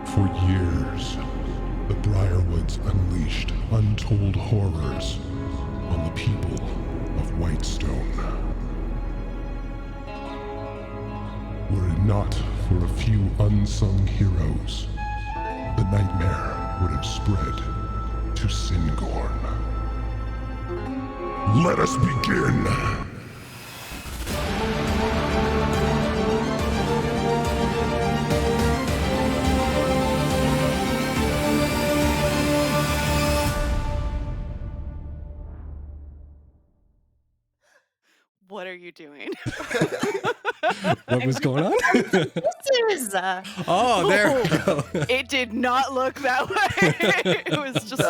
For years, the Briarwoods unleashed untold horrors on the people of Whitestone. Were it not for a few unsung heroes, the nightmare would have spread to Singorn. Let us begin! What are you doing? What was going on? Oh, there we go. It did not look that way. It was just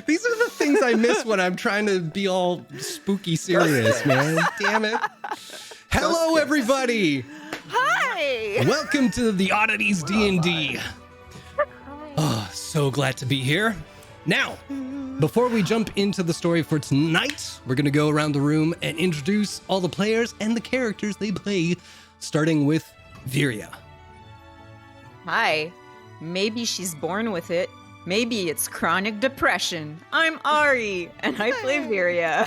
These are the things I miss when I'm trying to be all spooky serious, man. Damn it. Hello, everybody. Hi. Welcome to the Oddities D&D. Oh, so glad to be here. Now, before we jump into the story for tonight, we're going to go around the room and introduce all the players and the characters they play, starting with Viria. Hi. Maybe she's born with it. Maybe it's chronic depression. I'm Ari, and I play Viria.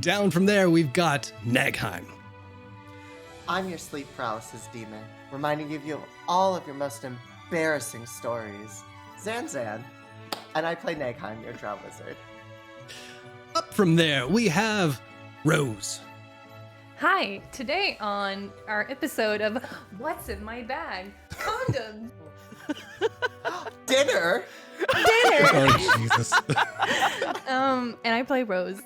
Down from there, we've got Nagheim. I'm your sleep paralysis demon, reminding you of all of your most embarrassing stories. Zanzan, and I play Nagheim, your drow wizard. Up from there, we have Rose. Hi, today on our episode of What's in My Bag? Condoms. Dinner! Oh, Jesus. And I play Rose.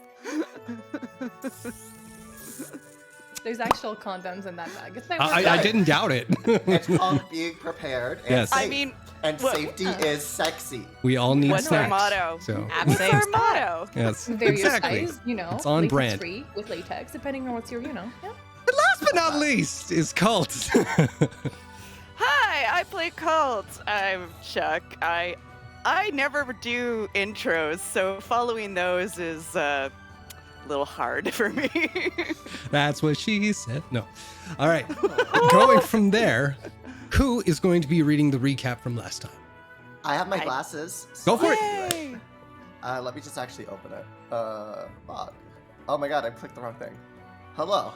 There's actual condoms in that bag. It's my I didn't doubt it. It's called being prepared and Yes. safe. I mean, and safety is sexy. We all need what's snacks. our motto? So, What's our motto? yes, various exactly. size, you know. It's on latex brand. free with latex, depending on what's your, Yeah. And last but not least is Cult. Hi, I play Cult. I'm Chuck. I never do intros, so following those is a little hard for me. That's what she said. No. All right. Going from there, who is going to be reading the recap from last time? I have my glasses. Go for it. Yay! Let me just actually open it. Fuck. Oh my god, I clicked the wrong thing. Hello.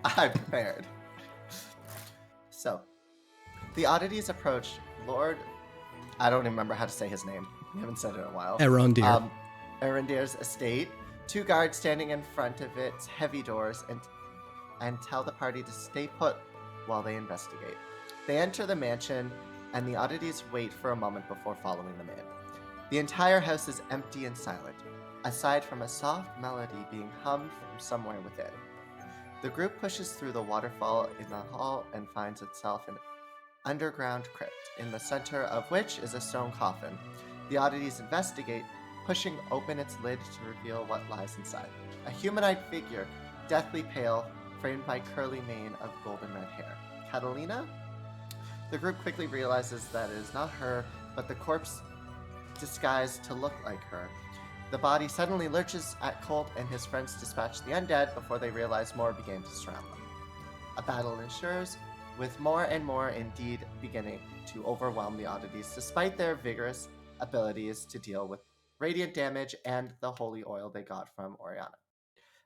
I'm prepared. So, the Oddities approach Lord... I don't remember how to say his name. We haven't said it in a while. Erondir. Erondir's estate. Two guards standing in front of its heavy doors and tell the party to stay put while they investigate. They enter the mansion, and the Oddities wait for a moment before following them in. The entire house is empty and silent, aside from a soft melody being hummed from somewhere within. The group pushes through the waterfall in the hall and finds itself in an underground crypt, in the center of which is a stone coffin. The Oddities investigate, pushing open its lid to reveal what lies inside. A humanoid figure, deathly pale, framed by curly mane of golden red hair. Catalina? The group quickly realizes that it is not her, but the corpse disguised to look like her. The body suddenly lurches at Colt, and his friends dispatch the undead before they realize more begin to surround them. A battle ensues, with more and more indeed beginning to overwhelm the Oddities, despite their vigorous abilities to deal with radiant damage and the holy oil they got from Oriana.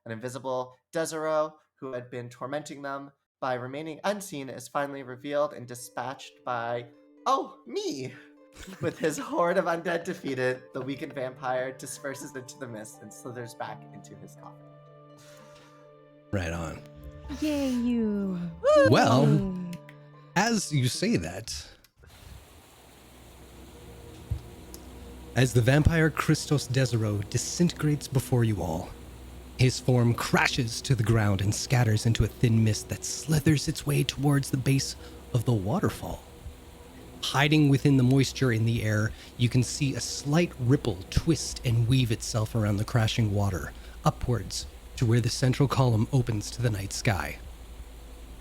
An invisible Desero, who had been tormenting them by remaining unseen, is finally revealed and dispatched by, me! With his horde of undead defeated, the weakened vampire disperses into the mist and slithers back into his coffin. Right on. Yay, you. Well, as you say that, as the vampire Christos Desero disintegrates before you all, his form crashes to the ground and scatters into a thin mist that slithers its way towards the base of the waterfall. Hiding within the moisture in the air, you can see a slight ripple twist and weave itself around the crashing water, upwards to where the central column opens to the night sky.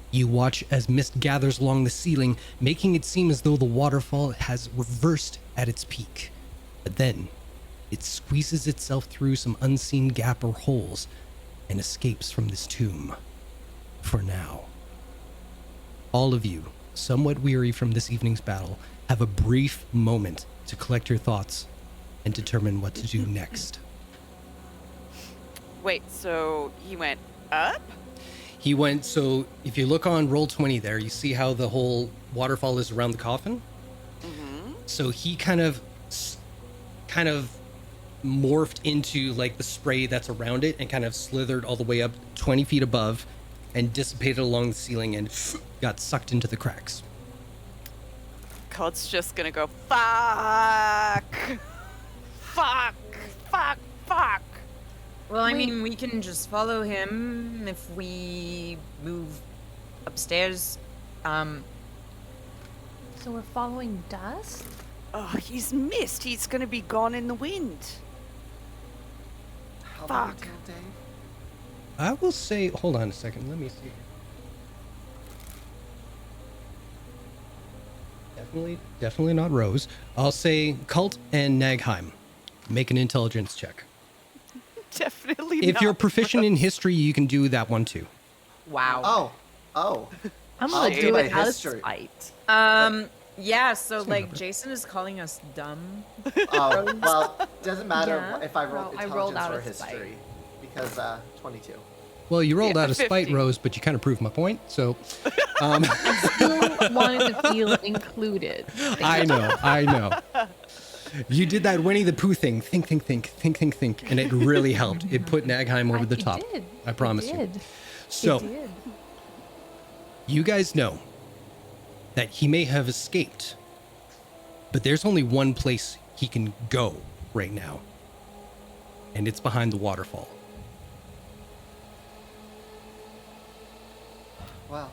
You watch as mist gathers along the ceiling, making it seem as though the waterfall has reversed at its peak. But then, It squeezes itself through some unseen gap or holes and escapes from this tomb. For now. All of you, somewhat weary from this evening's battle, have a brief moment to collect your thoughts and determine what to do next. Wait, so he went up? He went, so if you look on Roll20 there, you see how the whole waterfall is around the coffin? Mm-hmm. So he kind of morphed into like the spray that's around it and kind of slithered all the way up 20 feet above and dissipated along the ceiling and got sucked into the cracks. Cult's just gonna go, fuck! Fuck! Fuck! Fuck! Well, I Wait. mean, we can just follow him if we move upstairs. So we're following dust? Oh, he's missed. He's gonna be gone in the wind. How long Fuck. till Dave? I will say, hold on a second, let me see. Definitely not Rose. I'll say Cult and Nagheim. Make an intelligence check. Definitely If not. you're proficient in history, you can do that one too. Wow. Oh. I'm I'll gonna do do my it out of history. spite. Yeah, so Same like number. Jason is calling us dumb. Oh, well, doesn't matter Yeah. if I roll Well, I rolled intelligence out or of spite. history. Because, 22. Well, you rolled Yeah, out of spite, 50. Rose, but you kind of proved my point. So, Still wanted to feel included. I know. You did that Winnie the Pooh thing. Think, and it really helped. It put Nagheim over the It top. did. I promise It you. did. So, It did. you guys know that he may have escaped, but there's only one place he can go right now, and it's behind the waterfall. Well.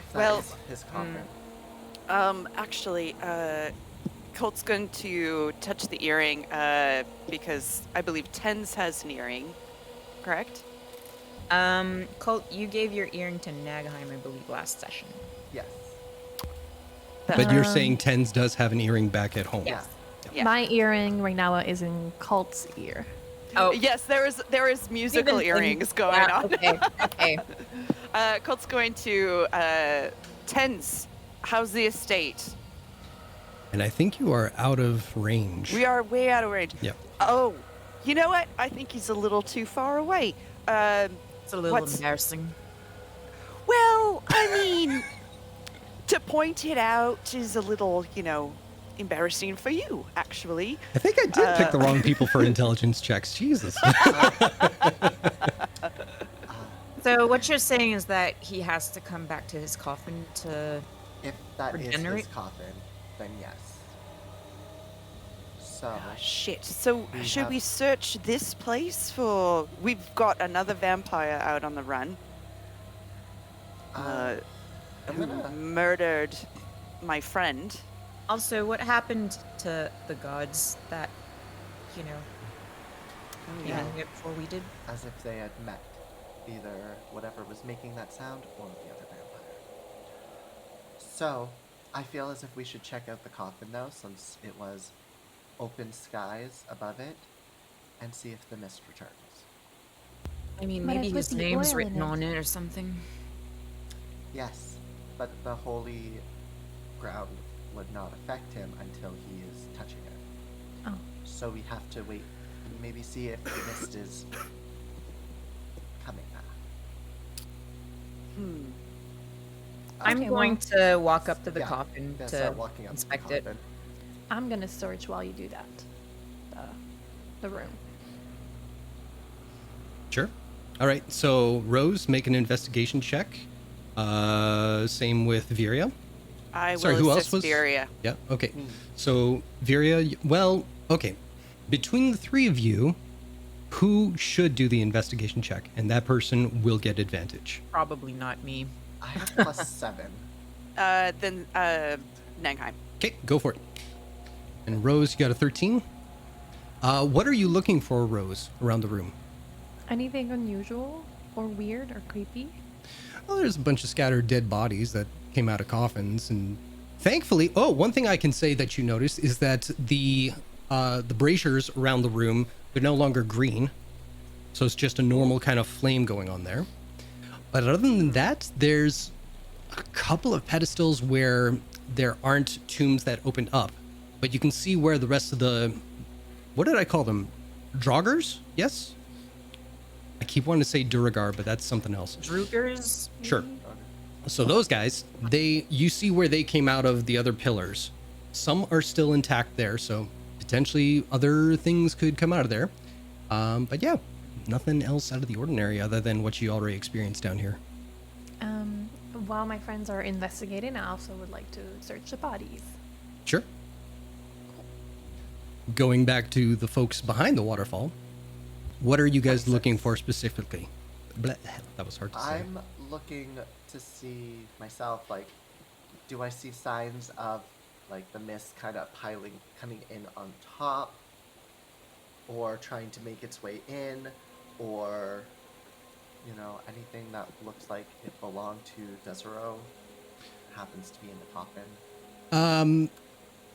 If that Well, is his coffin. Actually, Colt's going to touch the earring, because I believe Tens has an earring, correct? Colt, you gave your earring to Nagheim, I believe, last session. Yes. But you're saying Tens does have an earring back at home. Yes. Yeah. My earring right now is in Cult's ear. Oh, Yes, there is musical even earrings things- going yeah, on. Okay. Colt's going to, Tens, how's the estate? And I think you are out of range. We are way out of range. Yep. Oh, you know what? I think he's a little too far away. It's a little What's- embarrassing. Well, I mean, to point it out is a little, embarrassing for you, actually. I think I did pick the wrong people for intelligence checks. Jesus. So what you're saying is that he has to come back to his coffin to... If that is Regenerate? his coffin, then yes. So, Shit. So We should have- we search this place for? We've got another vampire out on the run. I'm Who gonna. murdered my friend. Also, what happened to the gods that, you Yeah. even it before we did? As if they had met. Either whatever was making that sound or the other vampire. So, I feel as if we should check out the coffin though, since it was open skies above it, and see if the mist returns. I mean, But maybe it's with his the name's oil written in it. on it or something. Yes, but the holy ground would not affect him until he is touching it. Oh. So we have to wait and maybe see if the mist is coming back. I'm Okay, going to walk up to the Yeah, coffin gonna to start walking up to the inspect it. coffin. I'm gonna search while you do that. The room. Sure. All right. So Rose, make an investigation check. Same with Viria. I Sorry, will who else assist was? Viria. Yeah. Okay. So Viria, well, okay. Between the three of you, who should do the investigation check, and that person will get advantage. Probably not me. I have +7. Then Nangheim. Okay, go for it. And Rose, you got a 13. What are you looking for, Rose, around the room? Anything unusual or weird or creepy? Well, there's a bunch of scattered dead bodies that came out of coffins and Thankfully, one thing I can say that you noticed is that the braziers around the room, they're no longer green. So it's just a normal kind of flame going on there. But other than that, there's a couple of pedestals where there aren't tombs that opened up. But you can see where the rest of the, what did I call them? Droggers? Yes? I keep wanting to say Duragar, but that's something else. Droogers? Sure. So those guys, you see where they came out of the other pillars. Some are still intact there, so potentially other things could come out of there. But yeah, nothing else out of the ordinary other than what you already experienced down here. While my friends are investigating, I also would like to search the bodies. Sure. Going back to the folks behind the waterfall, what are you guys looking for specifically? Blah, that was hard to say. I'm looking to see myself, like, do I see signs of, like, the mist kind of coming in on top, or trying to make its way in, or, you know, anything that looks like it belonged to Desero happens to be in the coffin?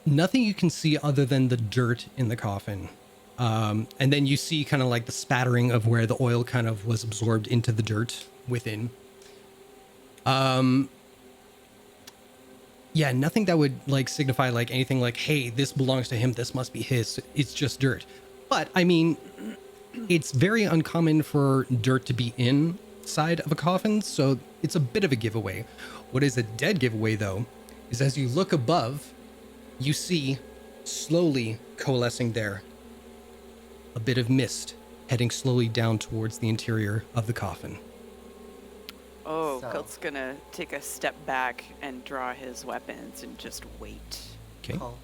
Nothing you can see other than the dirt in the coffin. And then you see kind of like the spattering of where the oil kind of was absorbed into the dirt within. Yeah, nothing that would like signify like anything like, hey, this belongs to him, this must be his. It's just dirt. But I mean, it's very uncommon for dirt to be inside of a coffin, so it's a bit of a giveaway. What is a dead giveaway though, is as you look above, you see slowly coalescing there a bit of mist heading slowly down towards the interior of the coffin. Oh, So- Kult's gonna take a step back and draw his weapons and just wait. Okay. Colt.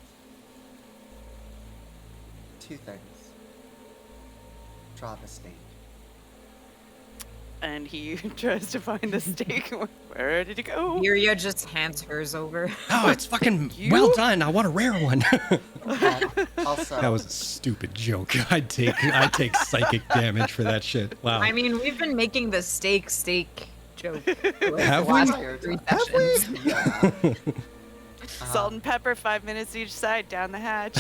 Two things. Draw the stake. And he tries to find the stake. Where did it go? Miria just hands hers over. Oh, it's fucking you. well done. I want a rare one. And also, That was a stupid joke. I'd take psychic damage for that shit. Wow. I mean, we've been making the steak joke for like Have the we? last 3 Have we? sessions. yeah. Salt and pepper, 5 minutes each side, down the hatch.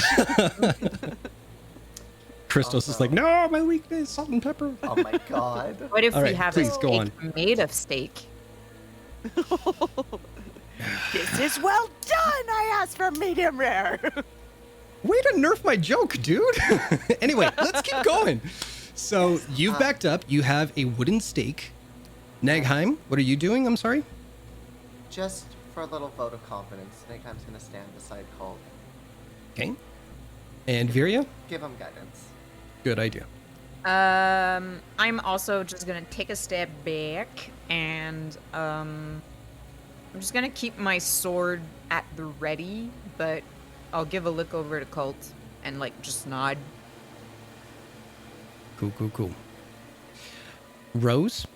Christos is Also- like, no, my weakness, salt and pepper. Oh my god. What if All we right, have please, a go steak made of steak? This is well done. I asked for medium rare. Way to nerf my joke, dude. Anyway, let's keep going. So you've backed up. You have a wooden stake. Nagheim, what are you doing? I'm sorry. Just for a little vote of confidence, Snakeheim's gonna stand beside Colt. Okay. And Viria? Give him guidance. Good idea. I'm also just gonna take a step back and I'm just gonna keep my sword at the ready, but I'll give a look over to Colt and like just nod. Cool. Rose,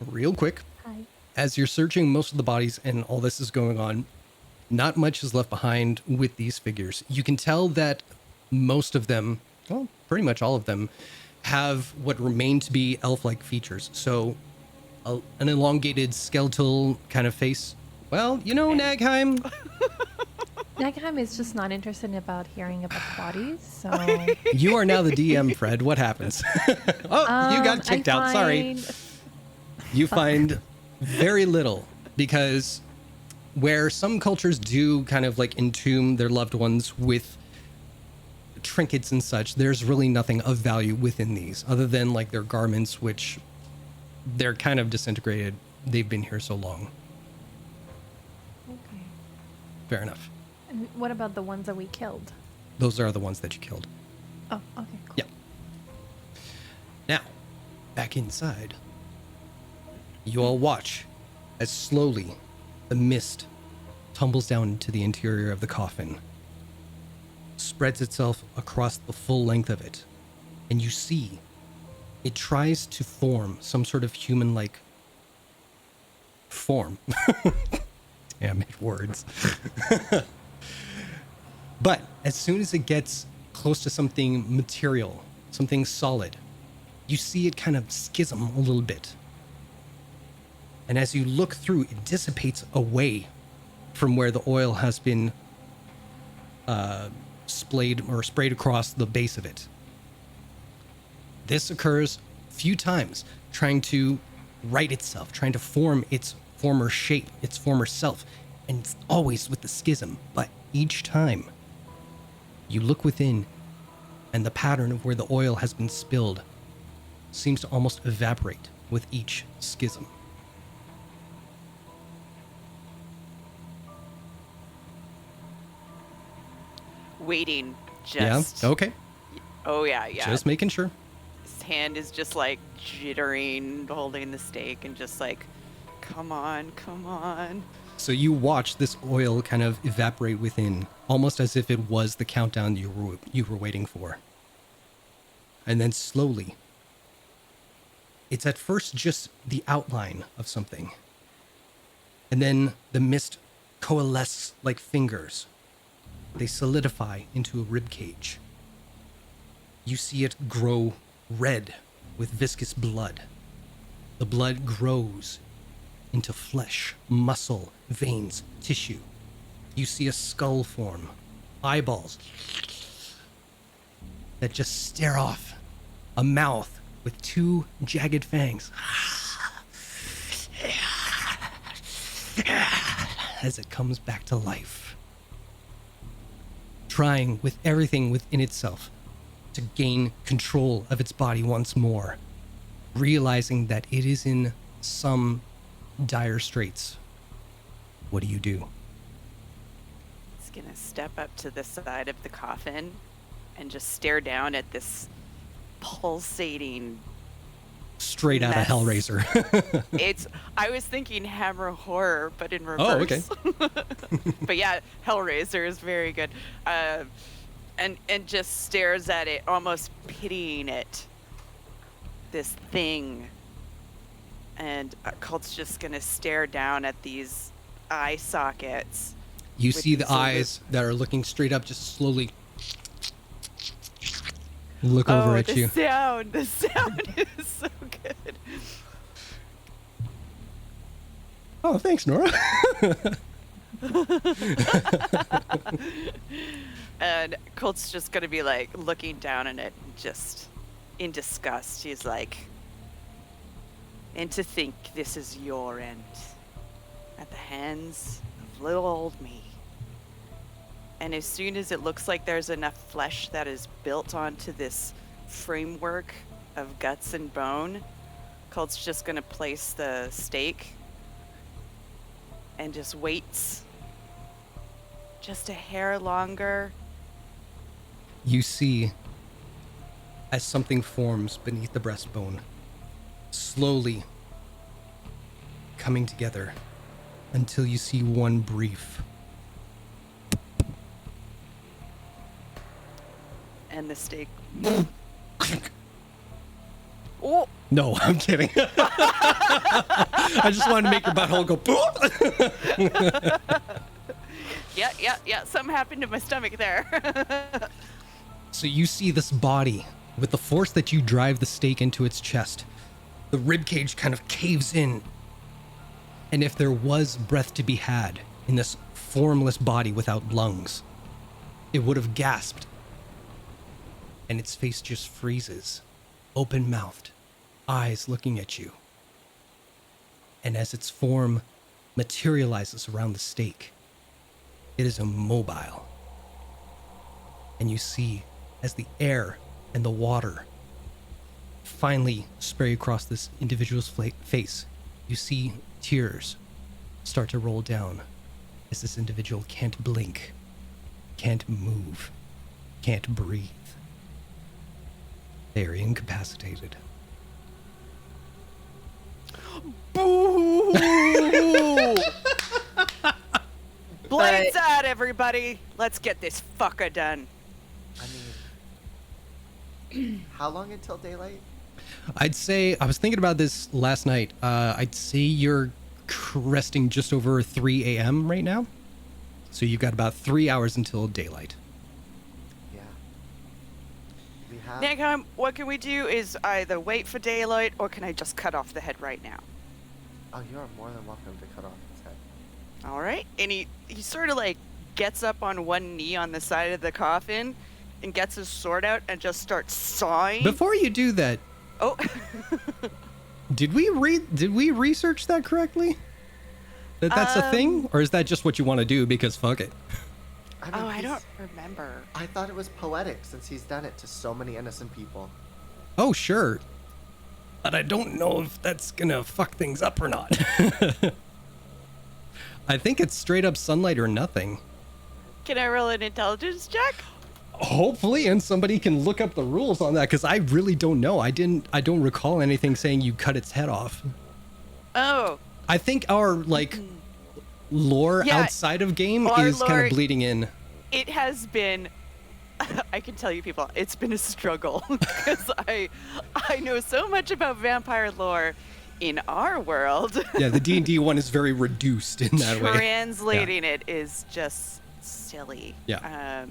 real quick, Hi. as you're searching most of the bodies and all this is going on, not much is left behind with these figures. You can tell that most of them, well, pretty much all of them, have what remain to be elf-like features. So an elongated skeletal kind of face. Well, you know, Nagheim. Nagheim is just not interested about hearing about the bodies, so. You are now the DM, Fred. What happens? Oh, you got kicked I out. Sorry. find- You find very little because where some cultures do kind of like entomb their loved ones with trinkets and such, there's really nothing of value within these other than like their garments, which they're kind of disintegrated. They've been here so long. Okay. Fair enough. And what about the ones that we killed? Those are the ones that you killed. Oh, okay, cool. Yeah. Now, back inside. You all watch as slowly the mist tumbles down into the interior of the coffin, spreads itself across the full length of it, and you see it tries to form some sort of human-like form. Damn it, words. But as soon as it gets close to something material, something solid, you see it kind of schism a little bit. And as you look through, it dissipates away from where the oil has been sprayed across the base of it. This occurs a few times, trying to right itself, trying to form its former shape, its former self, and it's always with the schism. But each time you look within, and the pattern of where the oil has been spilled seems to almost evaporate with each schism. Waiting, just. Yeah? Okay. Oh, yeah, yeah. Just making sure. His hand is just like jittering, holding the stake, and just like, come on, come on. So you watch this oil kind of evaporate within, almost as if it was the countdown you were waiting for. And then slowly, it's at first just the outline of something. And then the mist coalesces like fingers. They solidify into a rib cage. You see it grow red with viscous blood. The blood grows into flesh, muscle, veins, tissue. You see a skull form, eyeballs that just stare off, a mouth with two jagged fangs as it comes back to life, trying with everything within itself to gain control of its body once more, realizing that it is in some dire straits. What do you do? He's gonna step up to the side of the coffin and just stare down at this pulsating. Straight out of Mess. Hellraiser. I was thinking Hammer Horror, but in reverse. Oh, okay. But yeah, Hellraiser is very good. And just stares at it, almost pitying it. This thing. And Cult's just gonna stare down at these eye sockets. You with see the silver- eyes that are looking straight up, just slowly look over at you. The sound is so good. Oh, thanks, Nora. And Colt's just gonna be like looking down at it, just in disgust. He's like, and to think this is your end, at the hands of little old me. And as soon as it looks like there's enough flesh that is built onto this framework of guts and bone, Colt's just gonna place the stake and just waits just a hair longer. You see, as something forms beneath the breastbone, slowly coming together until you see one brief. And the stake. Oh! No, I'm kidding. I just wanted to make your butthole go. Yeah. Something happened to my stomach there. So you see this body, with the force that you drive the stake into its chest, the ribcage kind of caves in. And if there was breath to be had in this formless body without lungs, it would have gasped. And its face just freezes, open-mouthed, eyes looking at you. And as its form materializes around the stake, it is immobile. And you see, as the air and the water finally spray across this individual's face, you see tears start to roll down as this individual can't blink, can't move, can't breathe. They are incapacitated. Boo! Blades out, everybody. Let's get this fucker done. I mean, how long until daylight? I'd say, I was thinking about this last night. I'd say you're resting just over 3 a.m. right now. So you've got about 3 hours until daylight. Yeah. We have. Nagheim, what can we do is either wait for daylight or can I just cut off the head right now? Oh, you are more than welcome to cut off his head. All right. And he sort of like gets up on one knee on the side of the coffin and gets his sword out and just starts sawing. Before you do that, Oh. did we research that correctly? That's a thing? Or is that just what you want to do because fuck it? I Oh, I he's- don't remember. I thought it was poetic since he's done it to so many innocent people. Oh, sure. But I don't know if that's gonna fuck things up or not. I think it's straight up sunlight or nothing. Can I roll an intelligence check? Hopefully, and somebody can look up the rules on that because I really don't know. I don't recall anything saying you cut its head off. Oh. I think our like lore Yeah, outside of game our is kind lore- of bleeding in. It has been, I can tell you people, it's been a struggle because I know so much about vampire lore in our world. Yeah, the D&D one is very reduced in that way. Translating it is just silly. Yeah.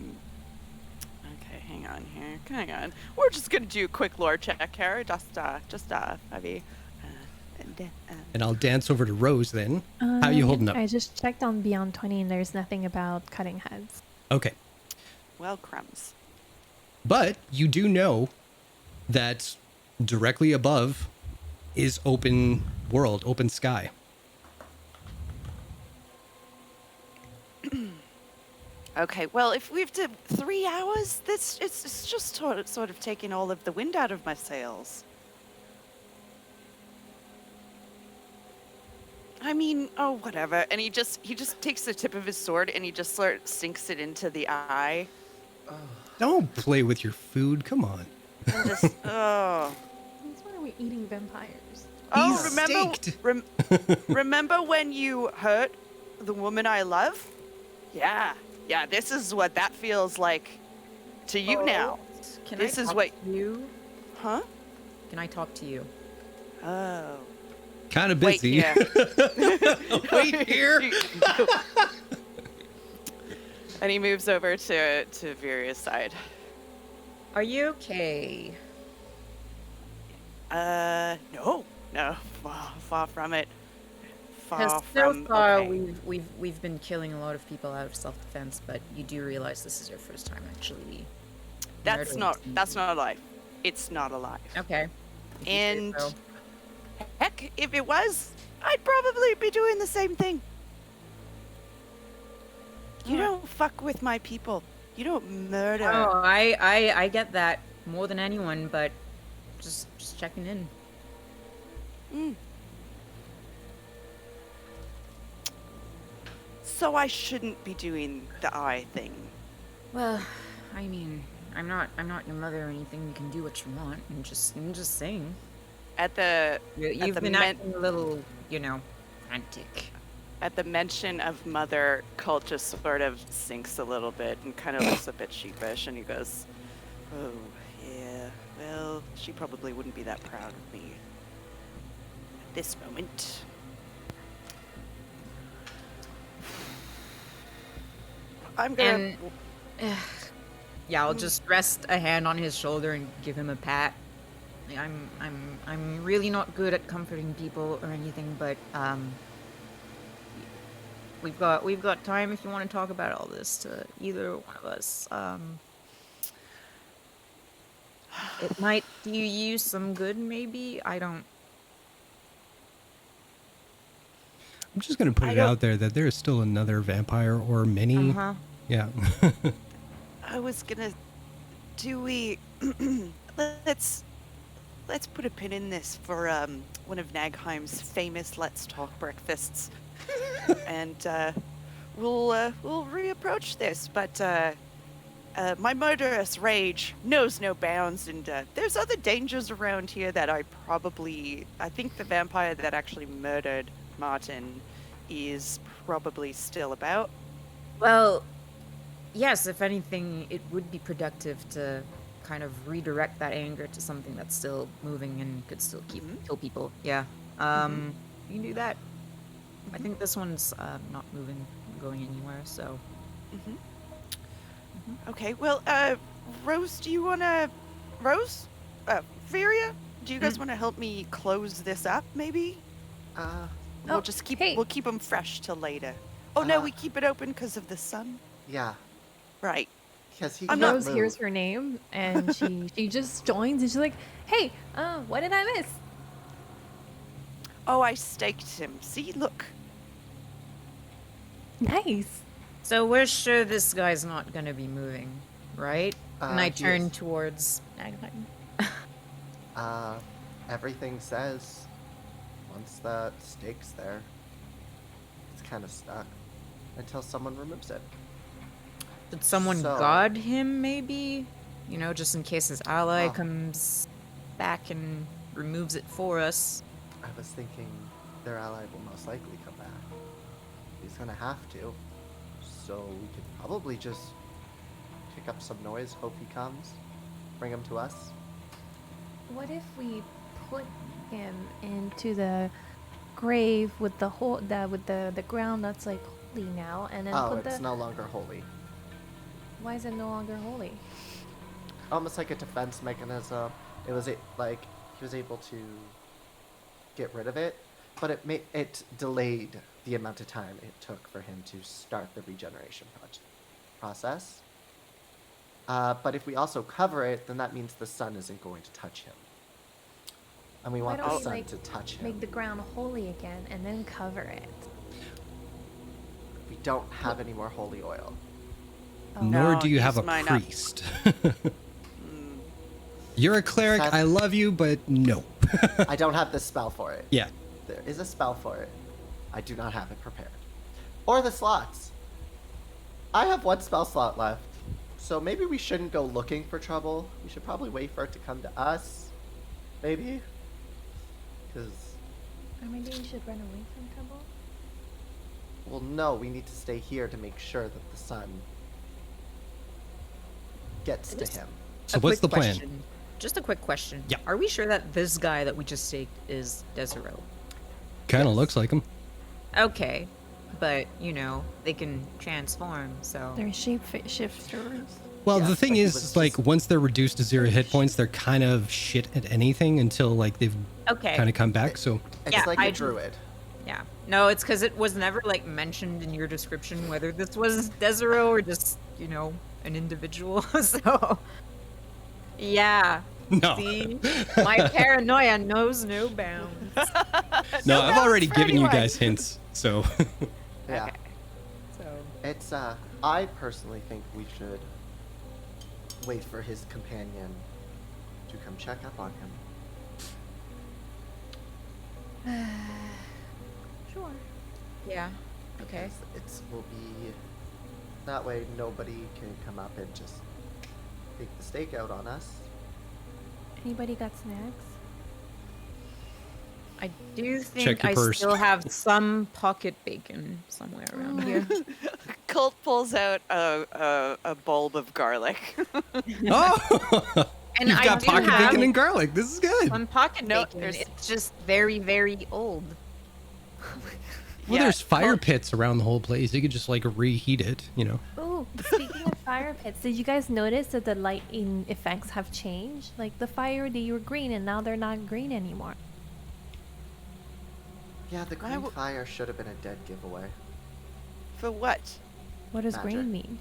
Okay, hang on here. Hang on. We're just gonna do a quick lore check here. Just Ivy. And I'll dance over to Rose then. How you holding up? I just checked on Beyond 20 and there's nothing about cutting heads. Okay. Well, crumbs. But you do know that directly above is open world, open sky. Okay, well, if we've did 3 hours, it's just sort of taking all of the wind out of my sails. I mean, oh, whatever. And he just takes the tip of his sword and he just sort of sinks it into the eye. Don't play with your food. Come on. And just, oh. That's why we're eating vampires. Oh, He's remember, staked. remember when you hurt the woman I love? Yeah, this is what that feels like to you now. Can This I is talk what- to you? Huh? Can I talk to you? Oh. Kind of Wait busy. here. Wait here. And he moves over to Viria's side. Are you okay? No, far from it. Because Far so from far okay. we've been killing a lot of people out of self-defense, but you do realize this is your first time actually. That's murdering not somebody. a lie. It's not a lie. Okay. If you say And so. heck, if it was, I'd probably be doing the same thing. You don't fuck with my people. You don't murder. Oh, I get that more than anyone, but just checking in. Mm. So I shouldn't be doing the eye thing. Well, I mean, I'm not your mother or anything. You can do what you want. I'm just saying. At the You've the been men- acting a little, frantic. At the mention of mother, Colt just sort of sinks a little bit and kind of looks a bit sheepish, and he goes, "Oh, yeah. Well, she probably wouldn't be that proud of me at this moment." I'm gonna. And yeah, I'll just rest a hand on his shoulder and give him a pat. Like, I'm really not good at comforting people or anything, but we've got time if you want to talk about all this to either one of us. It might do you some good, maybe. I don't. I'm just going to put I it don't- out there that there is still another vampire or many. Uh-huh. Yeah. I was gonna. Do we? let's put a pin in this for one of Nagheim's famous Let's Talk breakfasts, and we'll reapproach this. But my murderous rage knows no bounds, and there's other dangers around here that I think the vampire that actually murdered Martin is probably still about. Well, yes, if anything, it would be productive to kind of redirect that anger to something that's still moving and could still kill people. Yeah. You can do that. I think this one's not moving, going anywhere, so. Okay, well, Rose, do you wanna... Rose? Viria? Do you guys want to help me close this up, maybe? Uh, We'll just keep hey. we'll keep them fresh till later. Oh no, we keep it open because of the sun. Yeah, Right. because he I'm can't not- Rose hears move. her name and she just joins and she's like, "Hey, what did I miss?" Oh, I staked him. See, look. Nice. So we're sure this guy's not gonna be moving, right? And I He turn is. towards Magpine. Everything says once the stake's there, it's kind of stuck until someone removes it. Did someone So- guard him, maybe? You know, just in case his ally Well- comes back and removes it for us. I was thinking their ally will most likely come back. He's gonna have to. So we could probably just kick up some noise, hope he comes, bring him to us. What if we put him into the grave with the whole with the ground that's like holy now, and then Oh, put it's the no longer holy. why is it no longer holy? Almost like a defense mechanism. It was like he was able to get rid of it, but it delayed the amount of time it took for him to start the regeneration process. But if we also cover it, then that means the sun isn't going to touch him. And we Why want don't the we, sun like, to touch him. Make the ground holy again and then cover it. We don't have any more holy oil. Nor No, do you have a use mine up. priest. You're a cleric. Sad- I love you, but no. I don't have the spell for it. Yeah. There is a spell for it. I do not have it prepared. Or the slots. I have one spell slot left. So maybe we shouldn't go looking for trouble. We should probably wait for it to come to us. Maybe. Because, Or maybe we should run away from trouble. well, no, we need to stay here to make sure that the sun gets to Just- him. So A what's quick the plan? question. Just a quick question. Yeah. Are we sure that this guy that we just staked is Desero? Kind of looks like him. Okay. But, you know, they can transform, so... They're shifters. Well, Yeah, the thing like he is, was like, just- once they're reduced to 0 hit points, they're kind of shit at anything until, like, they've Okay. kind of come back. So, It's Yeah, like I a just- druid. Yeah. No, it's because it was never, like, mentioned in your description whether this was Desero or just, you know, an individual, so... Yeah. no. See? My paranoia knows no bounds. No, I've already for given you anyone. guys hints. So, Yeah. Okay. So... It's, I personally think we should wait for his companion to come check up on him. Sure. Yeah. Okay. Because will be that way nobody can come up and just take the stake out on us. Anybody got snacks? I do Check think your I purse. still have some pocket bacon somewhere around here. Colt pulls out a bulb of garlic. oh, And you've I got do pocket have bacon and garlic. This is good. some pocket No, bacon. there's- It's just very, very old. Well, Yeah, there's fire Colt- pits around the whole place. You could just like reheat it, you know. Oh, speaking of fire pits, did you guys notice that the lighting effects have changed? Like the fire, they were green and now they're not green anymore. Yeah, the Why green w- fire should have been a dead giveaway. For what? What does Magic. green mean?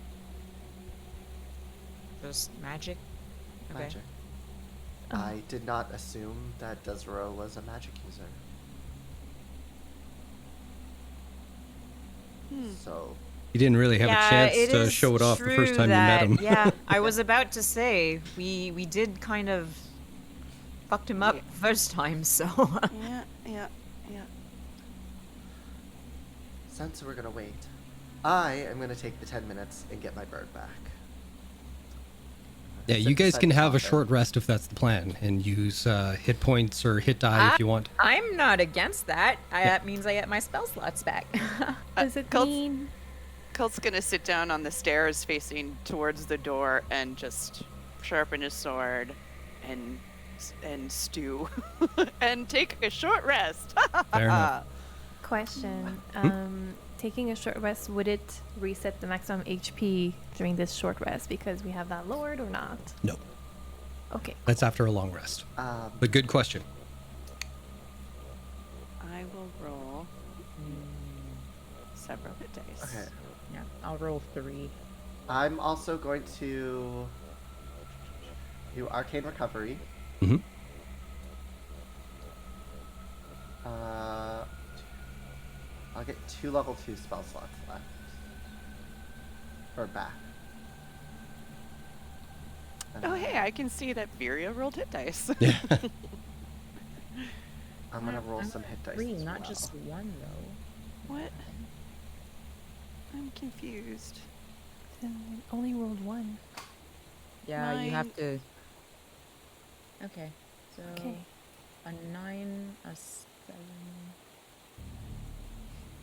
Just magic. Okay. Magic. Oh. I did not assume that Desero was a magic user. So, You didn't really have a chance it to is show it off the first true time you met that- him. Yeah, I was about to say we did kind of fucked him up Yeah. first time, so Yeah, yeah, yeah. since we're gonna wait, I am gonna take the 10 minutes and get my bird back. Yeah, Sit you guys beside can the have a fire. short rest if that's the plan, and use hit points or hit die if you want. I'm not against that. That means I get my spell slots back. Does it Colt's- mean Colt's gonna sit down on the stairs facing towards the door and just sharpen his sword and stew and take a short rest. Fair enough. question? Taking a short rest, would it reset the maximum HP during this short rest because we have that lowered or not? No, Okay. that's after a long rest. But good question. I will roll. have roll hit dice. Okay. Yeah, I'll roll 3. I'm also going to do Arcane Recovery. Mm-hmm. I'll get 2 level 2 spell slots left. Or back. And Oh, hey, I can see that Viria rolled hit dice. Yeah. I'm gonna roll some hit dice. 3, as not well. just 1 though. What? I'm confused. Then only rolled 1. Yeah, you have Mine- to. Okay, so Okay. a 9, a 7,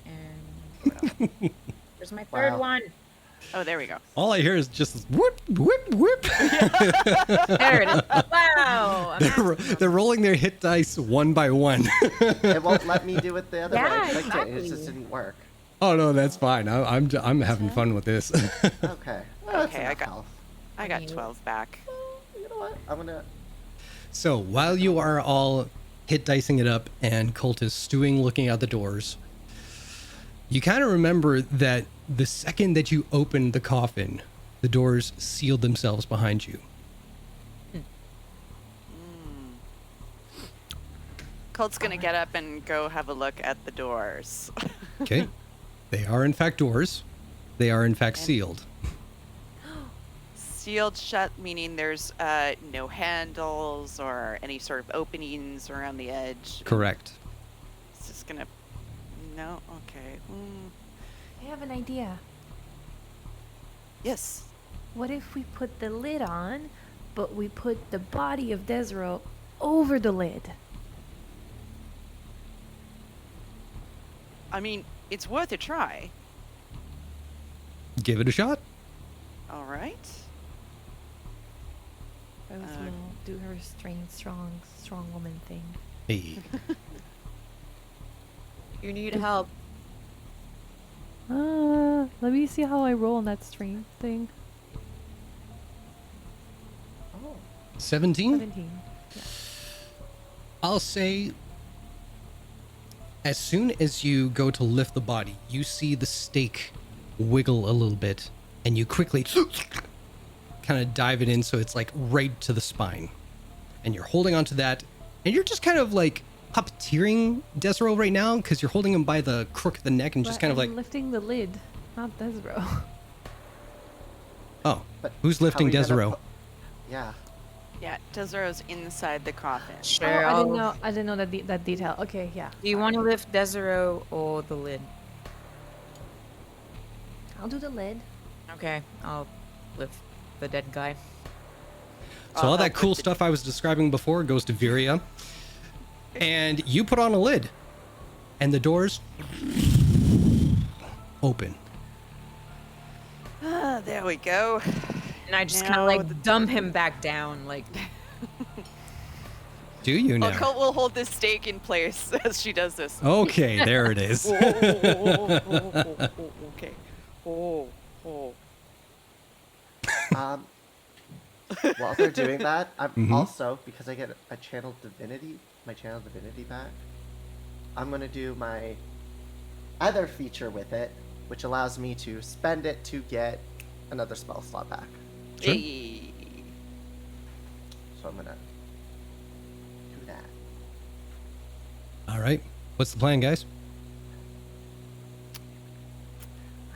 and there's my third Wow. one. Oh, there we go. All I hear is just whoop, whoop, whoop. There it is. Wow. I'm They're rolling their hit dice one by one. It won't let me do it the other way. Yeah, I clicked it, it just exactly. didn't work. Oh no, that's fine. I'm having fun with this. Okay. Well, that's Okay, I enough got- health. I got you- 12 back. You know what? I'm gonna. So while you are all hit dicing it up and Cultist stewing looking out the doors, you kind of remember that the second that you opened the coffin, the doors sealed themselves behind you. Colt's gonna get up and go have a look at the doors. Okay? They are in fact doors. They are in fact sealed. Sealed shut, meaning there's no handles or any sort of openings around the edge. Correct. It's just gonna. No, okay. I have an idea. Yes. What if we put the lid on, but we put the body of Desro over the lid? I mean, it's worth a try. Give it a shot. All right. Rose Uh, will do her strange, strong woman thing. Hey. You need help. Let me see how I roll on that strange thing. Oh. 17? 17. I'll say as soon as you go to lift the body, you see the stake wiggle a little bit, and you quickly kind of dive it in so it's like right to the spine. And you're holding onto that, and you're just kind of like puppeteering Desero right now because you're holding him by the crook of the neck and just But kind of I'm like, lifting the lid, not Desro. oh, But who's how lifting we gonna Desero? pu- Yeah. Yeah, Desero's inside the coffin. Sure. I didn't I'll- know. I didn't know that detail. Okay, yeah. Do you want to lift Desero or the lid? I'll do the lid. Okay, I'll lift the dead guy. So all I'll that help cool with the- stuff I was describing before goes to Viria. And you put on a lid. And the doors open. Ah, there we go. And I just kind Now of like the- dump him back down, like. Do you Well, now? Colt will hold this stake in place as she does this. Okay, there it is. Okay. Oh, oh. While they're doing that, I'm Mhm. also, because I get a channel divinity, my channel divinity back, I'm gonna do my other feature with it, which allows me to spend it to get another spell slot back. Sure. Hey. So I'm gonna do that. All right. What's the plan, guys?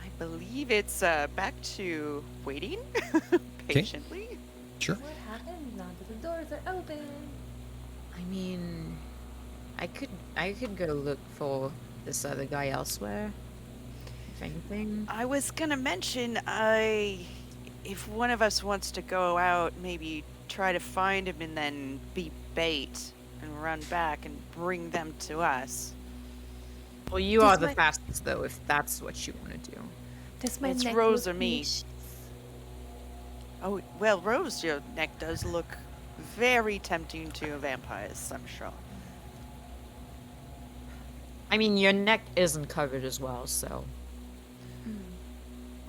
I believe it's back to waiting patiently. Sure. What happens now that the doors are open? I mean, I could go look for this other guy elsewhere. If anything. I was gonna mention, if one of us wants to go out, maybe try to find him and then be bait and run back and bring them to us. Well, you Does are the my- fastest though, if that's what you want to do. Does my It's neck Rose look or me. vicious? Oh, well, Rose, your neck does look very tempting to vampires, I'm sure. I mean, your neck isn't covered as well, so.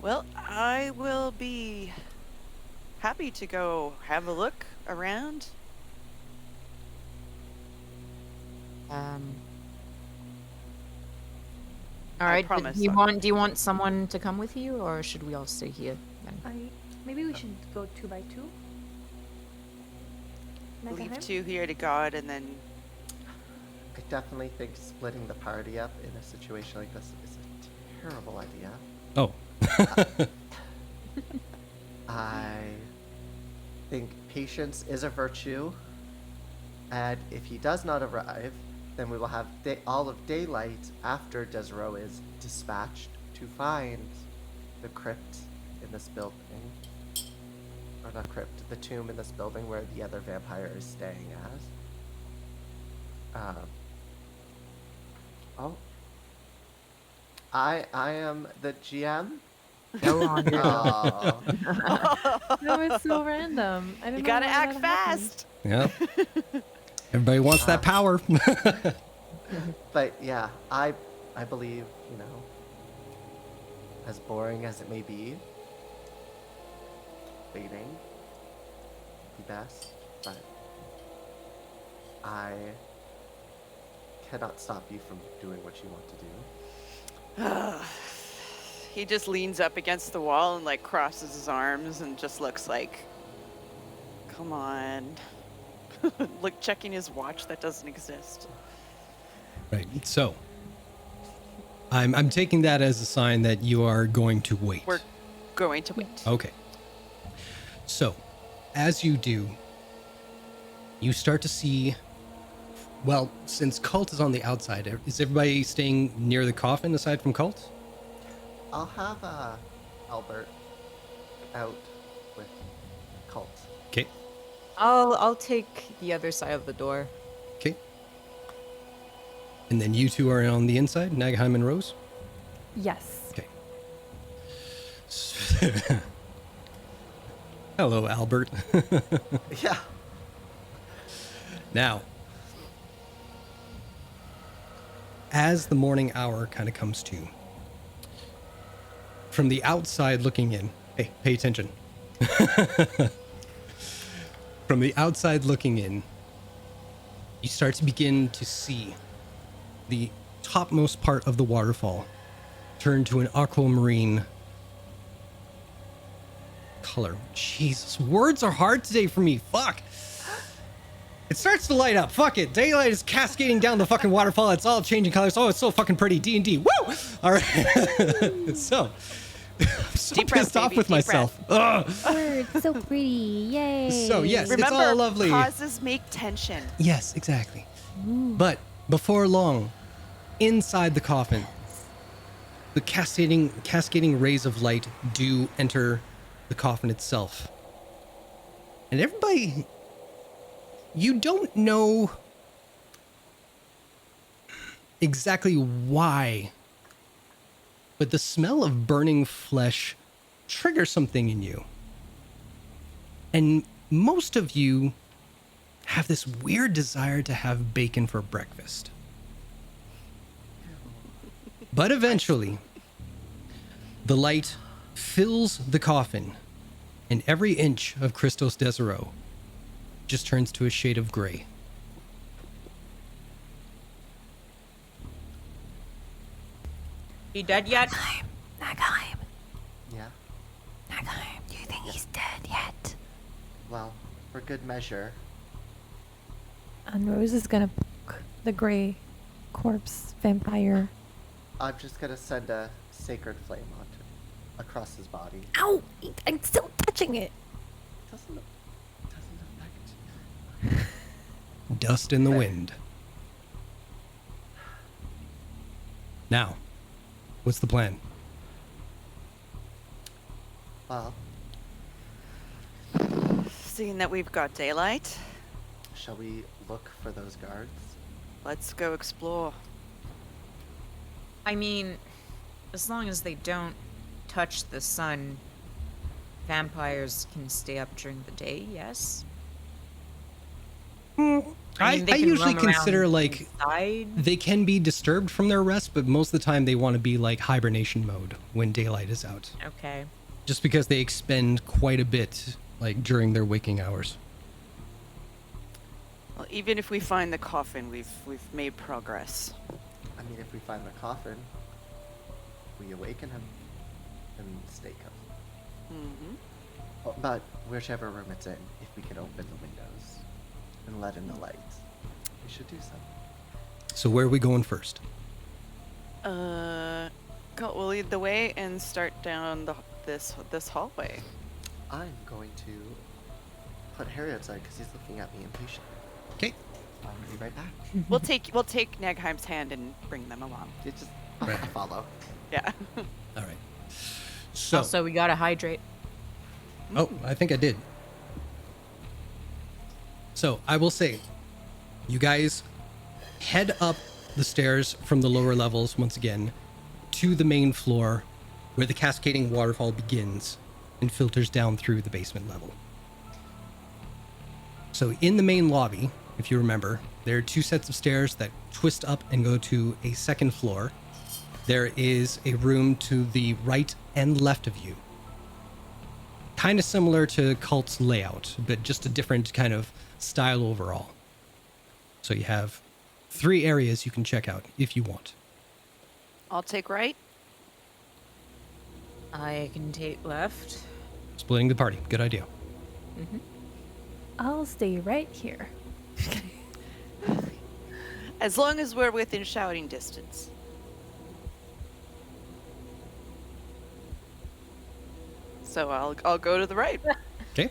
Well, I will be happy to go have a look around. All I right. promise. Do you want someone to come with you, or should we all stay here? Then? Maybe we should go 2 by 2. Leave 2 here to guard, and then I definitely think splitting the party up in a situation like this is a terrible idea. Oh. I think patience is a virtue, and if he does not arrive, then we will have all of daylight after Desiro is dispatched to find the crypt in this building. Or not crypt, the tomb in this building where the other vampire is staying as. I am the GM. No longer. Oh. That was so random. I didn't you know gotta why act that happened. fast. Yeah. Everybody wants that power. But yeah, I believe, as boring as it may be, waiting the best, but I cannot stop you from doing what you want to do. He just leans up against the wall and like crosses his arms and just looks like, come on. Look, checking his watch that doesn't exist. Right. So, I'm taking that as a sign that you are going to wait. We're going to wait. Okay. So, as you do, you start to see. Well, since Cult is on the outside, is everybody staying near the coffin aside from Cult? I'll have Albert out with Cult. Okay. I'll take the other side of the door. Okay. And then you two are on the inside, Nagheim and Rose? Yes. Okay. Hello, Albert. Yeah. Now, as the morning hour kind of comes to, from the outside looking in, hey, pay attention. From the outside looking in, you start to begin to see the topmost part of the waterfall turn to an aquamarine color. Jesus, words are hard today for me. Fuck. It starts to light up. Fuck it. Daylight is cascading down the fucking waterfall. It's all changing colors. Oh, it's so fucking pretty. D&D. Woo! All right. So, I'm so Deep breath, pissed off baby, with deep myself. Ugh. Word, so pretty. Yay. So, yes, Remember, it's all lovely. pauses make tension. Yes, exactly. But before long, inside the coffin, the cascading rays of light do enter the coffin itself. And everybody, you don't know exactly why, but the smell of burning flesh triggers something in you. And most of you have this weird desire to have bacon for breakfast. But eventually, the light fills the coffin, and every inch of Christos Desiro just turns to a shade of gray. You dead yet? Nagheim. Yeah. Nagheim, do you think he's dead yet? Well, for good measure. And Rose is gonna poke the gray corpse vampire. I'm just gonna send a sacred flame across his body. Ow! I'm still touching it. Doesn't affect. Dust in the Okay. wind. Now, what's the plan? Well, Seeing that we've got daylight, shall we look for those guards? let's go explore. I mean, as long as they don't touch the sun, vampires can stay up during the day, yes? I mean, they can usually roam around consider, like, inside. they can be disturbed from their rest, but most of the time they want to be like hibernation mode when daylight is out. Okay. Just because they expend quite a bit, like, during their waking hours. Well, even if we find the coffin, we've made progress. I mean, if we find the coffin, we awaken him and stay cozy. Mm-hmm. But whichever room it's in, if we can open the windows and let in the light, we should do so. So where are we going first? We'll lead the way and start down this hallway. I'm going to put Harry outside because he's looking at me impatiently. Okay. I'll be right back. We'll take Negheim's hand and bring them along. It just Right. follow. Yeah. All right. So, Also, we gotta hydrate. oh, I think I did. So I will say, you guys head up the stairs from the lower levels once again to the main floor where the cascading waterfall begins and filters down through the basement level. So in the main lobby, if you remember, there are 2 sets of stairs that twist up and go to a second floor. There is a room to the right and left of you. Kind of similar to Cult's layout, but just a different kind of style overall. So you have 3 areas you can check out if you want. I'll take right. I can take left. Splitting the party, good idea. I'll stay right here. As long as we're within shouting distance. So I'll go to the right. Okay.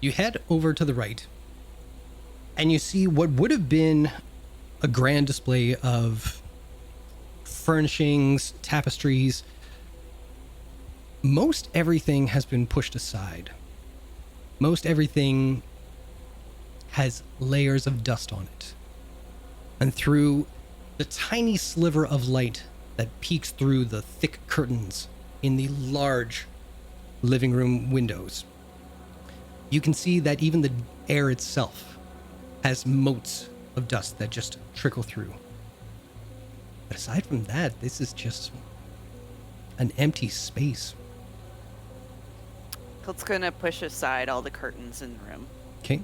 You head over to the right, and you see what would have been a grand display of furnishings, tapestries. Most everything has been pushed aside. Most everything has layers of dust on it. And through the tiny sliver of light that peeks through the thick curtains in the large living room windows, you can see that even the air itself has motes of dust that just trickle through. But aside from that, this is just an empty space. Kult's gonna push aside all the curtains in the room. Okay.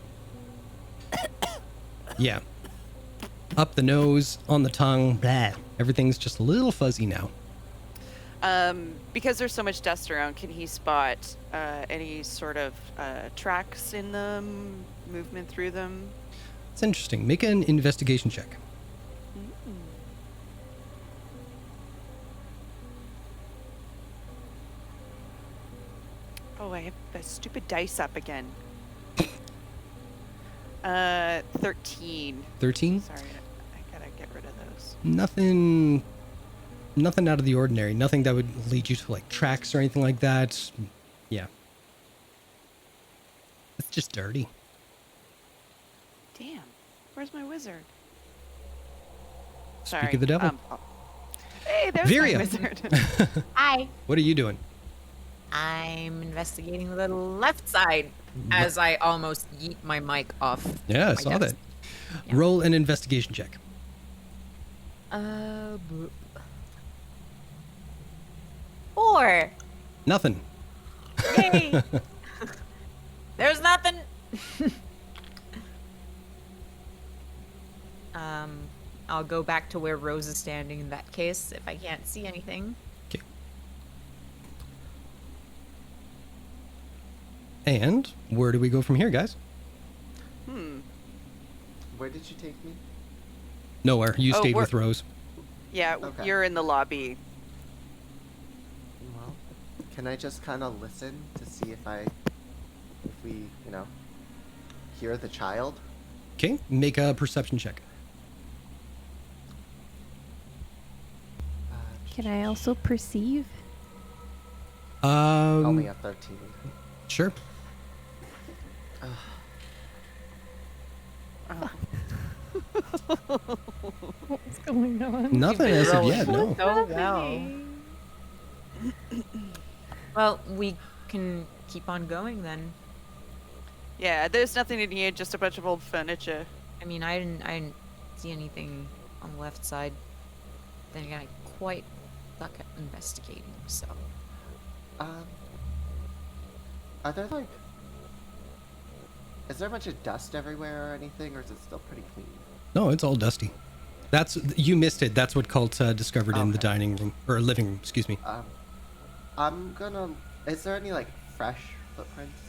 Yeah. Up the nose, on the tongue, blah. Everything's just a little fuzzy now. Because there's so much dust around, can he spot any sort of tracks in them, movement through them? It's interesting. Make an investigation check. Oh, I have the stupid dice up again. 13. 13? Sorry, I gotta get rid of those. Nothing out of the ordinary. Nothing that would lead you to like tracks or anything like that. Yeah. It's just dirty. Damn, where's my wizard? Speak Sorry. of the devil. Hey, there's Viria. my wizard. Hi. What are you doing? I'm investigating the left side as I almost yeet my mic off. Yeah, I my saw desk. that. Yeah. Roll an investigation check. B- 4. Nothing. Yay. There's nothing. I'll go back to where Rose is standing in that case if I can't see anything. Okay. And where do we go from here, guys? Where did you take me? Nowhere. You Oh, stayed we're- with Rose. Yeah, Okay. you're in the lobby. Well, can I just kind of listen to see if we, hear the child? Okay. Make a perception check. Can I also perceive? Only a 13. Sure. What's going on? Nothing as of rolling. yet, no. So well. Well, we can keep on going then. Yeah, there's nothing in here, just a bunch of old furniture. I mean, I didn't see anything on the left side. Then again, I quite suck at investigating, so. Are there is there a bunch of dust everywhere or anything, or is it still pretty clean? No, it's all dusty. You missed it. That's what Cult discovered in the dining room or living room. Excuse me. I'm gonna. Is there any like fresh footprints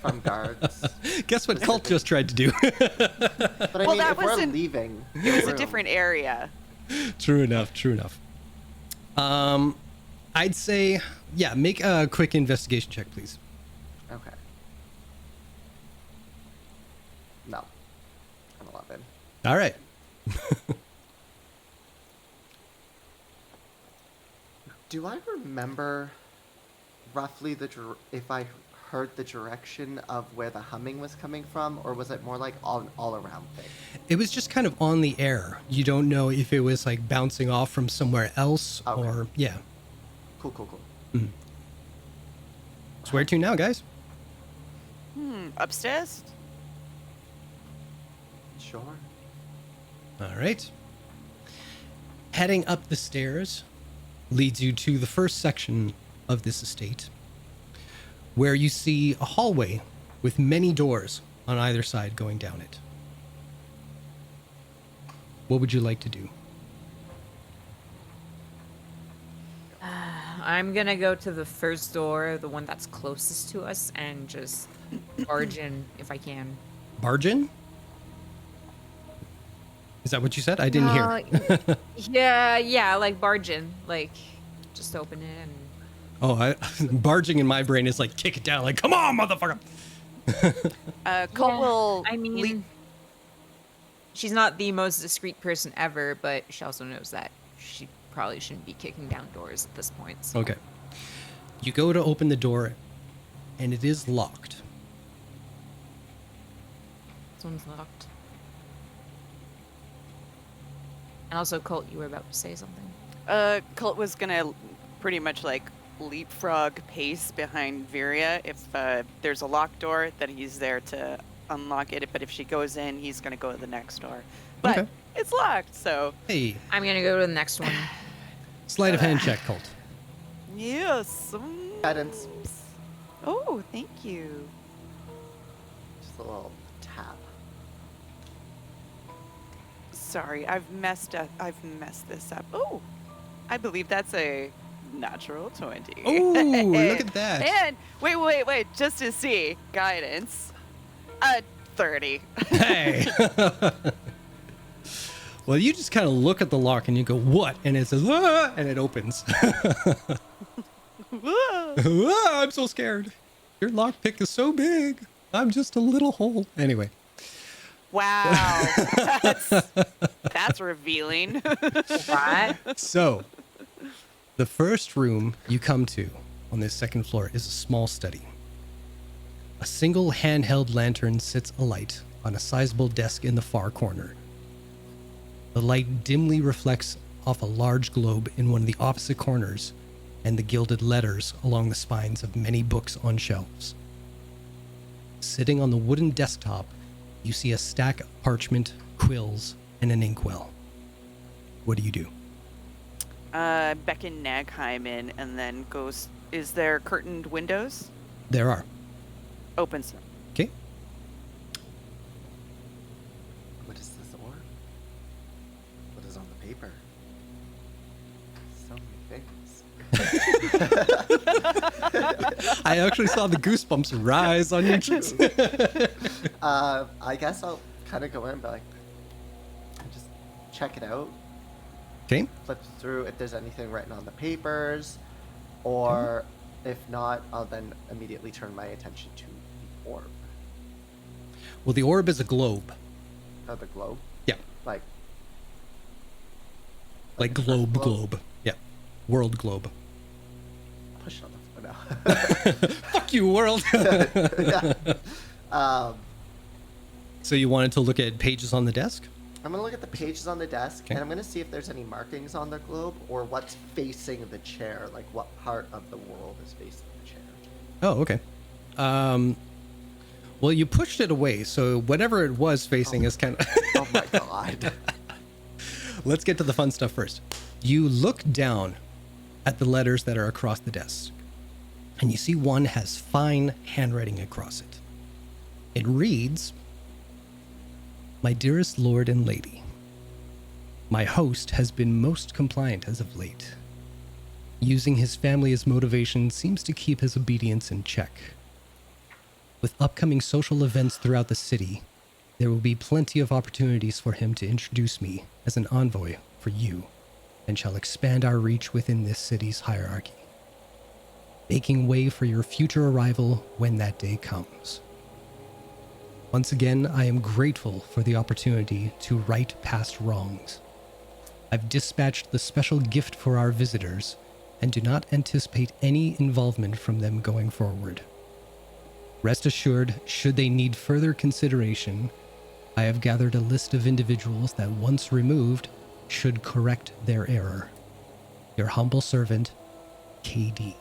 from guards? Guess what Cult just tried to do. But I Well, mean, that if we're wasn't- leaving, It was the a room- different area. True enough. I'd say, yeah, make a quick investigation check, please. Okay. No. I'm 11. All right. Do I remember roughly if I heard the direction of where the humming was coming from, or was it more like all around thing? It was just kind of on the air. You don't know if it was like bouncing off from somewhere else or, yeah. Cool. So where to now, guys? Upstairs? Sure. All right. Heading up the stairs leads you to the first section of this estate, where you see a hallway with many doors on either side going down it. What would you like to do? I'm gonna go to the first door, the one that's closest to us, and just barge in if I can. Barge in? Is that what you said? I didn't hear. Yeah, like barge in, like just open it and. Oh, barging in my brain is like kick it down, like come on, motherfucker. Colt will I mean, leap- she's not the most discreet person ever, but she also knows that she probably shouldn't be kicking down doors at this point. So. Okay. You go to open the door, and it is locked. This one's locked. And also, Colt, you were about to say something. Colt was gonna pretty much like leapfrog pace behind Viria. If there's a locked door, then he's there to unlock it. But if she goes in, he's gonna go to the next door. But Okay. it's locked, so Hey, I'm gonna go to the next one. sleight of hand check, Colt. yes. Guidance. Oh, thank you. Just a little tap. Sorry, I've messed this up. Oh, I believe that's a natural 20. Oh, look at that. And wait, just to see guidance. 30. Hey. Well, you just kind of look at the lock and you go, what? And it says, ah, and it opens. Ah, I'm so scared. Your lockpick is so big. I'm just a little hole. Anyway. Wow, that's revealing. What? So, the first room you come to on this second floor is a small study. A single handheld lantern sits alight on a sizable desk in the far corner. The light dimly reflects off a large globe in one of the opposite corners and the gilded letters along the spines of many books on shelves. Sitting on the wooden desktop, you see a stack of parchment, quills, and an inkwell. What do you do? Beckon Nagheim in and then goes. Is there curtained windows? There are. Opens them. Okay. What is this orb? What is on the paper? So many things. I actually saw the goosebumps rise on your cheeks. I guess I'll kind of go in and be like, just check it out. Okay. Flip through if there's anything written on the papers, or if not, I'll then immediately turn my attention to the orb. Well, the orb is a globe. Oh, the globe? Yeah. Like, Like globe. Yeah. World globe. push it on the floor now. Fuck you, world. Yeah. So you wanted to look at pages on the desk? I'm going to look at the pages on the desk, Okay. and I'm going to see if there's any markings on the globe, or what's facing the chair, like what part of the world is facing the chair. Oh, okay. Well, you pushed it away, so whatever it was facing is kind of... Oh my god. Let's get to the fun stuff first. You look down at the letters that are across the desk, and you see one has fine handwriting across it. It reads, "My dearest lord and lady, My host has been most compliant as of late. Using his family as motivation seems to keep his obedience in check. With upcoming social events throughout the city, there will be plenty of opportunities for him to introduce me as an envoy for you, and shall expand our reach within this city's hierarchy, making way for your future arrival when that day comes. Once again, I am grateful for the opportunity to right past wrongs. I've dispatched the special gift for our visitors and do not anticipate any involvement from them going forward. Rest assured, should they need further consideration, I have gathered a list of individuals that once removed should correct their error. Your humble servant, KD.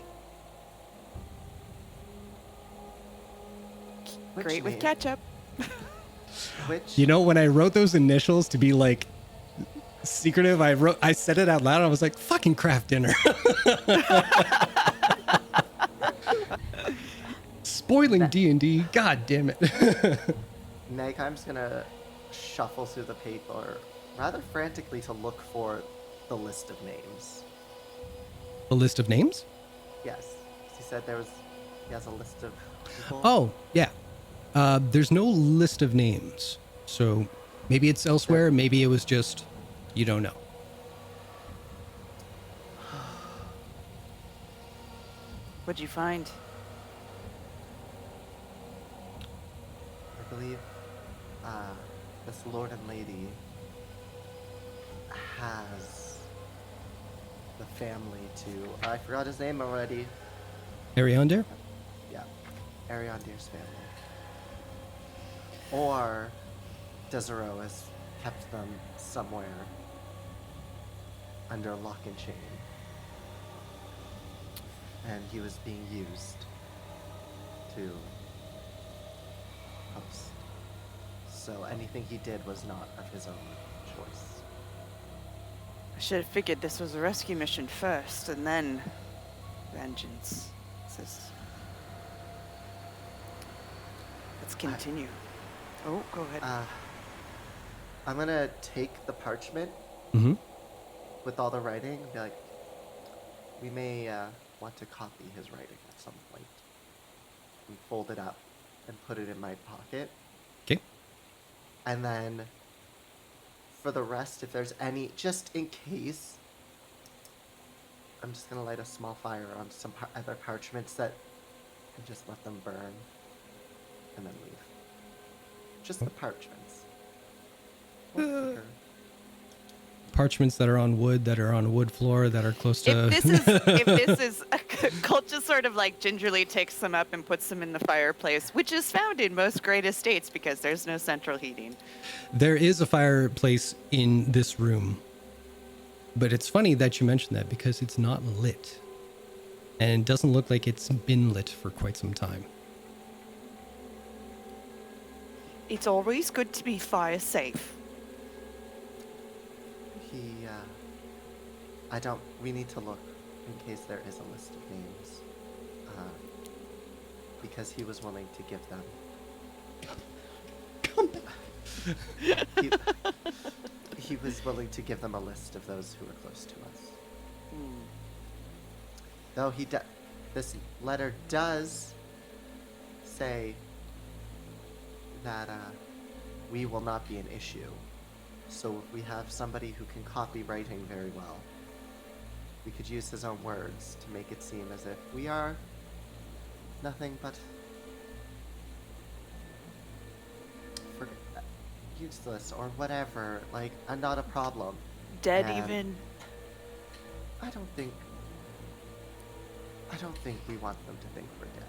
Which Great with name? ketchup. Which You know, when I wrote those initials to be like secretive, I said it out loud. I was like, fucking craft dinner. Spoiling D&D. God damn it. Nagheim's gonna shuffle through the paper rather frantically to look for the list of names. A list of names? Yes. He said he has a list of people. Oh, yeah. There's no list of names. So maybe it's elsewhere. Maybe it was just, you don't know. What'd you find? I believe this lord and lady has the family to... I forgot his name already. Ariander? Yeah, Ariandir's family. Or Desero has kept them somewhere under lock and chain. And he was being used to host. So anything he did was not of his own choice. I should have figured this was a rescue mission first, and then vengeance. Let's continue. Oh, go ahead. I'm gonna take the parchment Mm-hmm. with all the writing and be like, we may want to copy his writing at some point. And fold it up and put it in my pocket. Okay. And then for the rest, if there's any, just in case, I'm just gonna light a small fire on some other parchments and just let them burn and then leave. Just the parchments. What's Parchments that are on wood floor, that are close to... If this is, Colt just sort of like gingerly takes them up and puts them in the fireplace, which is found in most great estates because there's no central heating. There is a fireplace in this room. But it's funny that you mentioned that because it's not lit. And it doesn't look like it's been lit for quite some time. It's always good to be fire safe. we need to look in case there is a list of names. Because he was willing to give them. He was willing to give them a list of those who were close to us. Though this letter does say that we will not be an issue. So if we have somebody who can copy writing very well, we could use his own words to make it seem as if we are nothing but useless or whatever, like, not a problem. Dead And even. I don't think we want them to think we're dead.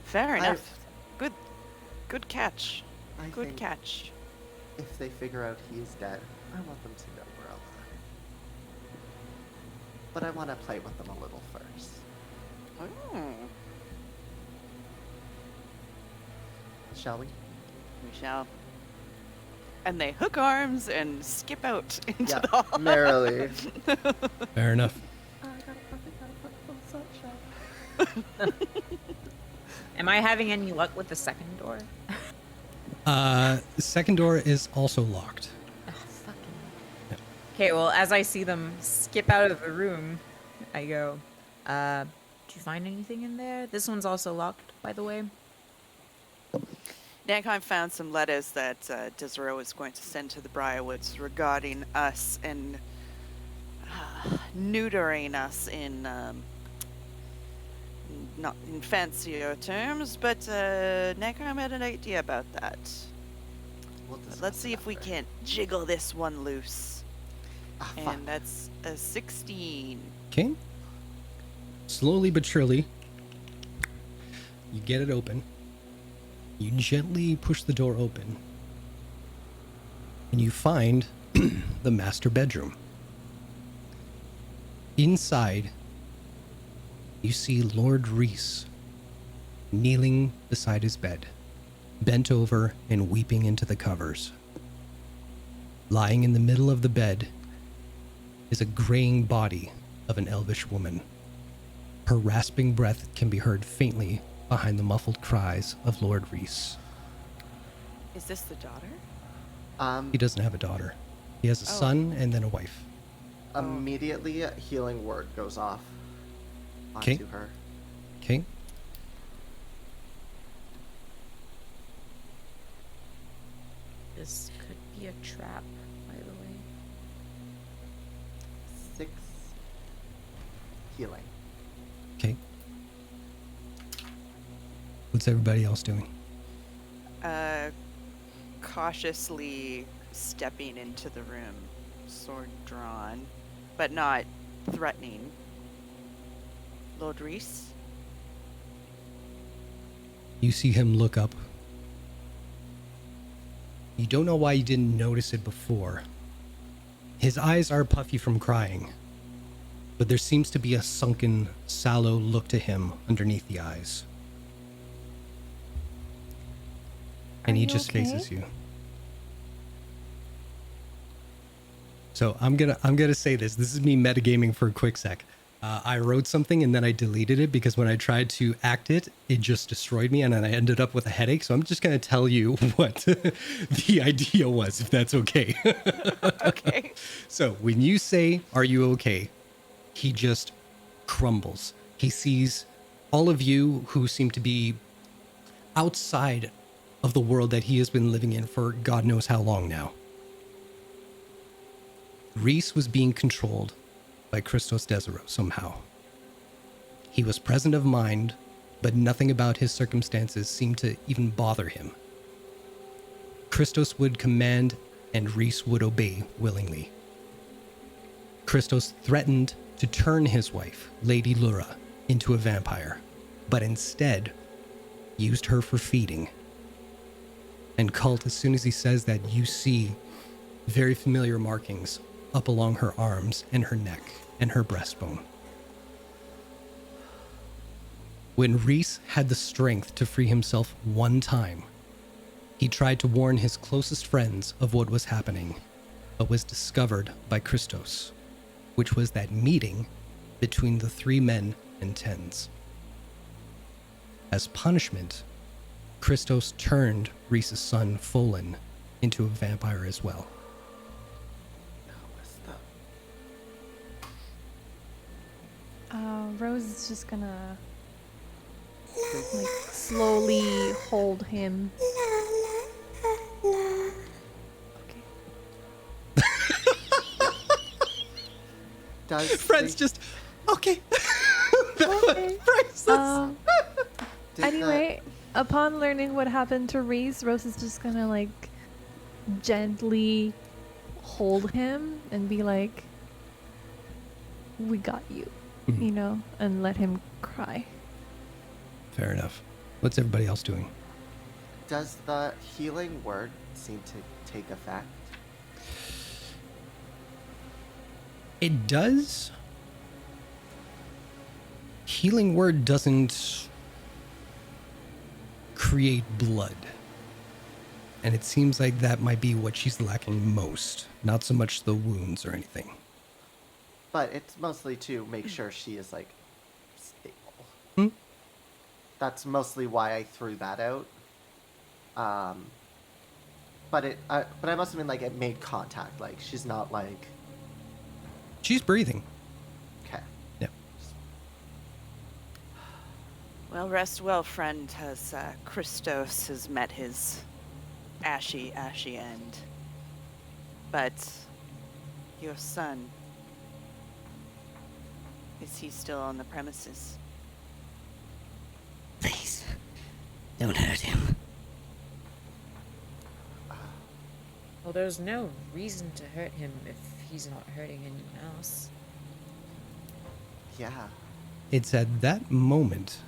Fair enough. Good catch. I Good think catch. if they figure out he is dead, I want them to know we're alive. But I want to play with them a little first. Oh, Shall we? we shall. And they hook arms and skip out into the hall. merrily. Fair enough. Am I having any luck with the second door? The second door is also locked. Okay, well, as I see them skip out of the room, I go, did you find anything in there? This one's also locked, by the way. Nankheim found some letters that Desiree was going to send to the Briarwoods regarding us and neutering us in not in fancier terms, but Nankheim had an idea about that. We'll But discuss let's see it if we after. can't jiggle this one loose. Fuck. And that's a 16. Okay. Slowly but surely, you get it open. You gently push the door open. And you find the master bedroom. Inside, you see Lord Reese kneeling beside his bed, bent over and weeping into the covers. Lying in the middle of the bed is a graying body of an elvish woman. Her rasping breath can be heard faintly behind the muffled cries of Lord Reese. Is this the daughter? He doesn't have a daughter. He has a son and then a wife. Immediately, a healing word goes off Okay. onto her. Okay. This could be a trap, by the way. 6 healing. Okay. What's everybody else doing? Cautiously stepping into the room, sword drawn, but not threatening. Lord Reese? You see him look up. You don't know why you didn't notice it before. His eyes are puffy from crying, but there seems to be a sunken, sallow look to him underneath the eyes. And Are he you just okay? faces you. So I'm gonna say this. This is me metagaming for a quick sec. I wrote something and then I deleted it because when I tried to act it, it just destroyed me and then I ended up with a headache. So I'm just gonna tell you what the idea was, if that's okay. Okay. So when you say, "Are you okay?" he just crumbles. He sees all of you who seem to be outside of the world that he has been living in for God knows how long now. Reese was being controlled by Christos Desiro somehow. He was present of mind, but nothing about his circumstances seemed to even bother him. Christos would command and Reese would obey willingly. Christos threatened to turn his wife, Lady Lura, into a vampire, but instead used her for feeding. And Cult, as soon as he says that, you see very familiar markings up along her arms and her neck and her breastbone. When Reese had the strength to free himself one time, he tried to warn his closest friends of what was happening, but was discovered by Christos, which was that meeting between the 3 men and Tens. As punishment, Christos turned Reese's son, Folin, into a vampire as well. What's the... Rose is just gonna like slowly hold him. Okay. Does Friends the- just, okay. Okay. Priceless. did the- Anyway, upon learning what happened to Reese, Rose is just gonna like gently hold him and be like, "We got you," Mhm. you know, and let him cry. Fair enough. What's everybody else doing? Does the healing word seem to take effect? It does. Healing word doesn't create blood. And it seems like that might be what she's lacking most. Not so much the wounds or anything. But it's mostly to make sure she is like stable. Hmm? That's mostly why I threw that out. But I must have been like it made contact. Like she's not like She's breathing. Okay. Yeah. Well, rest well, friend, as Christos has met his ashy end. But your son, is he still on the premises? Please, don't hurt him. Well, there's no reason to hurt him if he's not hurting anyone else. Yeah. It's at that moment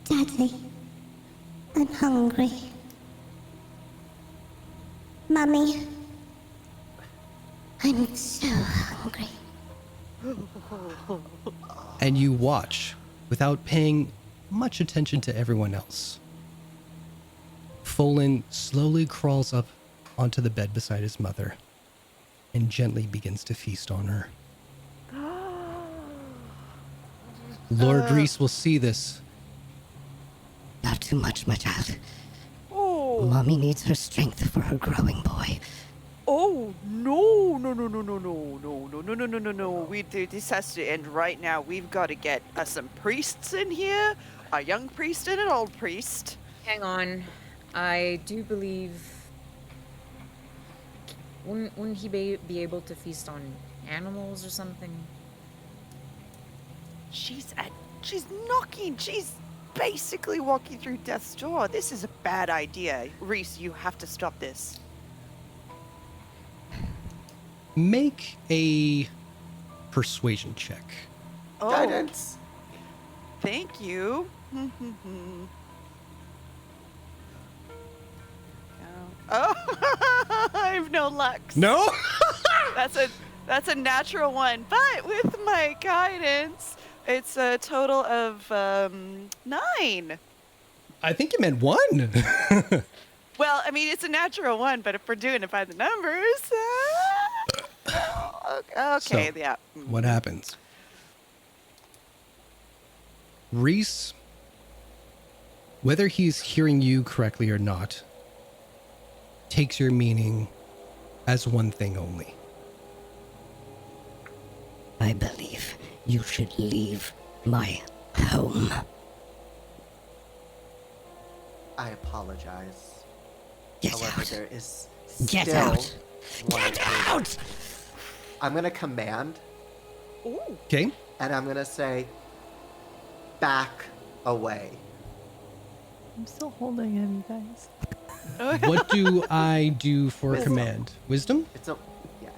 Daddy, I'm hungry. Mummy, I'm so hungry. and you watch without paying much attention to everyone else. Folin slowly crawls up onto the bed beside his mother and gently begins to feast on her. Lord Reese will see this. Not too much, my child. Oh, Mommy needs her strength for her growing boy. oh, no, no, no, no, no, no, no, no, no, no, no, no, no. This has to end right now. We've got to get some priests in here, a young priest and an old priest. Hang on. I do believe... Wouldn't he be able to feast on animals or something? She's knocking. She's basically walking through death's door. This is a bad idea. Reese, you have to stop this. Make a persuasion check. Oh, Guidance. thank you. Oh, I have no luck. No? That's a natural one. But with my guidance, it's a total of 9. I think you meant 1. Well, I mean, it's a natural one, but if we're doing it by the numbers, okay, So, yeah. What happens? Reese, whether he's hearing you correctly or not, takes your meaning as one thing only. I believe you should leave my home. I apologize. Get However, out. there is Get still out. one Get thing. out! I'm gonna command, Ooh. Okay? and I'm gonna say, back away. I'm still holding him, you guys. What do I do for a Wisdom. command? Wisdom? It's a yes.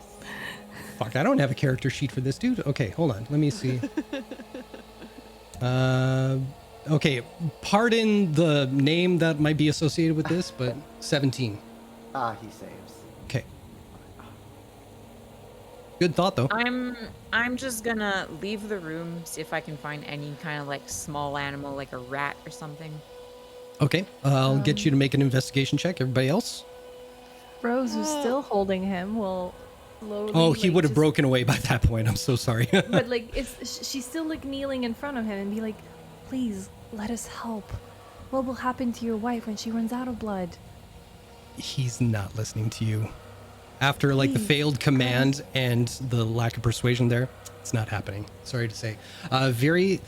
Fuck, I don't have a character sheet for this, dude. Okay, hold on. Let me see. Okay, pardon the name that might be associated with this, but 17. He saves. Okay. Good thought, though. I'm just gonna leave the room, see if I can find any kind of like small animal, like a rat or something. Okay, I'll get you to make an investigation check. Everybody else? Rose, who's still holding him, will slowly. Oh, he like, would have just- broken away by that point. I'm so sorry. But like, she's still like kneeling in front of him and be like, "Please let us help. What will happen to your wife when she runs out of blood?" He's not listening to you. After like the Please, failed command and the lack of persuasion there, it's not happening. Sorry to say. Very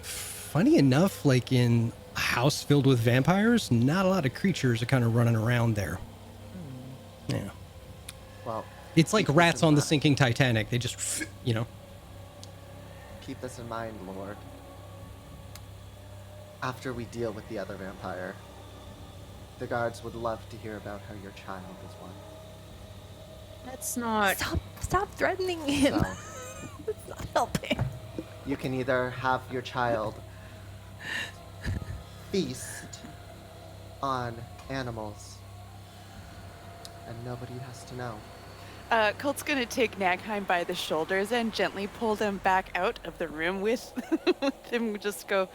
funny enough, like in a house filled with vampires, not a lot of creatures are kind of running around there. Yeah. Well, It's like keep this rats in on the mind. sinking Titanic. They just, you know. Keep this in mind, Lord. After we deal with the other vampire, the guards would love to hear about how your child is one. That's not. Stop threatening him. So It's not helping. you can either have your child feast on animals, and nobody has to know. Colt's gonna take Nagheim by the shoulders and gently pull them back out of the room with him. Just go,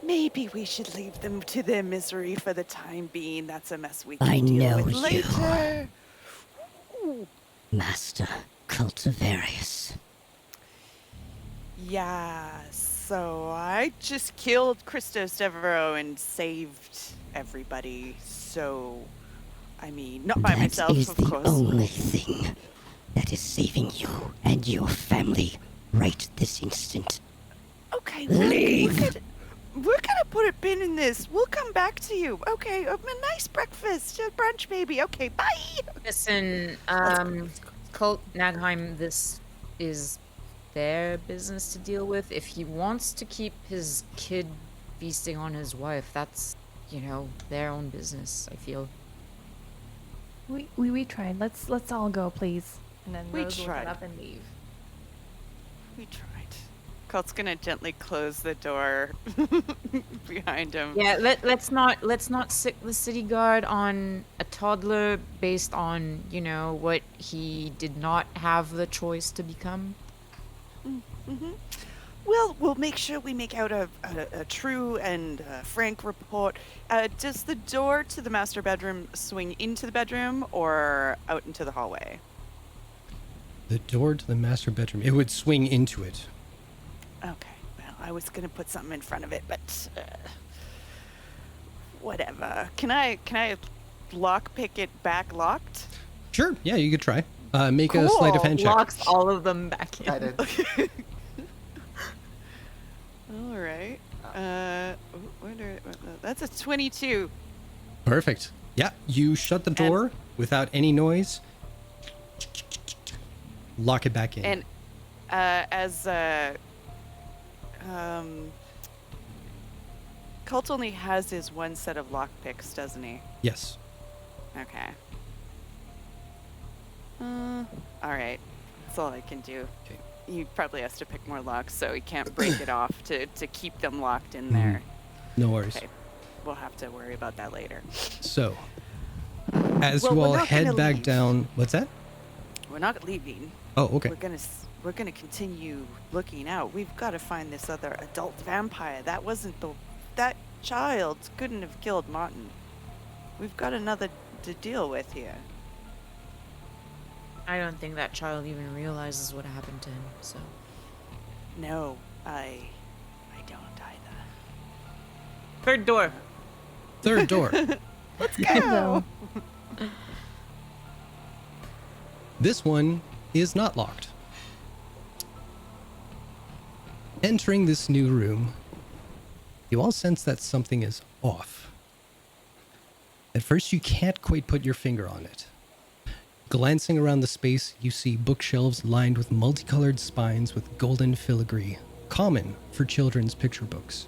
maybe we should leave them to their misery for the time being. That's a mess we can I deal know with you. later. Master Cultivarius. Yeah, so I just killed Christos Devereaux and saved everybody. So I mean, not by That myself, is of the course. only thing that is saving you and your family right this instant. Okay, Leave. we're gonna put a pin in this. We'll come back to you. Okay, a nice breakfast, brunch, maybe. Okay, bye. Listen, Colt Nagheim, this is their business to deal with. If he wants to keep his kid feasting on his wife, that's, their own business, I feel. We tried. Let's all go, please. And then We Rose will tried. get up and leave. We tried. Colt's gonna gently close the door behind him. Yeah, let's not sick the city guard on a toddler based on, what he did not have the choice to become. Well, we'll make sure we make out a true and frank report. Does the door to the master bedroom swing into the bedroom or out into the hallway? The door to the master bedroom. It would swing into it. Okay, well, I was gonna put something in front of it, but whatever. Can I lock pick it back locked? Sure. Yeah, you could try. Make a sleight of hand check. Locks all of them back in. I did. All right. That's a 22. Perfect. Yeah, you shut the door without any noise. Lock it back in. And as Colt only has his one set of lockpicks, doesn't he? Yes. Okay. All right. That's all I can do. Okay. He probably has to pick more locks, so he can't break it off to keep them locked in there. No worries. Okay. We'll have to worry about that later. So, as Well, you we're all not head gonna back leave. down, what's that? We're not leaving. Oh, okay. We're gonna continue looking out. We've got to find this other adult vampire. That child couldn't have killed Martin. We've got another to deal with here. I don't think that child even realizes what happened to him, so. No, I don't either. Third door. Third door. Let's go. This one is not locked. Entering this new room, you all sense that something is off. At first, you can't quite put your finger on it. Glancing around the space, you see bookshelves lined with multicolored spines with golden filigree, common for children's picture books.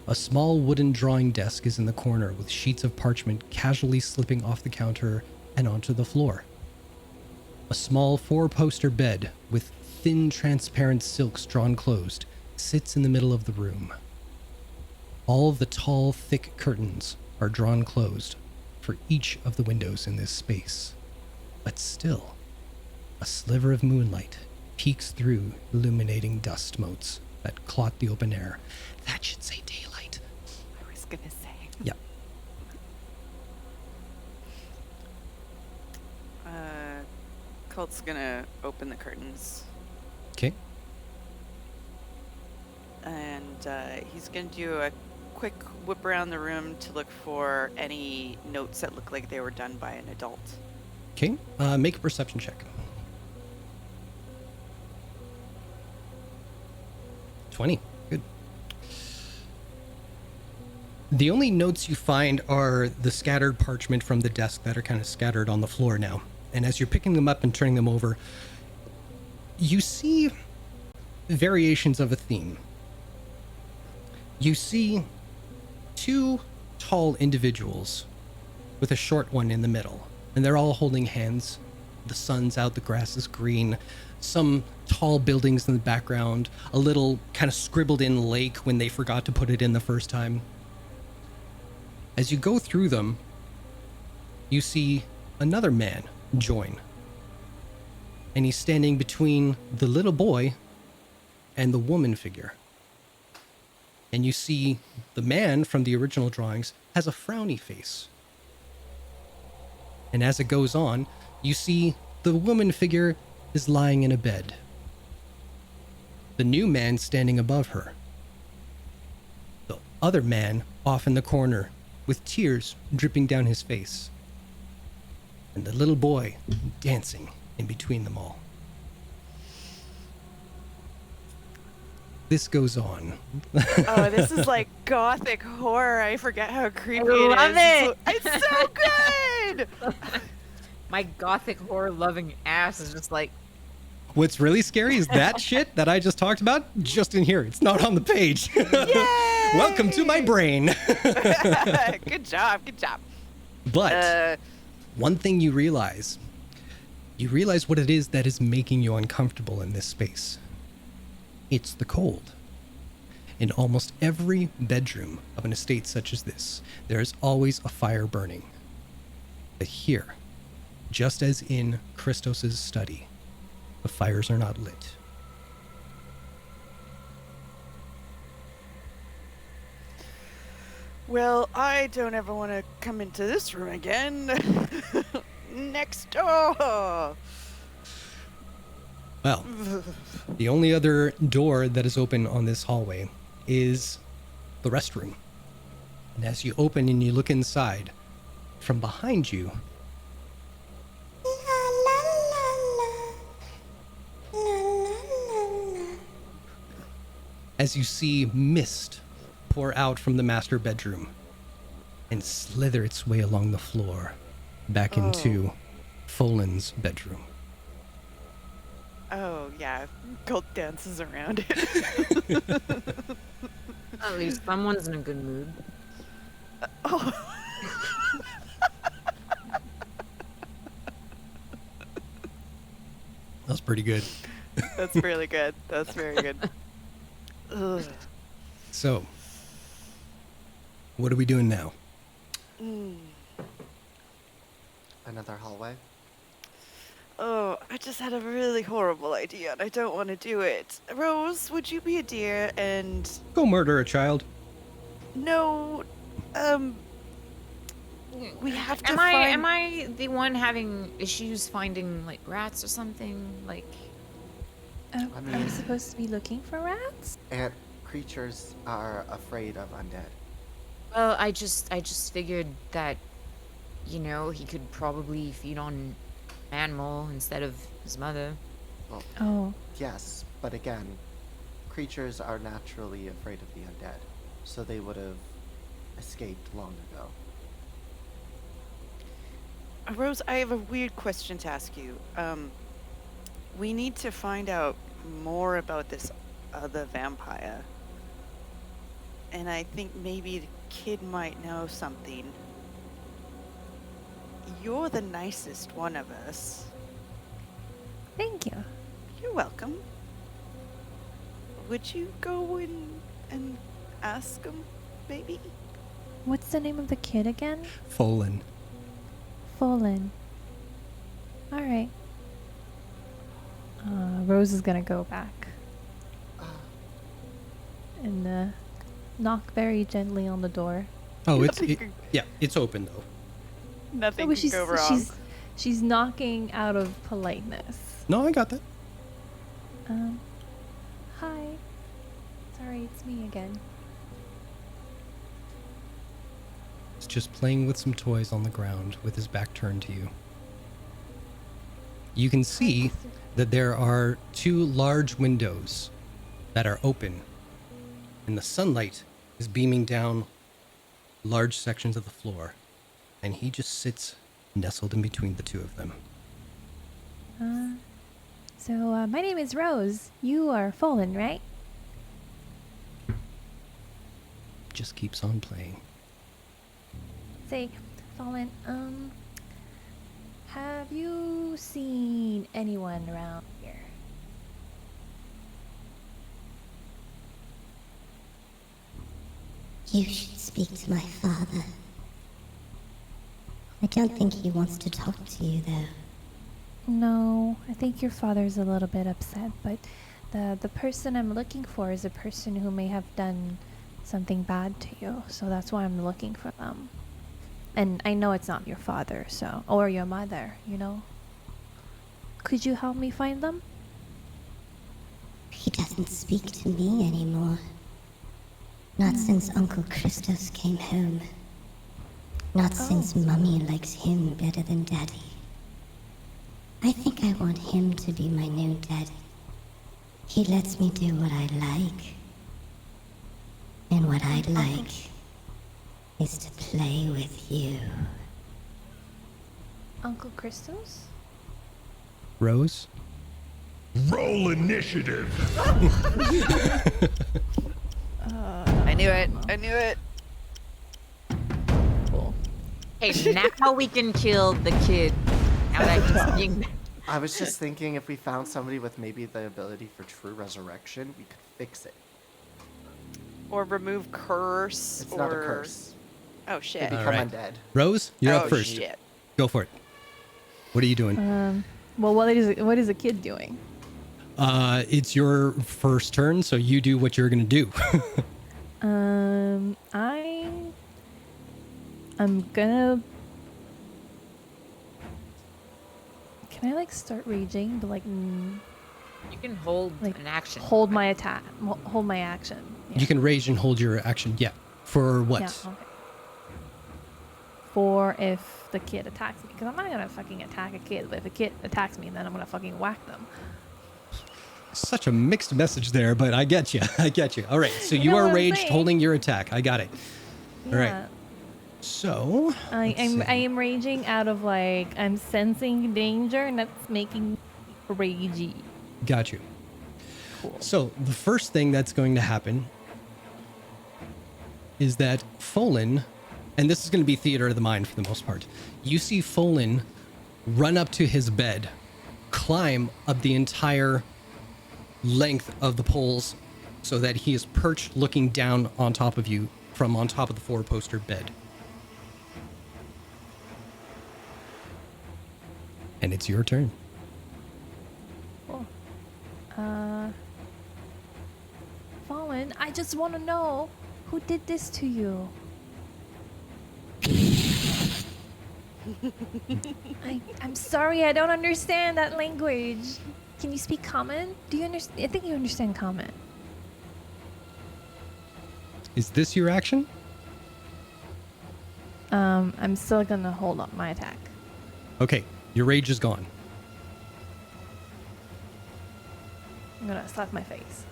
A small wooden drawing desk is in the corner with sheets of parchment casually slipping off the counter and onto the floor. A small four-poster bed with thin transparent silks drawn closed sits in the middle of the room. All of the tall, thick curtains are drawn closed for each of the windows in this space. But still, a sliver of moonlight peeks through illuminating dust motes that clot the open air. That should say daylight. I was gonna say. Yeah. Colt's gonna open the curtains Okay. and he's gonna do a quick whip around the room to look for any notes that look like they were done by an adult. Okay. Make a perception check. 20. Good. The only notes you find are the scattered parchment from the desk that are kind of scattered on the floor now. And as you're picking them up and turning them over, you see variations of a theme. You see two tall individuals with a short one in the middle, and they're all holding hands. The sun's out, the grass is green, some tall buildings in the background, a little kind of scribbled in lake when they forgot to put it in the first time. As you go through them, you see another man join. And he's standing between the little boy and the woman figure. And you see the man from the original drawings has a frowny face. And as it goes on, you see the woman figure is lying in a bed. The new man standing above her. The other man off in the corner with tears dripping down his face. and the little boy dancing in between them all. This goes on. Oh, this is like gothic horror. I forget how creepy love it is. it. It's so good. My gothic horror loving ass is just like, What's really scary is that shit that I just talked about, just in here. It's not on the page. Yay! Welcome to my brain. Good job. Good job. But one thing you realize what it is that is making you uncomfortable in this space. It's the cold. In almost every bedroom of an estate such as this, there is always a fire burning. But here, just as in Christos's study, the fires are not lit. Well, I don't ever want to come into this room again. Next door. Well, the only other door that is open on this hallway is the restroom. And as you open and you look inside, from behind you, as you see mist pour out from the master bedroom and slither its way along the floor back into Folan's bedroom. Oh, yeah. Colt dances around it. at least someone's in a good mood. That's pretty good. That's really good. That's very good. Ugh. So, what are we doing now? Another hallway. Oh, I just had a really horrible idea and I don't want to do it. Rose, would you be a dear and... Go murder a child. No, we have to Am find... I the one having issues finding like rats or something? Like, Oh, I mean- I'm supposed to be looking for rats? And creatures are afraid of undead. well, I just figured that, you know, he could probably feed on animal instead of his mother. Well, Oh, yes, but again, creatures are naturally afraid of the undead, so they would have escaped long ago. Rose, I have a weird question to ask you. We need to find out more about this other vampire. And I think maybe the kid might know something. You're the nicest one of us. thank you. You're welcome. Would you go and ask him, maybe? What's the name of the kid again? Folan. Folan. Alright. Rose is gonna go back and knock very gently on the door. Oh, yeah, it's open though. Nothing Oh, can go wrong. she's knocking out of politeness. No, I got that. Hi. Sorry, it's me again. He's just playing with some toys on the ground with his back turned to you. You can see that there are two large windows that are open, and the sunlight is beaming down large sections of the floor, and he just sits nestled in between the two of them. So, my name is Rose. You are Folan, right? Just keeps on playing. Say, Folan, have you seen anyone around here? You should speak to my father. I don't think he wants to talk to you, though. No, I think your father's a little bit upset, but the person I'm looking for is a person who may have done something bad to you, so that's why I'm looking for them. And I know it's not your father, so, or your mother, you know? Could you help me find them? He doesn't speak to me anymore. Not since Uncle Christos came home. Not since Mummy likes him better than Daddy. I think I want him to be my new daddy. He lets me do what I like. And what I'd like is to play with you. Uncle Christos? Rose? Roll initiative. I knew it. I knew it. Cool. Hey, now we can kill the kid. Now that he's being... I was just thinking if we found somebody with maybe the ability for true resurrection, we could fix it. Or remove curse. It's or... not a curse. Oh They shit. become Alright. undead. Rose, you're oh up first. shit. Go for it. What are you doing? Well, what is a kid doing? It's your first turn, so you do what you're going to do. I'm gonna. Can I like start raging, but like You can hold like an action. hold my attack, hold my action? Yeah. You can rage and hold your action. Yeah. For what? Yeah, okay. For if the kid attacks me, because I'm not gonna fucking attack a kid, but if a kid attacks me, then I'm gonna fucking whack them. Such a mixed message there, but I get you. I get you. All right. So You you know are what I'm raged saying? holding your attack. I got it. All right. Yeah. So I let's am see. I am raging out of like I'm sensing danger, and that's making me ragey. Got you. Cool. So the first thing that's going to happen is that Folin, and this is going to be theater of the mind for the most part, you see Folin run up to his bed, climb up the entire length of the poles so that he is perched looking down on top of you from on top of the four-poster bed. And it's your turn. Cool. Fallen, I just want to know who did this to you. I'm sorry, I don't understand that language. Can you speak common? Do you understand? I think you understand common. Is this your action? I'm still gonna hold up my attack. Okay, your rage is gone. I'm gonna slap my face.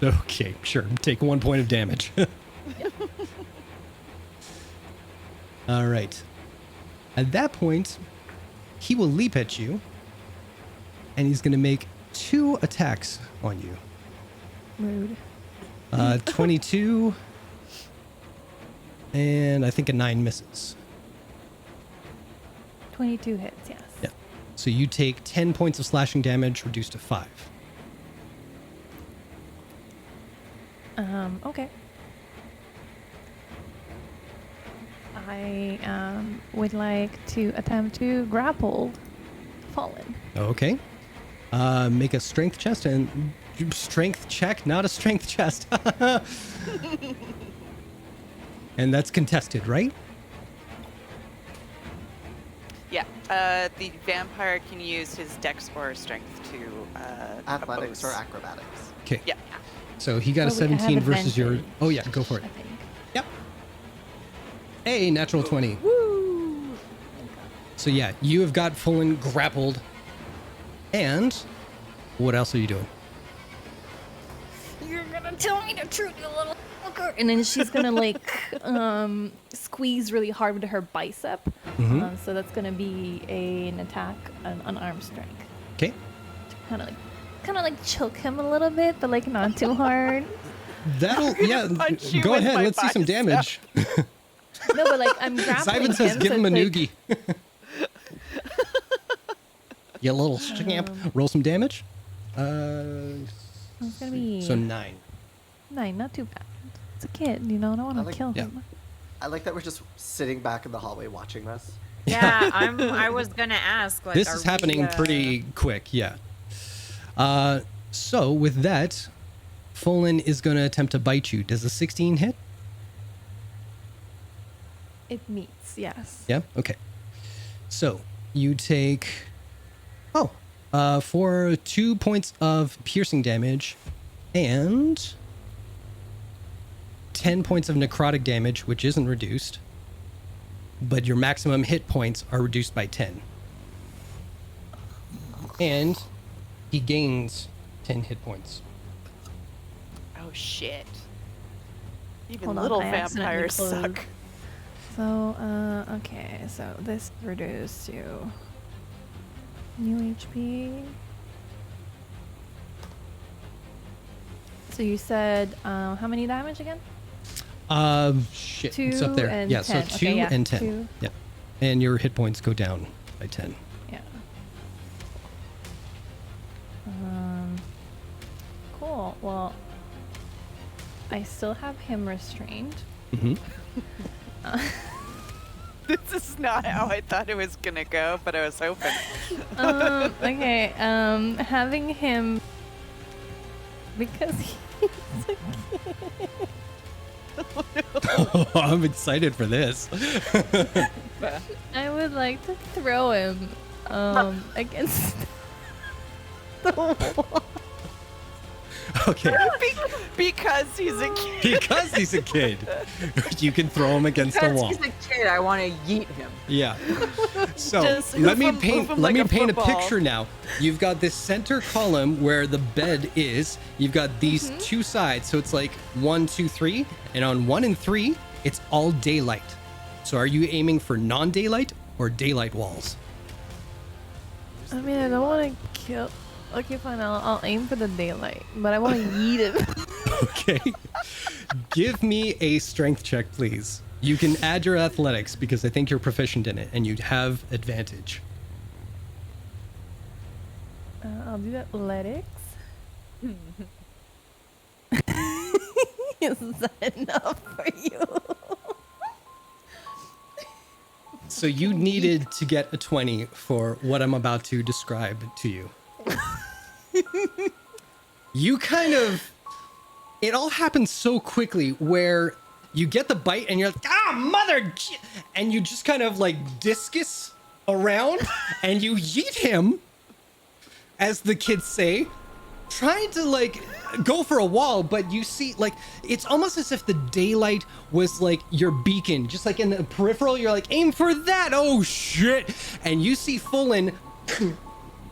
Okay, sure. Take 1 point of damage. All right. At that point, he will leap at you, and he's going to make 2 attacks on you. Rude. 22, and I think a 9 misses. 22 hits, yes. Yeah. So you take 10 points of slashing damage, reduced to 5. Okay. I would like to attempt to grapple Fallen. Okay. Make a strength check and strength check, not a strength chest. And that's contested, right? Yeah. The vampire can use his dex or strength to Athletics oppose. or acrobatics. Okay. Yeah. So he got a Oh, wait, I have 17 versus your... advantage, Oh, yeah, go for it. I think. Yep. Hey, natural 20. Woo! So yeah, you have got Fullen grappled. And what else are you doing? You're gonna tell me the truth, you little fucker. And then she's gonna like squeeze really hard with her bicep. So that's gonna be an attack, an unarmed strike. Okay. Kind of like choke him a little bit, but like not too hard. That'll... Yeah, punch you go with ahead. my Let's see some bicep. damage. No, but like I'm grappling Simon says him, give so him a it's like- noogie. You little scamp. Roll some damage. It's gonna be So 9. 9, not too bad. It's a kid, you know. I don't want I to like- kill Yeah. him. I like that we're just sitting back in the hallway watching this. Yeah, I was gonna ask. Like, This are is happening we, pretty quick, yeah. So with that, Folin is going to attempt to bite you. Does a 16 hit? It meets, yes. Yeah? Okay. So you take... for 2 points of piercing damage and 10 points of necrotic damage, which isn't reduced, but your maximum hit points are reduced by 10. And he gains 10 hit points. Oh shit. Even Hold on, little I accidentally vampires closed. suck. So, okay, so this reduced to new HP. So you said how many damage again? Shit, it's up 2 there. and Yeah, 10. so Okay, 2 yeah, and 10. 2. Yeah. And your hit points go down by 10. Yeah. Cool. Well, I still have him restrained. Mm-hmm. This is not how I thought it was gonna go, but I was hoping. Okay. Having him because he's a I'm excited for this. I would like to throw him against the wall. Okay. Because he's a kid. Because he's a kid, you can throw him against the Because wall. he's a kid, I want to yeet him. Yeah. So Just let me hoof him paint like a a football. picture now. You've got this center column where the bed is. You've got these two sides. So it's like 1, 2, 3, and on 1 and 3, it's all daylight. So are you aiming for non-daylight or daylight walls? I mean, I don't want to kill. Okay, fine. I'll aim for the daylight, but I want to yeet him. Okay. Give me a strength check, please. You can add your athletics because I think you're proficient in it and you'd have advantage. I'll do athletics. Is that enough for you? So you needed to get a 20 for what I'm about to describe to you. You kind of... It all happens so quickly where you get the bite and you're like, and you just kind of like discus around and you yeet him, as the kids say, trying to like go for a wall, but you see like it's almost as if the daylight was like your beacon, just like in the peripheral. You're like, aim for that. Oh shit. And you see Fullen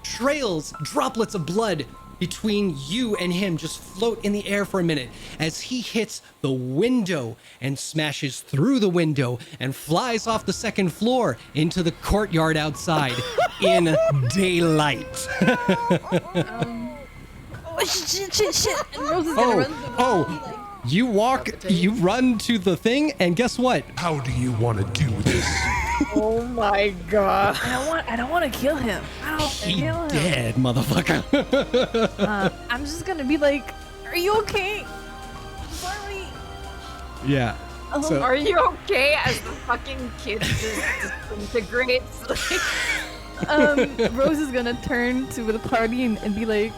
trails droplets of blood between you and him just float in the air for a minute as he hits the window and smashes through the window and flies off the second floor into the courtyard outside in daylight. Oh shit! And Rose is gonna run to the wall, like, You walk, you run to the thing, and guess what? How do you want to do this? Oh my god. I don't want to kill him. I don't want to He kill him. dead, motherfucker. I'm just gonna be like, are you okay? Sorry. Yeah. So, Are you okay as the fucking kid just disintegrates? Rose is gonna turn to the party and be like,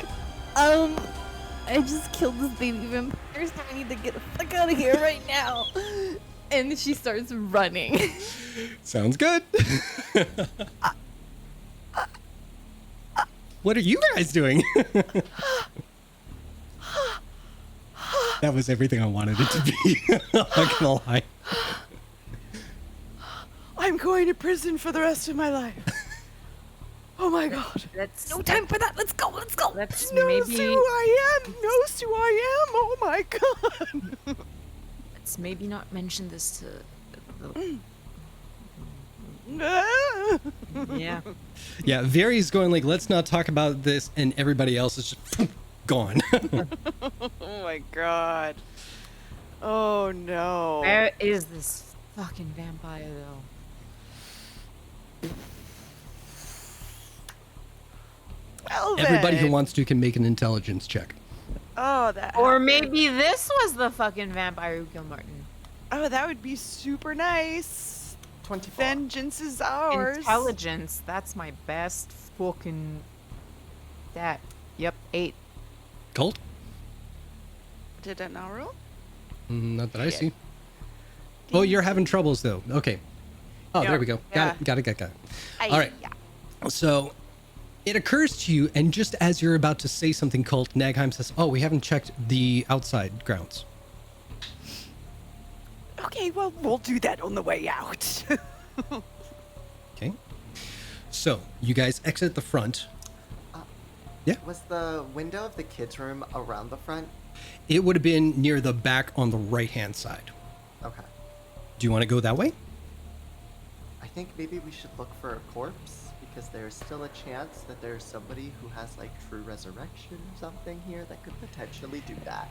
I just killed this baby vampire, so I need to get the fuck out of here right now. And she starts running. sounds good. What are you guys doing? That was everything I wanted it to be. I'm not gonna lie. I'm going to prison for the rest of my life. Oh my god. That's No time for that. Let's go. Let's go. That's Knows maybe who I am. Knows who I am. Oh my god. let's maybe not mention this to. Yeah. Yeah, Vari's going like, let's not talk about this, and everybody else is just gone. Oh my god. Oh no. Where is this fucking vampire though? Well, Everybody who then. wants to can make an intelligence check. Oh, that. Or maybe this was the fucking vampire who killed Martin. Oh, that would be super nice. 24. Vengeance is ours. Intelligence. That's my best fucking. That. Yep. 8. Colt? Did it not roll? Not that I see. Oh, you're having troubles though. Okay. Oh, Yeah, there we go. yeah. Got it. All right. So it occurs to you, and just as you're about to say something, Colt, Nagheim says, oh, we haven't checked the outside grounds. Okay, well, we'll do that on the way out. Okay. So you guys exit the front. Yeah. Was the window of the kids' room around the front? It would have been near the back on the right-hand side. Okay. Do you want to go that way? I think maybe we should look for a corpse because there's still a chance that there's somebody who has like true resurrection or something here that could potentially do that.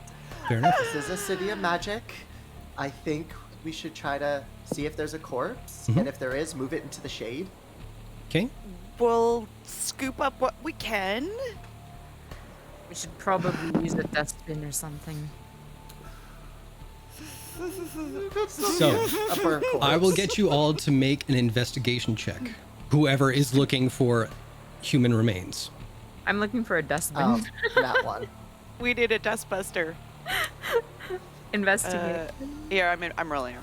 Fair enough. This is a city of magic. I think we should try to see if there's a corpse, Mhm. and if there is, move it into the shade. Okay. We'll scoop up what we can. We should probably use a dustbin or something. So, A burn corpse. I will get you all to make an investigation check. Whoever is looking for human remains. I'm looking for a dustbin. That one. We need a dustbuster. Investigate. Yeah, I'm rolling.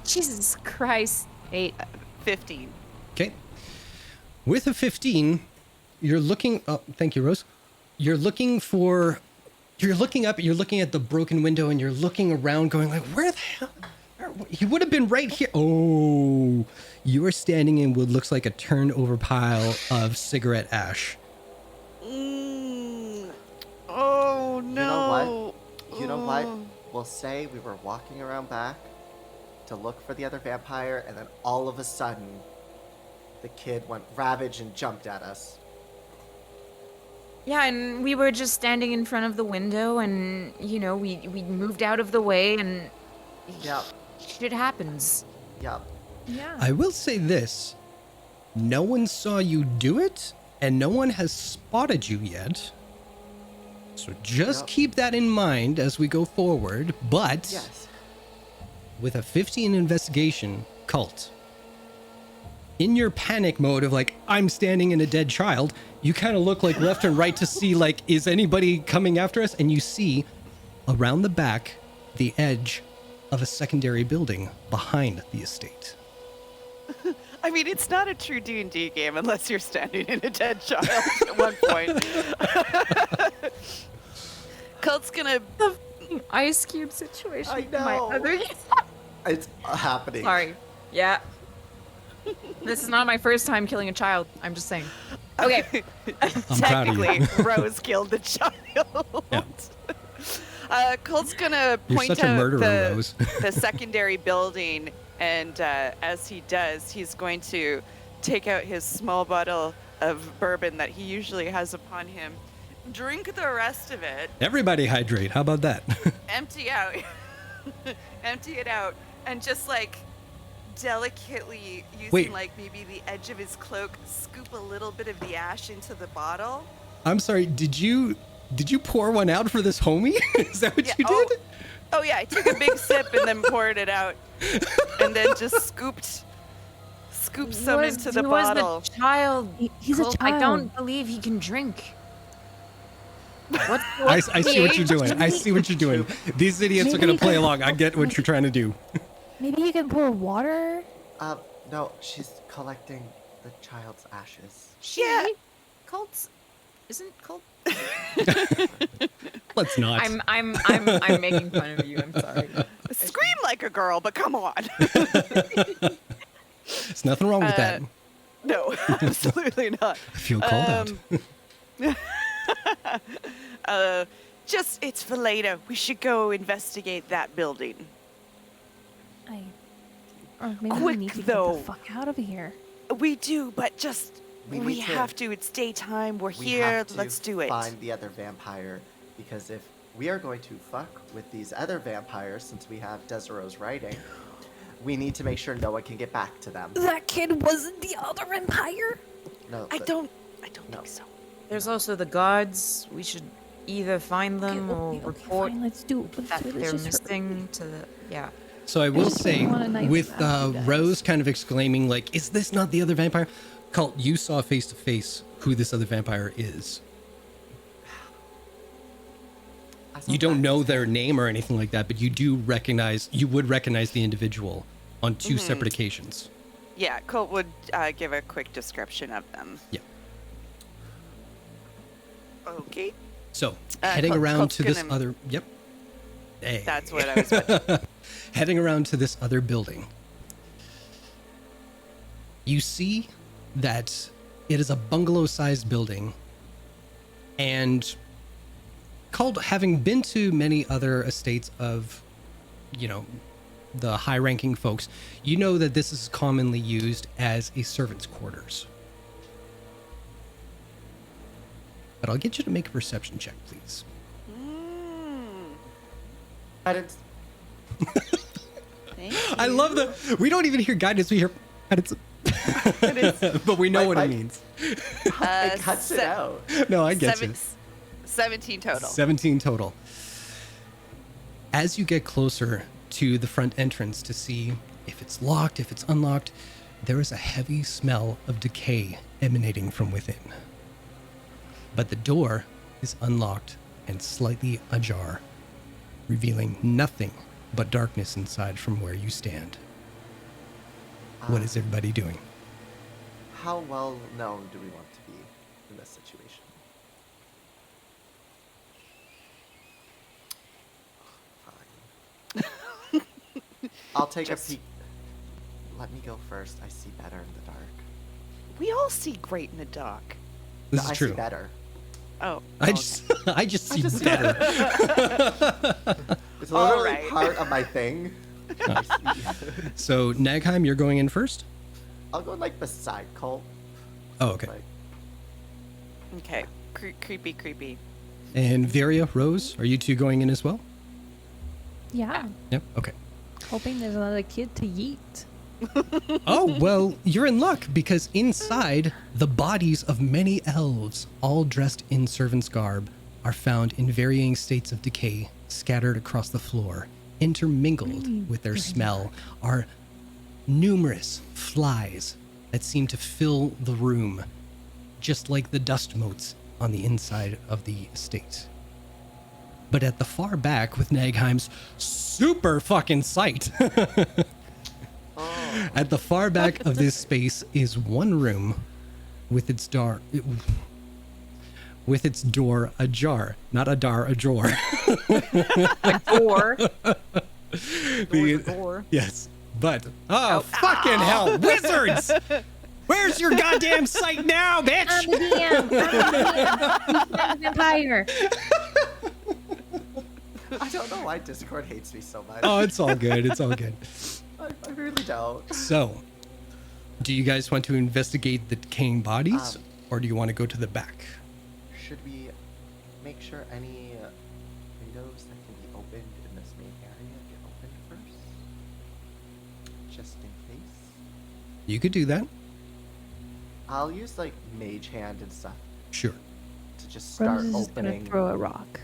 Jesus Christ. 8. 15. Okay. With a 15, you're looking up. Thank you, Rose. You're looking for. You're looking up. You're looking at the broken window, and you're looking around, going like, "Where the hell? He would have been right here." Oh, you are standing in what looks like a turned over pile of cigarette ash. Oh no. You know what? We'll say we were walking around back to look for the other vampire, and then all of a sudden, the kid went ravage and jumped at us. Yeah, and we were just standing in front of the window, and, you know, we moved out of the way, and Yep. shit happens. Yep. Yeah. I will say this: no one saw you do it, and no one has spotted you yet. So just Yep. keep that in mind as we go forward. But Yes. with a 15 investigation, Cult, in your panic mode of like, I'm standing in a dead child, you kind of look like left and right to see like, is anybody coming after us? And you see around the back, the edge of a secondary building behind the estate. I mean, it's not a true D&D game unless you're standing in a dead child at one point. Cult's gonna... Ice cube situation. I My know. other... It's happening. Sorry. Yeah. This is not my first time killing a child. I'm just saying. Okay. I'm proud of you. Technically, Rose killed the child. Yeah. Cult's gonna You're point such a out murderer, Rose. the secondary building, and as he does, he's going to take out his small bottle of bourbon that he usually has upon him, drink the rest of it, Everybody hydrate. How about that? empty it out, and just like delicately using Wait. like maybe the edge of his cloak, scoop a little bit of the ash into the bottle. I'm sorry. Did you pour one out for this homie? Is that what you did? Oh yeah, I took a big sip and then poured it out, and then just scooped some into the bottle. Was the child. He's a Colt. child. I don't believe he can drink. What, I see what you're doing. I see what you're doing. These idiots are Maybe going you to play can- along. I get what you're trying to do. Maybe you can pour water. No, she's collecting the child's ashes. Yeah. Colt's isn't Colt. Let's not. I'm making fun of you. I'm sorry. Scream like a girl, but come on. There's nothing wrong with that. No, absolutely not. I feel called out. Just it's for later. We should go investigate that building. Or maybe we Quick, need to get though. the fuck out of here. We do, but just We we need to- have to. It's daytime. We're We here. have to Let's do it. Find the other vampire, because if we are going to fuck with these other vampires, since we have Desiro's writing, we need to make sure no one can get back to them. That kid wasn't the other vampire. No, I but- don't No. think so. There's also the guards. We should either find them or report fine, let's do it. that Let's they're just missing to the. Yeah. So I will say, want a knife with out, you guys. Rose kind of exclaiming, like, is this not the other vampire? Cult, you saw face to face who this other vampire is. I thought You don't that know was- their name or anything like that, but you would recognize the individual on two separate occasions. Yeah, Colt would give a quick description of them. Yeah. Okay. So, heading Cult- around Cult's to this gonna- other... Yep. Hey. That's what I was about to Heading around to this other building. You see that it is a bungalow-sized building And having been to many other estates of, the high-ranking folks, you know that this is commonly used as a servant's quarters. But I'll get you to make a perception check, please. Guidance. Thank I you. love we don't even hear guidance, we hear guidance. But we know what it means. It cuts it out. No, I get you. 17 total. 17 total. As you get closer to the front entrance to see if it's locked, if it's unlocked, there is a heavy smell of decay emanating from within. But the door is unlocked and slightly ajar, revealing nothing but darkness inside from where you stand. What is everybody doing? How well known do we want to be in this situation? Fine. I'll take a peek. Let me go first. I see better in the dark. We all see great in the dark. This No, is I true. see better. Oh. I okay. just see better. It's All literally right. part of my thing. I see. So, Nagheim, you're going in first? I'll go like beside Colt. Oh, okay. Like, Okay. Creepy. And Viria, Rose, are you two going in as well? Yeah. Yep. Okay. Hoping there's another kid to yeet. Oh, well, you're in luck because inside, the bodies of many elves, all dressed in servant's garb, are found in varying states of decay, scattered across the floor. Intermingled with their smell are numerous flies that seem to fill the room, just like the dust motes on the inside of the estate. But at the far back, with Nagheim's super fucking sight, at the far back of this space is one room with its door ajar, not a dar, a drawer. Or The- door. Yes, but fucking hell, wizards! Where's your goddamn sight now, bitch? I'm the DM. I'm the vampire. I don't know why Discord hates me so much. Oh, it's all good. It's all good. I really don't. So, do you guys want to investigate the decaying bodies, or do you want to go to the back? Should we make sure any windows that can be opened in this main area get opened first? Just in case. You could do that. I'll use like mage hand and stuff Sure. to just start Rose is just gonna opening throw a rock.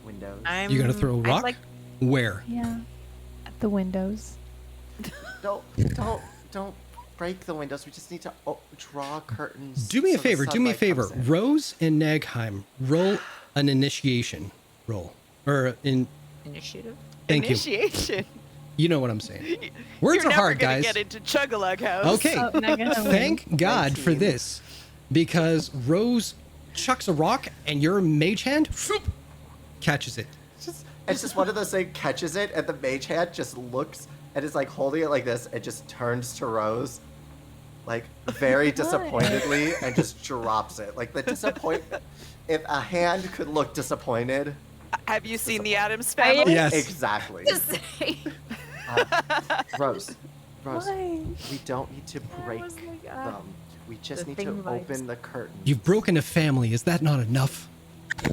windows. You're gonna throw a I'd rock? like- Where? Yeah. At the windows. Don't break the windows. We just need to draw curtains. Do me a so the favor. Do me a sunlight favor. comes in. Rose and Nagheim, roll an initiation roll. Or in. Initiative. Thank you. Initiation. You know what I'm saying. Words You're are hard, never gonna guys. get into Chug-a-Lug House. Okay. Oh, not gonna win. Thank God for 19. this, because Rose chucks a rock and your mage hand whoop, catches it. It's just one of those things, catches it, and the mage hand just looks and is like holding it like this and just turns to Rose, like very disappointedly, and just drops it. Like the disappointment. If a hand could look disappointed, Have you seen the Addams Family? Yes. exactly. Rose, Why? we don't need to break Oh my God. them. We just The need to thing vibes. open the curtain. You've broken a family. Is that not enough?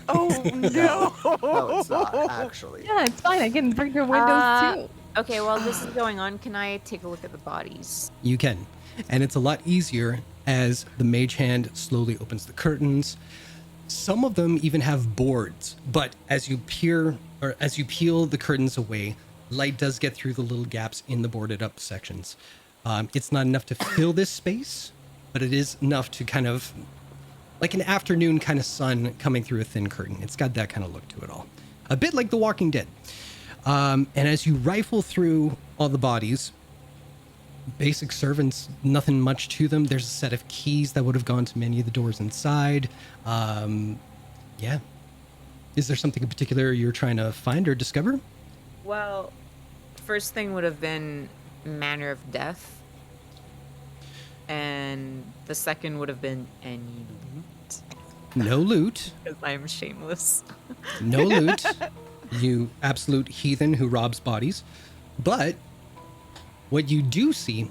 Oh no. No, it's not actually. Yeah, it's fine. I can break your windows too. Okay, while this is going on, can I take a look at the bodies? You can. And it's a lot easier as the mage hand slowly opens the curtains. Some of them even have boards, but as you peel the curtains away, light does get through the little gaps in the boarded up sections. It's not enough to fill this space, but it is enough to kind of like an afternoon kind of sun coming through a thin curtain. It's got that kind of look to it all. A bit like The Walking Dead. And as you rifle through all the bodies, basic servants, nothing much to them. There's a set of keys that would have gone to many of the doors inside. Yeah. Is there something in particular you're trying to find or discover? Well, first thing would have been manner of death. And the second would have been any loot. No loot. Because I am shameless. No loot. You absolute heathen who robs bodies. But what you do see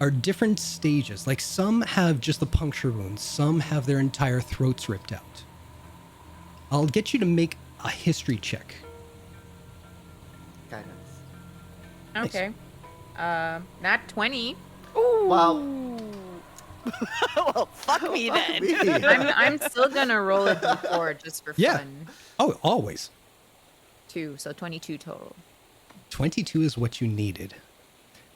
are different stages. Like some have just the puncture wounds, some have their entire throats ripped out. I'll get you to make a history check. Guidance. Okay. Not 20. Well, Well, fuck me then. me. I'm still gonna roll a d4 just for Yeah. fun. Oh, always. 2, so 22 total. 22 is what you needed.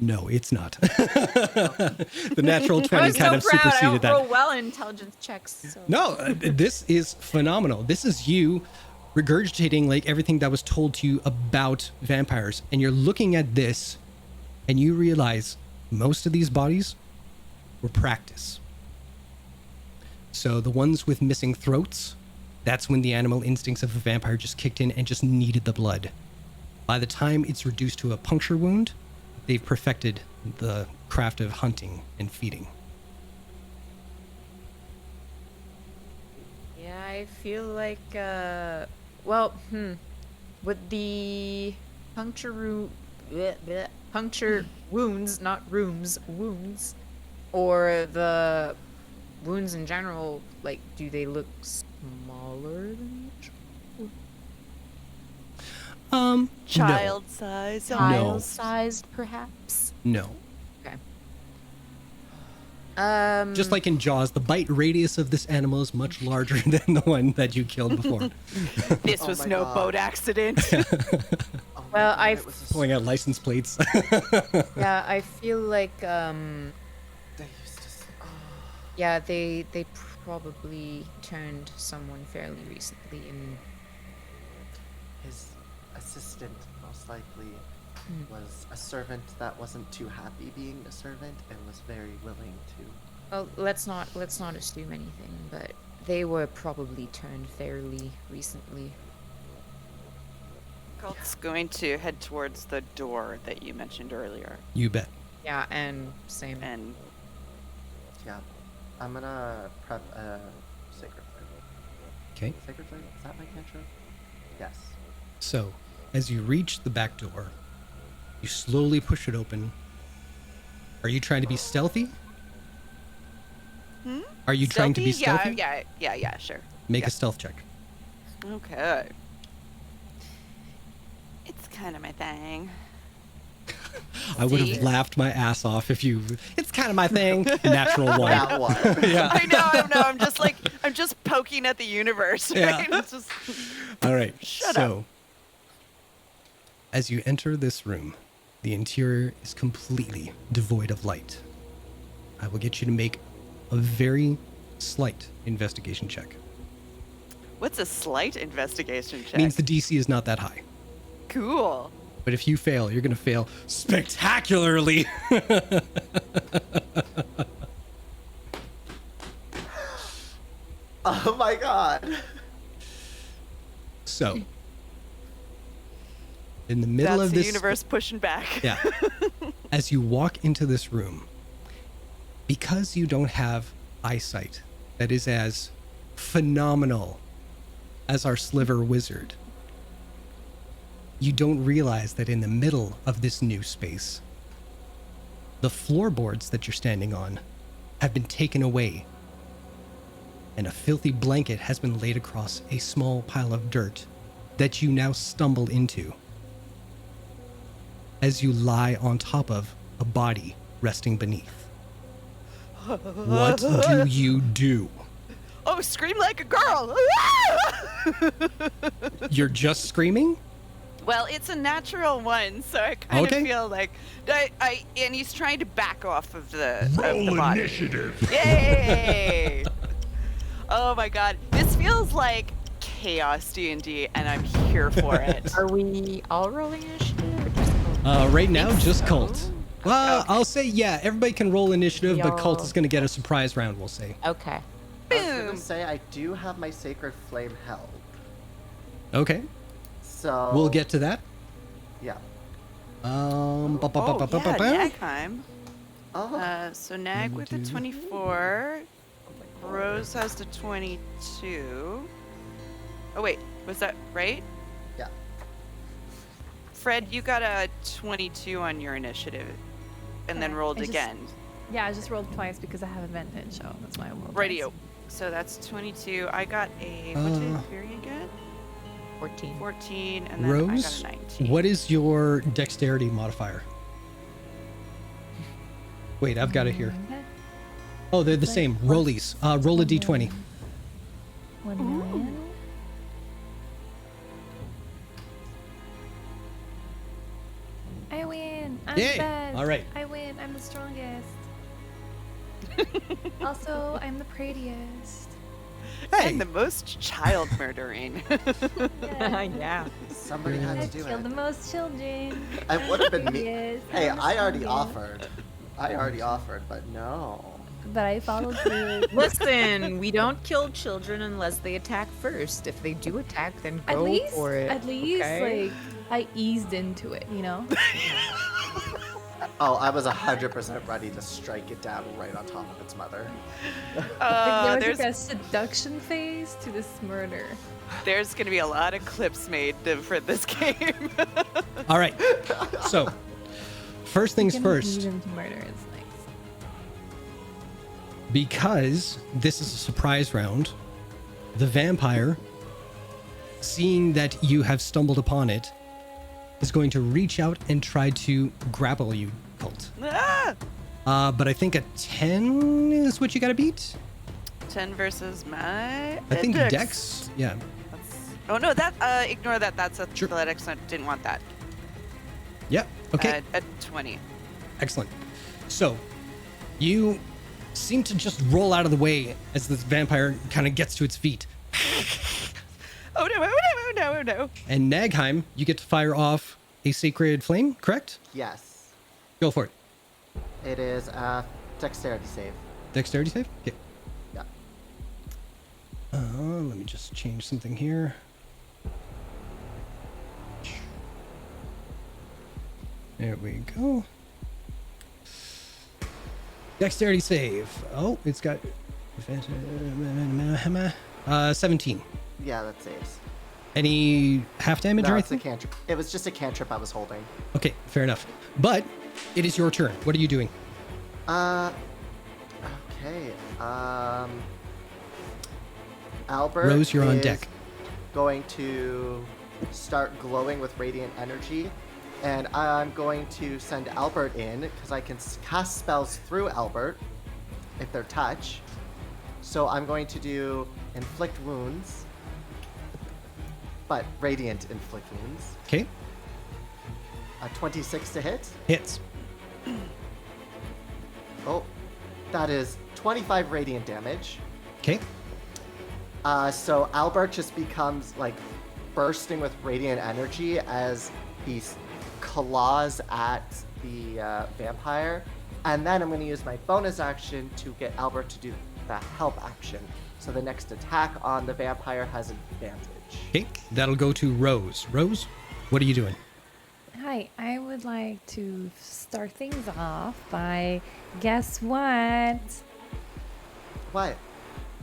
No, it's not. The natural 20 I was kind so of proud. I superseded don't roll that. well in intelligence checks. So. No, this is phenomenal. This is you regurgitating like everything that was told to you about vampires. And you're looking at this and you realize most of these bodies were practice. So the ones with missing throats, that's when the animal instincts of a vampire just kicked in and just needed the blood. By the time it's reduced to a puncture wound, they've perfected the craft of hunting and feeding. Yeah, I feel like, with the puncture wounds, not rooms, wounds, or the wounds in general, like, do they look smaller than No. Child size. child-sized, perhaps? No. Okay. Just like in Jaws, the bite radius of this animal is much larger than the one that you killed before. This Oh was my no God. boat accident. Oh my Well, God, I've- it was a Pulling out license plates. Yeah, I feel like, They used to. yeah, they probably turned someone fairly recently in. His assistant, most likely, was a servant that wasn't too happy being a servant and was very willing to. Well, let's not assume anything, but they were probably turned fairly recently. Cult's going to head towards the door that you mentioned earlier. You bet. Yeah, and same. And Yeah. I'm gonna prep a Sacred Flame. Okay. Sacred Flame? Is that my cantrip? Yes. So, as you reach the back door, you slowly push it open. Are you trying to be stealthy? Are you trying to be stealthy? Yeah, sure. Make Yeah. a stealth check. Okay. It's kind of my thing. I would have See? laughed my ass off if you. It's kind of my thing. Natural one. That one. Yeah. I know. I'm just poking at the universe. Right? Yeah. It's just, All right. Shut so, as you enter this room, the interior is completely devoid of light. I will get you to make a very slight investigation check. what's a slight investigation check? Means the DC is not that high. Cool. But if you fail, you're going to fail spectacularly. Oh my God. So, in the middle That's of the this universe pushing back. Yeah. As you walk into this room, because you don't have eyesight that is as phenomenal as our sliver wizard, you don't realize that in the middle of this new space, the floorboards that you're standing on have been taken away, and a filthy blanket has been laid across a small pile of dirt that you now stumble into as you lie on top of a body resting beneath. What do you do? Oh, scream like a girl. You're just screaming? Well, it's a natural one, so I kind Okay. of feel like and he's trying to back off of the Roll body. initiative. Yay! Oh my god, this feels like chaos D&D, and I'm here for it. Are we all rolling initiative? Or just Right now, think just so. Cult. Well, Okay. I'll say, yeah, everybody can roll initiative, but Cult Y'all- is going to get a surprise round, we'll say. Okay. I was gonna Boom. say I do have my Sacred Flame held. Okay, So we'll get to that. Yeah. Oh, yeah, Nagheim. Oh. So Nag with a 24. Rose has the 22. Oh wait, was that right? Yeah. Fred, you got a 22 on your initiative, and then Correct. rolled I just- again. Yeah, I just rolled twice because I have advantage, so that's why I rolled Radio. twice. So that's 22. I got a what did Varian get? 14. 14, and then Rose, I got a 19. what is your dexterity modifier? Wait, I've got it here. Okay. Oh, they're the Like, same. what's- Rollies. Roll a d20. 1 million. I win. I'm Yay! the best. All right. I win. I'm the strongest. Also, I'm the prettiest. Hey! And the most child murdering. Yeah. Yeah. Somebody had to I've do killed the it. most children. It would have been me. Yes, Hey, I'm the I already strongest. offered. I already offered, but no. But I followed through. Listen, we don't kill children unless they attack first. If they do attack, then go for it. At least, okay? like, I eased into it, you know? Oh, I was 100% ready to strike it down right on top of its mother. Like, there was There's like a seduction phase to this murder. there's gonna be a lot of clips made for this game. All right. So, first things Gonna first, ease into murder is nice. because this is a surprise round, the vampire, seeing that you have stumbled upon it, is going to reach out and try to grapple you, Colt. Ah! But I think a 10 is what you gotta beat. 10 versus my. I think Dex. Dex. Yeah. Oh no, that ignore that. That's Sure. athletics. I didn't want that. Yep. Okay. At 20. Excellent. So, you seem to just roll out of the way as this vampire kind of gets to its feet. Oh no! Oh no! Oh no! Oh no! And Nagheim, you get to fire off a sacred flame, correct? Yes. Go for it. It is a dexterity save. Dexterity save? Okay. Yeah. Let me just change something here. There we go. Dexterity save. Oh, it's got 17. Yeah, that saves. Any half damage or No, it's a anything? cantrip. It was just a cantrip I was holding. Okay, fair enough. But it is your turn. What are you doing? Okay. Albert Rose, you're on is deck. going to start glowing with radiant energy, and I'm going to send Albert in because I can cast spells through Albert if they're touch. So I'm going to do inflict wounds, but radiant inflict wounds. Okay, 26 to hit. hits. Oh, that is 25 radiant damage. Okay, So Albert just becomes like bursting with radiant energy as he claws at the vampire. And then I'm going to use my bonus action to get Albert to do the help action. So the next attack on the vampire has advantage. okay. That'll go to Rose. Rose, what are you doing? Hi, I would like to start things off by, guess what? What?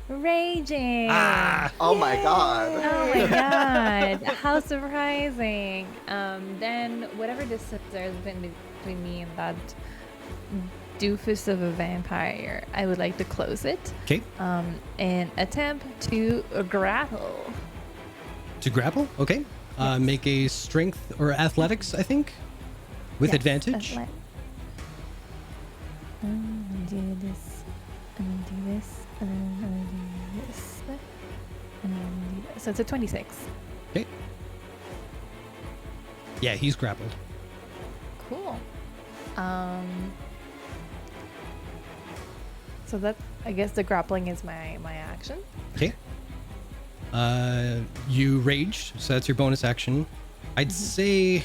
Raging. Oh my god. Oh my god. How surprising. Then whatever distance there's been between me and that doofus of a vampire, I would like to close it. Okay, And attempt to grapple. to grapple. Okay, make a strength or athletics, I think, with Yes, advantage. athle- I'm gonna do this. I'm gonna do this. And then I'm gonna do this. And then I'm gonna do this. So it's a 26. Okay. Yeah, he's grappled. Cool. So that, I guess the grappling is my action. Okay. You raged, so that's your bonus action. I'd say,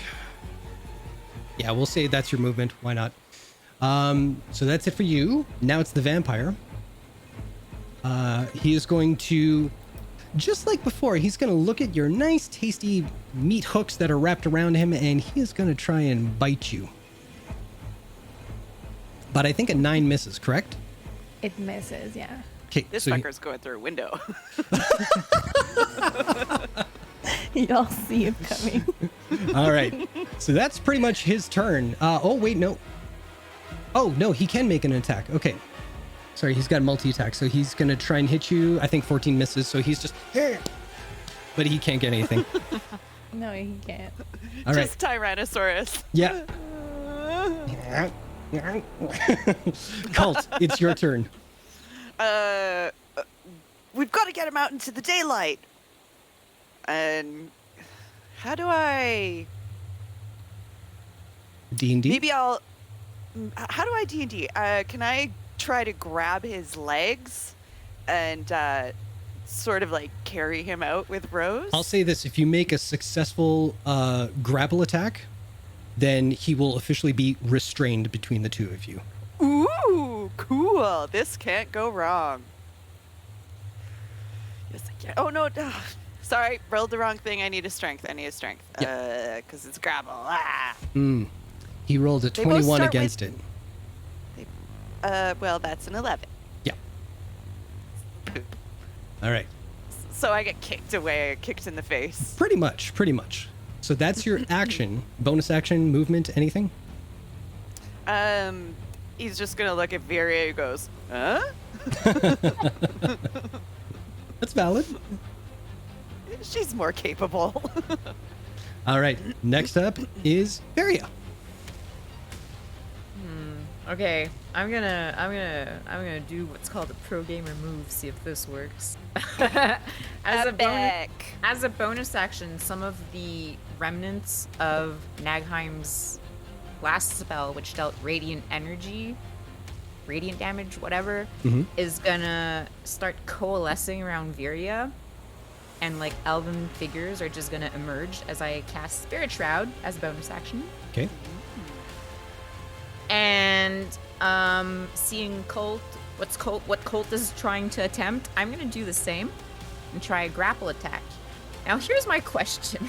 yeah, we'll say that's your movement. Why not? So that's it for you. Now it's the vampire. He is going to, just like before, he's going to look at your nice, tasty meat hooks that are wrapped around him, and he is going to try and bite you. But I think a 9 misses, correct? It misses, yeah. Okay, This so fucker's going through a window. Y'all see him coming. all right. So that's pretty much his turn. Oh, wait, no. Oh, no, he can make an attack. Okay. Sorry, he's got multi-attack, so he's going to try and hit you. I think 14 misses, so he's just... But he can't get anything. No, he can't. All right. Just Tyrannosaurus. Yeah. Cult, it's your turn. We've got to get him out into the daylight. And how do I... D&D? Maybe I'll... How do I D&D? Can I try to grab his legs and sort of like carry him out with Rose? I'll say this. If you make a successful grapple attack, then he will officially be restrained between the two of you. Ooh, cool. This can't go wrong. Yes, I can. Oh, no. Sorry, rolled the wrong thing. I need a strength. Because it's grapple. Ah. He rolled a They both 21 start against it. Well, that's an 11. Yeah. All right. So I get kicked in the face. Pretty much. So that's your action. Bonus action, movement, anything? He's just gonna look at Viria and goes, huh? That's valid. She's more capable. All right. Next up is Varia. Okay, I'm gonna do what's called a pro gamer move. See if this works. As a bonus action, some of the remnants of Nagheim's last spell, which dealt radiant damage, whatever, is gonna start coalescing around Viria, and like elven figures are just gonna emerge as I cast Spirit Shroud as a bonus action. Okay. And seeing what Colt is trying to attempt, I'm gonna do the same and try a grapple attack. Now here's my question.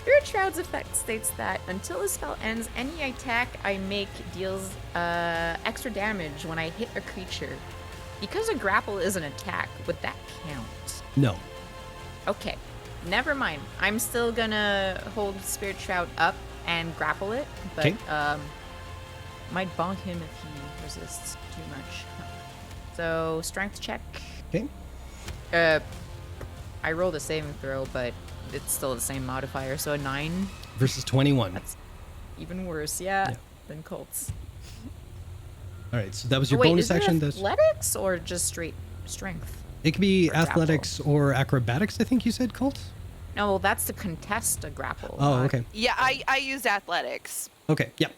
Spirit Shroud's effect states that until the spell ends, any attack I make deals extra damage when I hit a creature. Because a grapple is an attack, would that count? No. Okay, never mind. I'm still gonna hold Spirit Shroud up and grapple it, but might bonk him if he resists too much. So strength check. Okay. I rolled a saving throw, but it's still the same modifier, so a 9. Versus 21. That's even worse, yeah. Than Colt's. All right, so that was your Wait, bonus is it action. athletics or just straight strength? It could be or athletics or acrobatics, I think you said, Colt? No, that's to contest a grapple. Oh, okay. Yeah, I use athletics. Okay, yeah.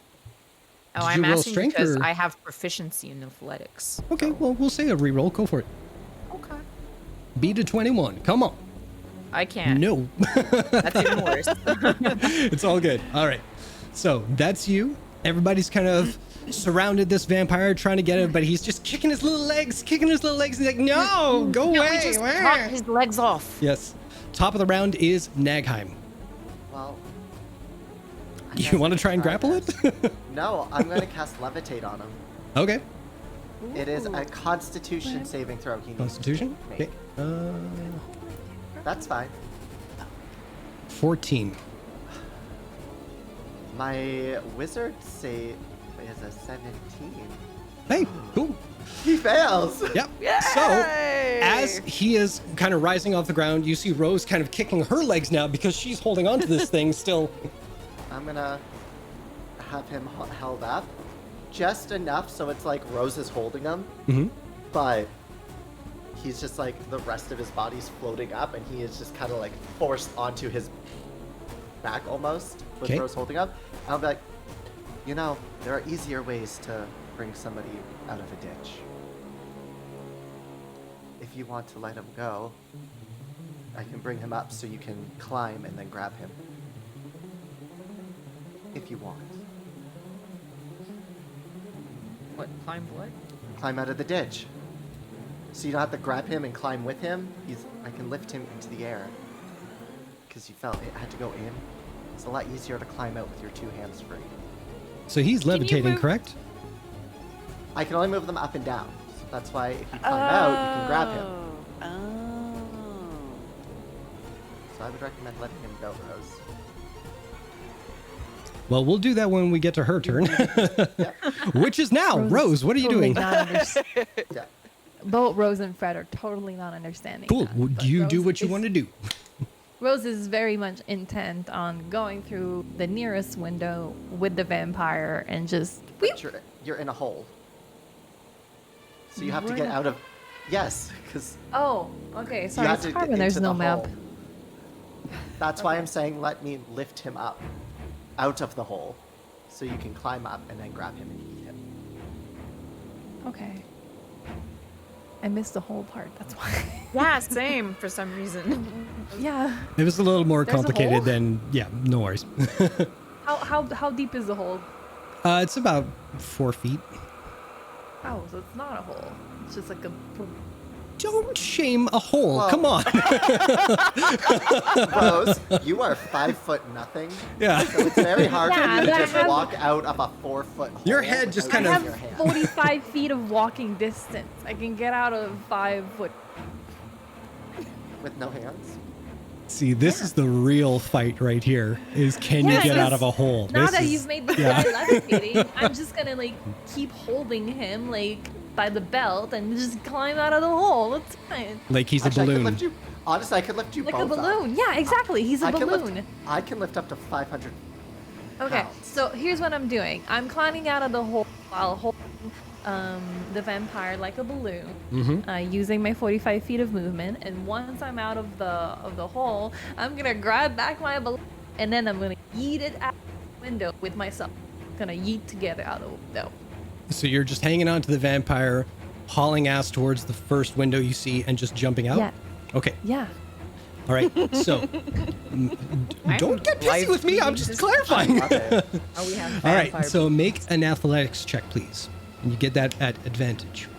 Oh, Did I'm you roll asking strength, because or- I have proficiency in athletics. Okay, well, we'll say a reroll. Go for it. Okay. Beat a 21. Come on. I can't. No. That's even worse. It's all good. All right. So that's you. Everybody's kind of surrounded this vampire trying to get him, but he's just kicking his little legs. He's like, no, go No, away. we just cut his legs off. Yes. Top of the round is Nagheim. Well, I You guess want to I try and grapple this. it? No, I'm going to cast Levitate on him. Okay. It is a Constitution saving throw. He needs Constitution? to make. Okay. That's fine. 14. My wizard save is a 17. Hey, cool. He fails. Yep. So, as he is kind of rising off the ground, you see Rose kind of kicking her legs now because she's holding on to this thing still. I'm gonna have him held up just enough so it's like Rose is holding him, but he's just like the rest of his body's floating up and he is just kind of like forced onto his back almost with Okay. Rose holding up. I'll be like, you know, there are easier ways to bring somebody out of a ditch. If you want to let him go, I can bring him up so you can climb and then grab him. If you want. What? Climb what? Climb out of the ditch. So you don't have to grab him and climb with him. I can lift him into the air. Because you felt it had to go in. It's a lot easier to climb out with your two hands free. So he's levitating, correct? I can only move them up and down. That's why if you climb out, you can grab him. Oh. So I would recommend letting him go, Rose. Well, we'll do that when we get to her turn. Yeah. Which is now. Rose, what are you totally doing? Yeah. Both Rose and Fred are totally not understanding. Cool. that, Would but you do Rose what you is- want to do? Rose is very much intent on going through the nearest window with the vampire and just. But you're in a hole. So you have to We're get in a- out of... Yes, because Oh, okay. you Sorry, have it's to hard get when there's into no the map. hole. That's why I'm saying let me lift him up out of the hole so you can climb up and then grab him and eat him. Okay. I missed the whole part. That's why. Yeah, same for some reason. Yeah. It was a little more There's a complicated hole? than, yeah, no worries. How deep is the hole? It's about 4 feet. Oh, so it's not a hole. It's just like a. Don't shame a hole. Well- Come on. Rose, you are 5 foot nothing. Yeah. So it's very hard Yeah, for you to but I just have- walk out of a 4 foot hole. Your head just without kind I of- using have your hand. 45 feet of walking distance. I can get out of 5 foot. With no hands? See, this is the real fight right here, is can you Yeah, get out because of a hole? Now This that is- you've made the yeah. guy levitating, I'm just gonna like keep holding him like by the belt and just climb out of the hole. It's fine. Like he's Actually, a I could balloon. lift you. Honestly, I could lift you Like both a up. balloon. Yeah, exactly. He's a I can balloon. I can lift up to 500. Okay, pounds. so here's what I'm doing. I'm climbing out of the hole while holding the vampire like a balloon, using my 45 feet of movement. And once I'm out of the hole, I'm gonna grab back my balloon, and then I'm gonna yeet it out the window with myself. Gonna yeet together out the window. So you're just hanging on to the vampire, hauling ass towards the first window you see, and just jumping out? Yeah. Okay. Yeah. All right. So don't get pissy with me. I'm just clarifying. Love it. Oh, we have All right. vampire So make an athletics check, please. And you get that at advantage.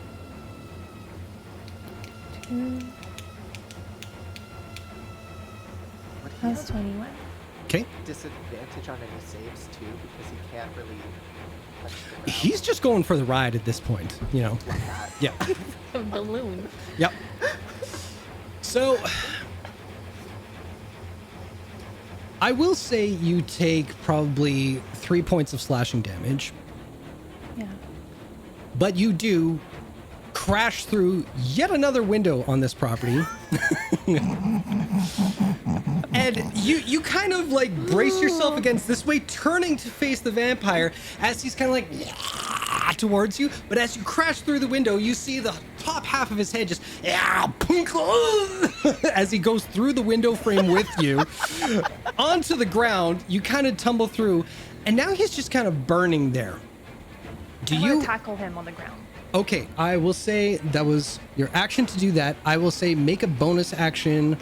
Would he That's have 21. Okay. disadvantage on any saves too because he can't really touch the ground He's just going for the ride at this point, you know. like that. Yeah. A balloon. Yep. So, I will say you take probably 3 points of slashing damage, Yeah. but you do crash through yet another window on this property. And you kind of like brace yourself against this way, turning to face the vampire as he's kind of like towards you. But as you crash through the window, you see the top half of his head just as he goes through the window frame with you onto the ground. You kind of tumble through, and now he's just kind of burning there. Do I'm you gonna tackle him on the ground. Okay, I will say that was your action to do that. I will say make a bonus action,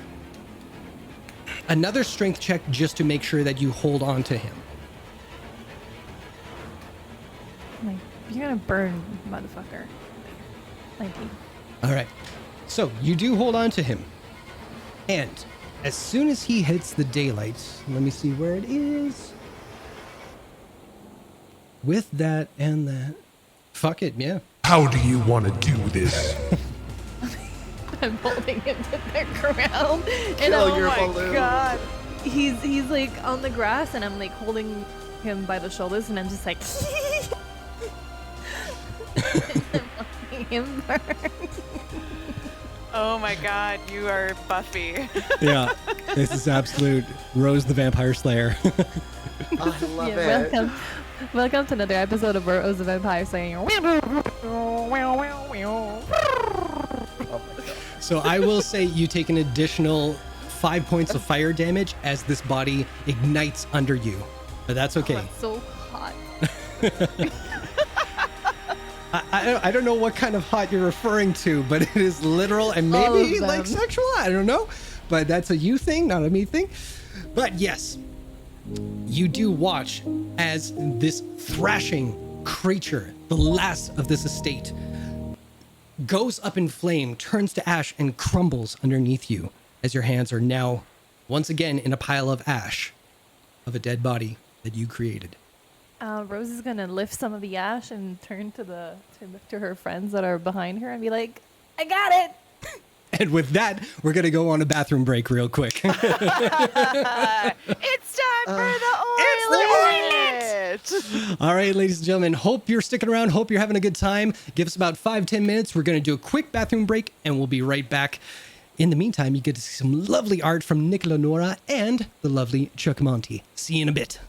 another strength check just to make sure that you hold on to him. I'm like, you're gonna burn, motherfucker. 19. All right. So you do hold on to him. And as soon as he hits the daylight, let me see where it is. With that and that. Fuck it, yeah. How do you want to do this? I'm holding him to the ground. And Kill your my balloon. god. he's like on the grass, and I'm like holding him by the shoulders, and I'm just like I'm watching him burn. Oh my god, you are Buffy. Yeah. This is absolute Rose the Vampire Slayer. I love Yeah, it. welcome to another episode of Rose the Vampire saying. So I will say you take an additional 5 points of fire damage as this body ignites under you. But that's okay. Oh, it's so hot. I don't know what kind of hot you're referring to, but it is literal and All maybe of like them. sexual. I don't know. But that's a you thing, not a me thing. But yes, you do watch as this thrashing creature, the last of this estate, goes up in flame, turns to ash, and crumbles underneath you as your hands are now once again in a pile of ash of a dead body that you created. Rose is gonna lift some of the ash and turn to her friends that are behind her and be like, "I got it." And with that, we're going to go on a bathroom break real quick. It's time for the oilet! All right, ladies and gentlemen, hope you're sticking around. Hope you're having a good time. Give us about 5-10 minutes. We're going to do a quick bathroom break, and we'll be right back. In the meantime, you get to see some lovely art from Nicola Nora and the lovely Chuck Monty. See you in a bit.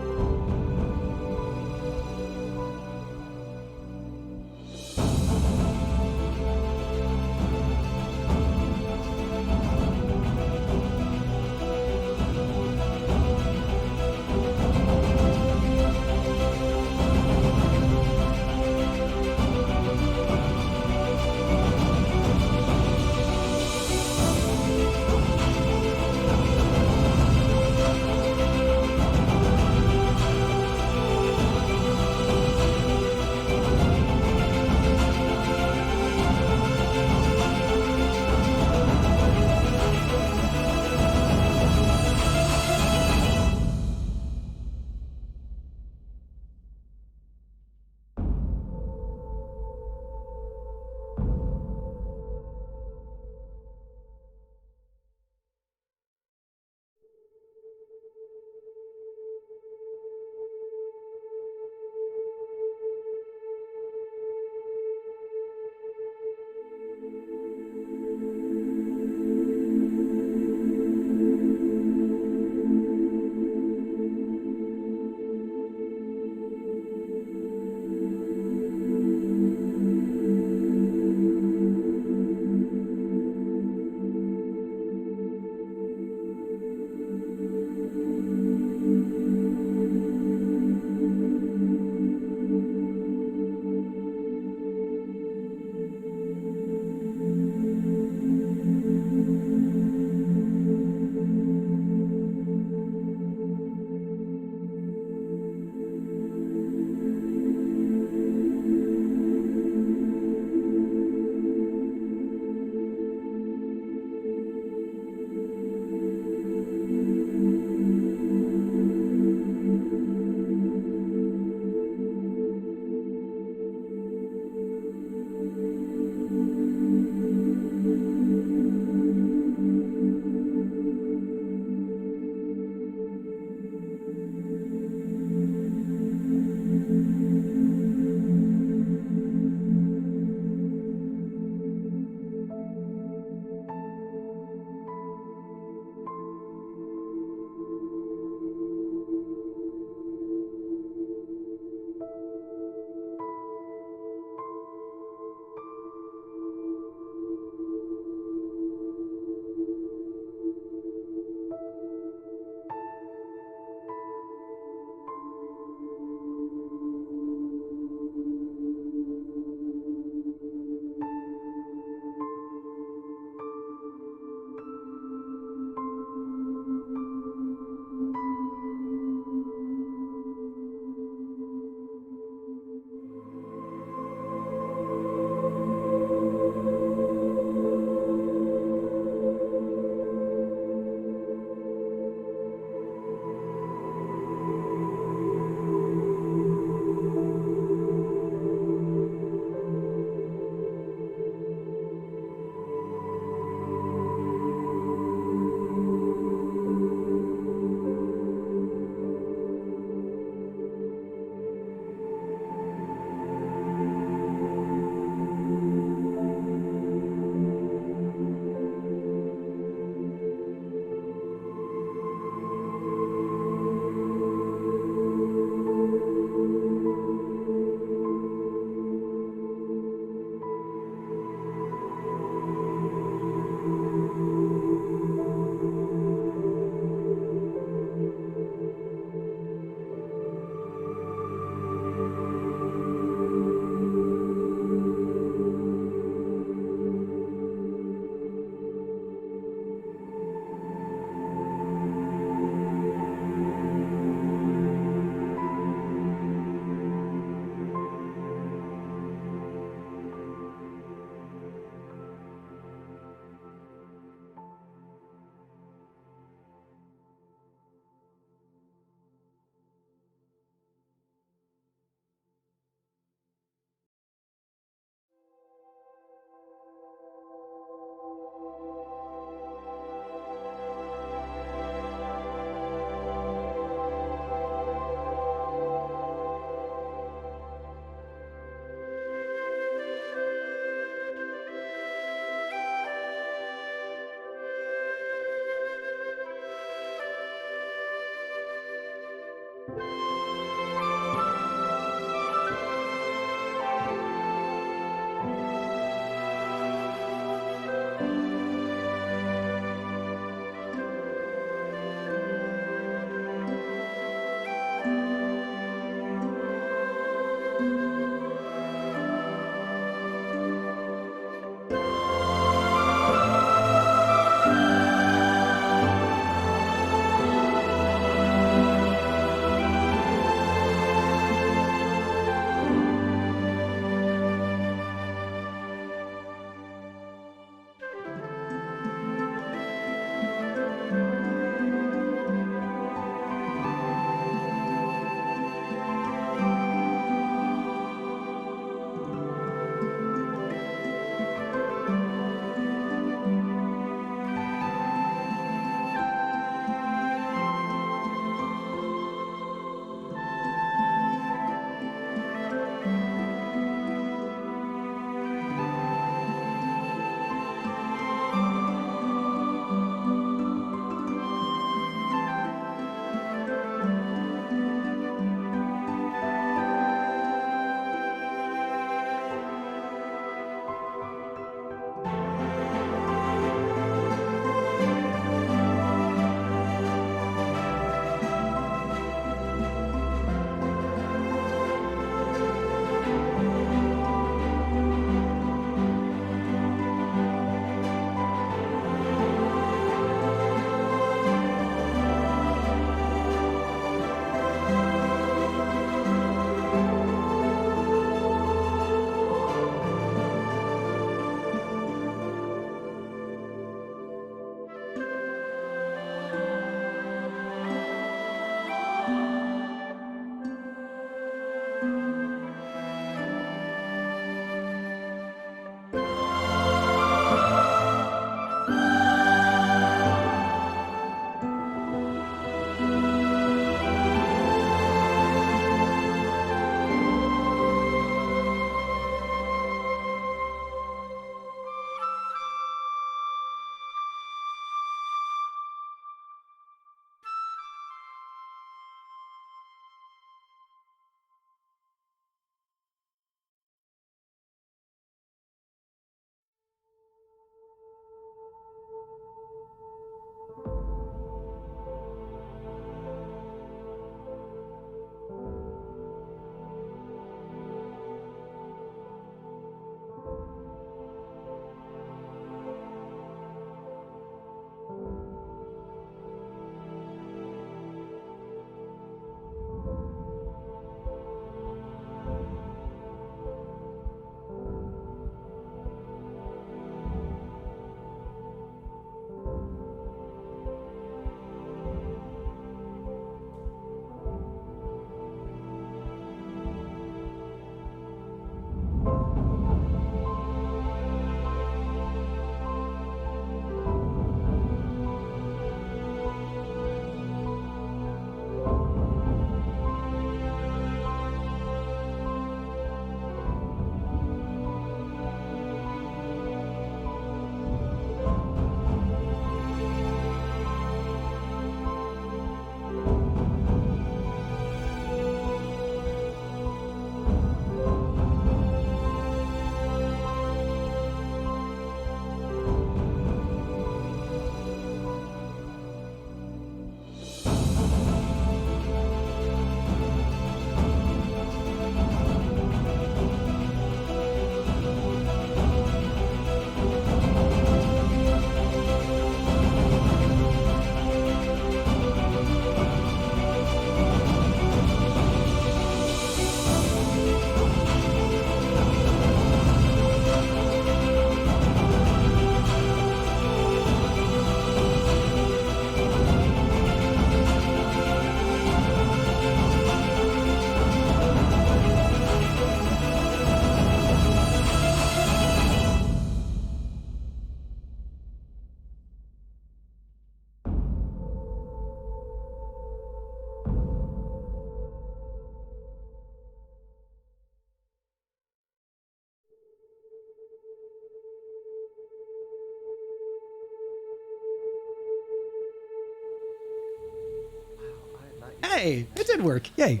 Hey, it did work. Yay.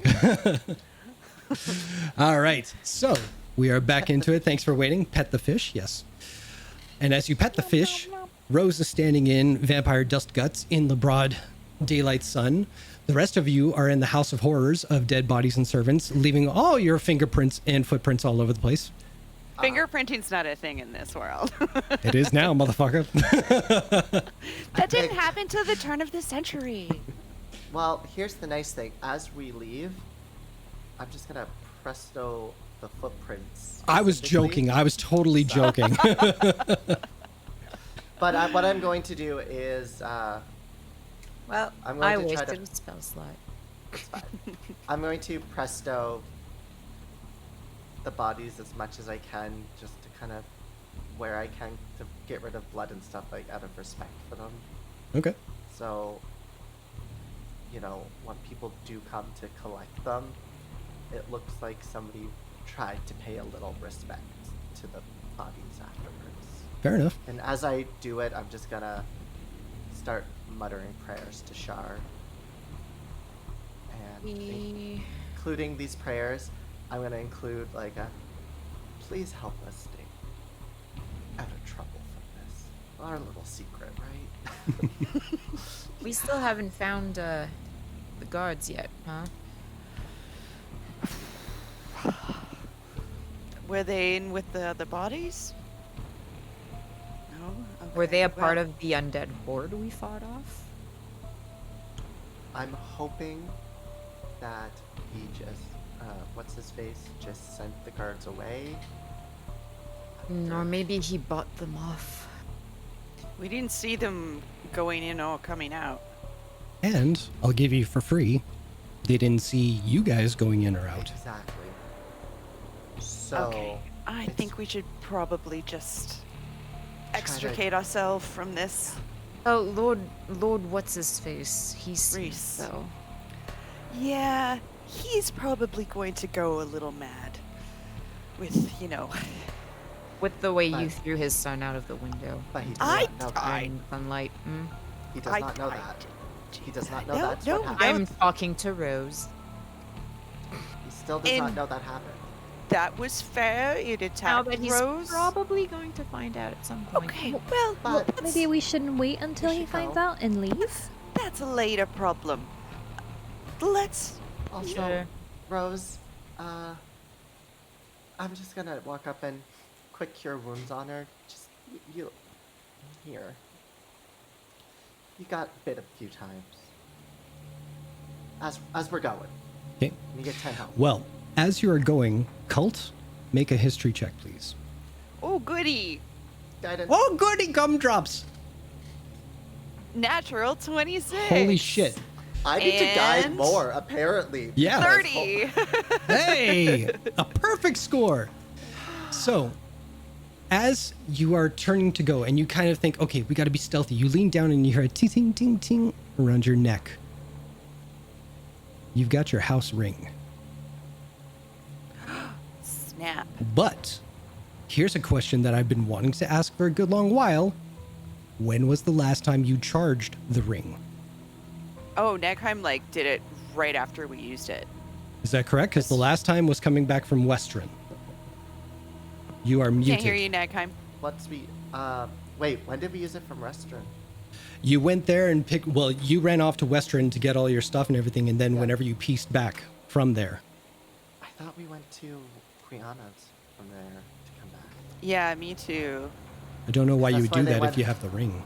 All right. So we are back into it. Thanks for waiting. Pet the fish. Yes. And as you pet the fish, Rose is standing in vampire dust guts in the broad daylight sun. The rest of you are in the house of horrors of dead bodies and servants, leaving all your fingerprints and footprints all over the place. Fingerprinting's not a thing in this world. It is now, motherfucker. That didn't happen till the turn of the century. Well, here's the nice thing. As we leave, I'm just gonna presto the footprints. I was specifically. joking. I was totally joking. But what I'm going to do is, Well, I'm going I to try wasted to- a spell slot. it's fine. I'm going to presto the bodies as much as I can, just to kind of where I can to get rid of blood and stuff, like out of respect for them. Okay. So, you know, when people do come to collect them, it looks like somebody tried to pay a little respect to the bodies afterwards. Fair enough. And as I do it, I'm just gonna start muttering prayers to Shar. And including these prayers, I'm gonna include like a, please help us stay out of trouble from this. Our little secret, right? We still haven't found the guards yet, huh? Were they in with the other bodies? No? Were they a Okay, part well, of the undead horde we fought off? I'm hoping that he just, what's his face, just sent the guards away. Or maybe he bought them off. We didn't see them going in or coming out. And I'll give you for free. They didn't see you guys going in or out. Exactly. So, Okay, I it's- think we should probably just to- extricate ourselves from this. Oh, Lord, what's his face? He's Reese. so. Yeah, he's probably going to go a little mad. With, you know, With the way you But- threw his son out of the window. but he does I- not know that. In sunlight. Mm. He does not know that. He does not know No, that's no, what happened. I'm talking to Rose. He still does not In- know that happened. that was fair. It Now attacked that he's Rose. probably going to find out at some point. Okay, well, But Maybe we shouldn't wait until We he should finds go. out and leave. that's a later problem. Let's. also, Sure. Rose, I'm just gonna walk up and quick cure wounds on her. Just you here. You got bit a few times. As we're going, Okay. and you get 10 health. Well, as you are going, Cult, make a history check, please. Oh, goody. Guidance. Oh, goody gumdrops! Natural 26. Holy shit. I need to guide And- more, apparently. Yeah. 30. Hey! A perfect score! So, as you are turning to go and you kind of think, okay, we gotta be stealthy, you lean down and you hear a ting ting ting ting around your neck. You've got your house ring. Snap. But here's a question that I've been wanting to ask for a good long while. When was the last time you charged the ring? Oh, Negheim did it right after we used it. Is that correct? Because the last time was coming back from Western. You are muted. Can't hear you, Negheim. What's we? Wait. When did we use it from restaurant? You went there and picked. Well, you ran off to Western to get all your stuff and everything, and then Yeah. whenever you pieced back from there, I thought we went to Quiana's from there to come back. Yeah, me too. I don't know why you That's would why do they that if went- you have the ring.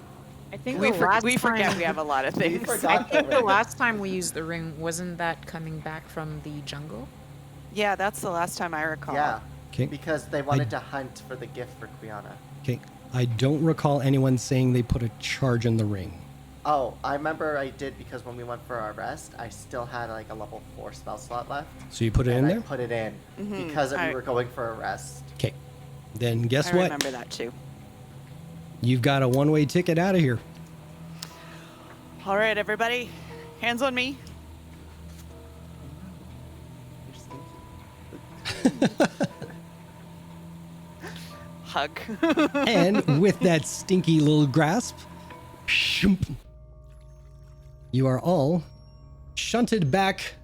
I think We, the last we forget time- we have a lot of We things. I forgot think the ring. last time we used the ring, wasn't that coming back from the jungle? Yeah, that's the last time I recall. Yeah. Okay. Because they wanted to hunt for the gift for Quiana. Okay. I don't recall anyone saying they put a charge in the ring. Oh, I remember I did because when we went for our rest, I still had like a level 4 spell slot left. So you put it in and I there? put it in Mhm, because I- we were going for a rest. Okay. Then guess I what? remember that too. You've got a one-way ticket out of here. All right, everybody, hands on me. You're stinky. Hug. And with that stinky little grasp, shoomp, you are all shunted back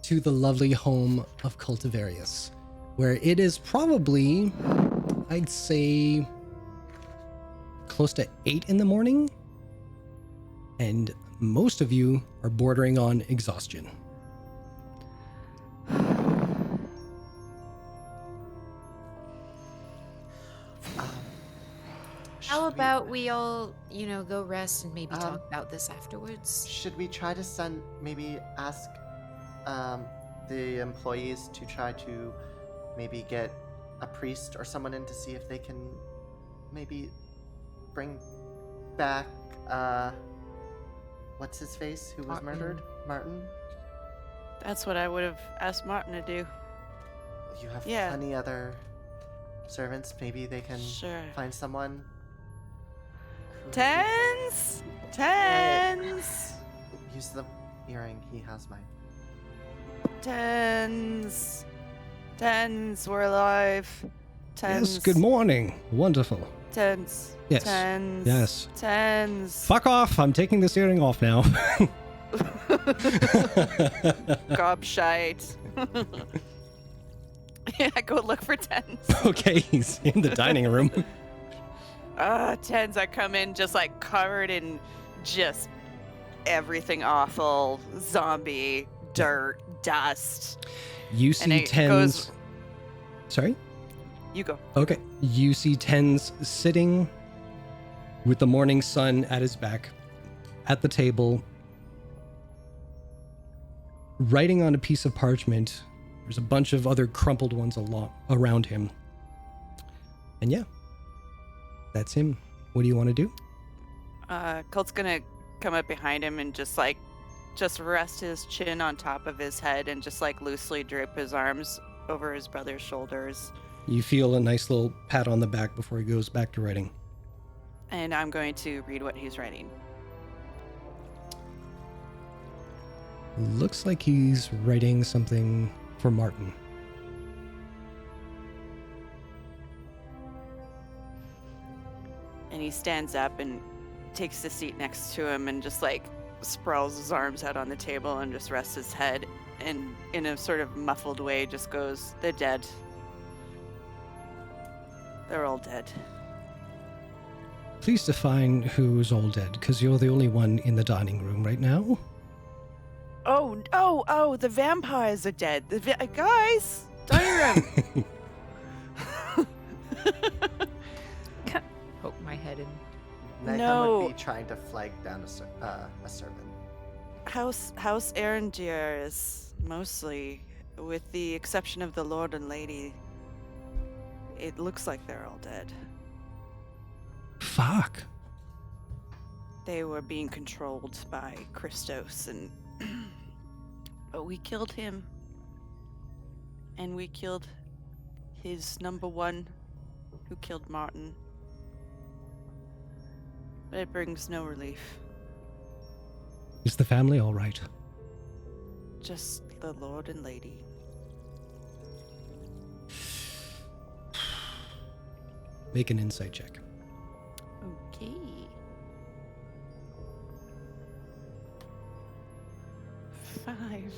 to the lovely home of Cultivarius, where it is probably, I'd say, close to 8 in the morning, and most of you are bordering on exhaustion. How about we all, go rest and maybe talk about this afterwards? Should we try to maybe ask the employees to try to maybe get a priest or someone in to see if they can maybe bring back, what's his face, who was murdered? Martin? That's what I would have asked Martin to do. You have Yeah. plenty other servants. Maybe they can Sure. find someone. Tens? Use the earring. He has mine. Tens, we're alive. Tens. Yes, good morning. Wonderful. Tens. Yes. Tens. Yes. Tens. Fuck off. I'm taking this earring off now. Gobshite. Yeah, go look for Tens. Okay, he's in the dining room. Tens, I come in just like covered in just everything awful. Zombie, dirt, dust. You And see it Tens. goes- Sorry? You go. Okay. You see Tens sitting with the morning sun at his back at the table, writing on a piece of parchment. There's a bunch of other crumpled ones around him. And yeah, that's him. What do you want to do? Colt's gonna come up behind him and just rest his chin on top of his head and just like loosely drape his arms over his brother's shoulders. You feel a nice little pat on the back before he goes back to writing. And I'm going to read what he's writing. Looks like he's writing something for Martin. And he stands up and takes the seat next to him and just like sprawls his arms out on the table and just rests his head and in a sort of muffled way just goes, "They're dead. They're all dead." Please define who's all dead, because you're the only one in the dining room right now. Oh, the vampires are dead. Guys, dining room. Poke my head in. Nikon No. would be trying to flag down a servant. House Erendir is mostly, with the exception of the Lord and Lady, it looks like they're all dead. Fuck. They were being controlled by Christos, and but we killed him. And we killed his number one, who killed Martin. But it brings no relief. Is the family all right? Just the Lord and Lady. Make an insight check. Okay. Five.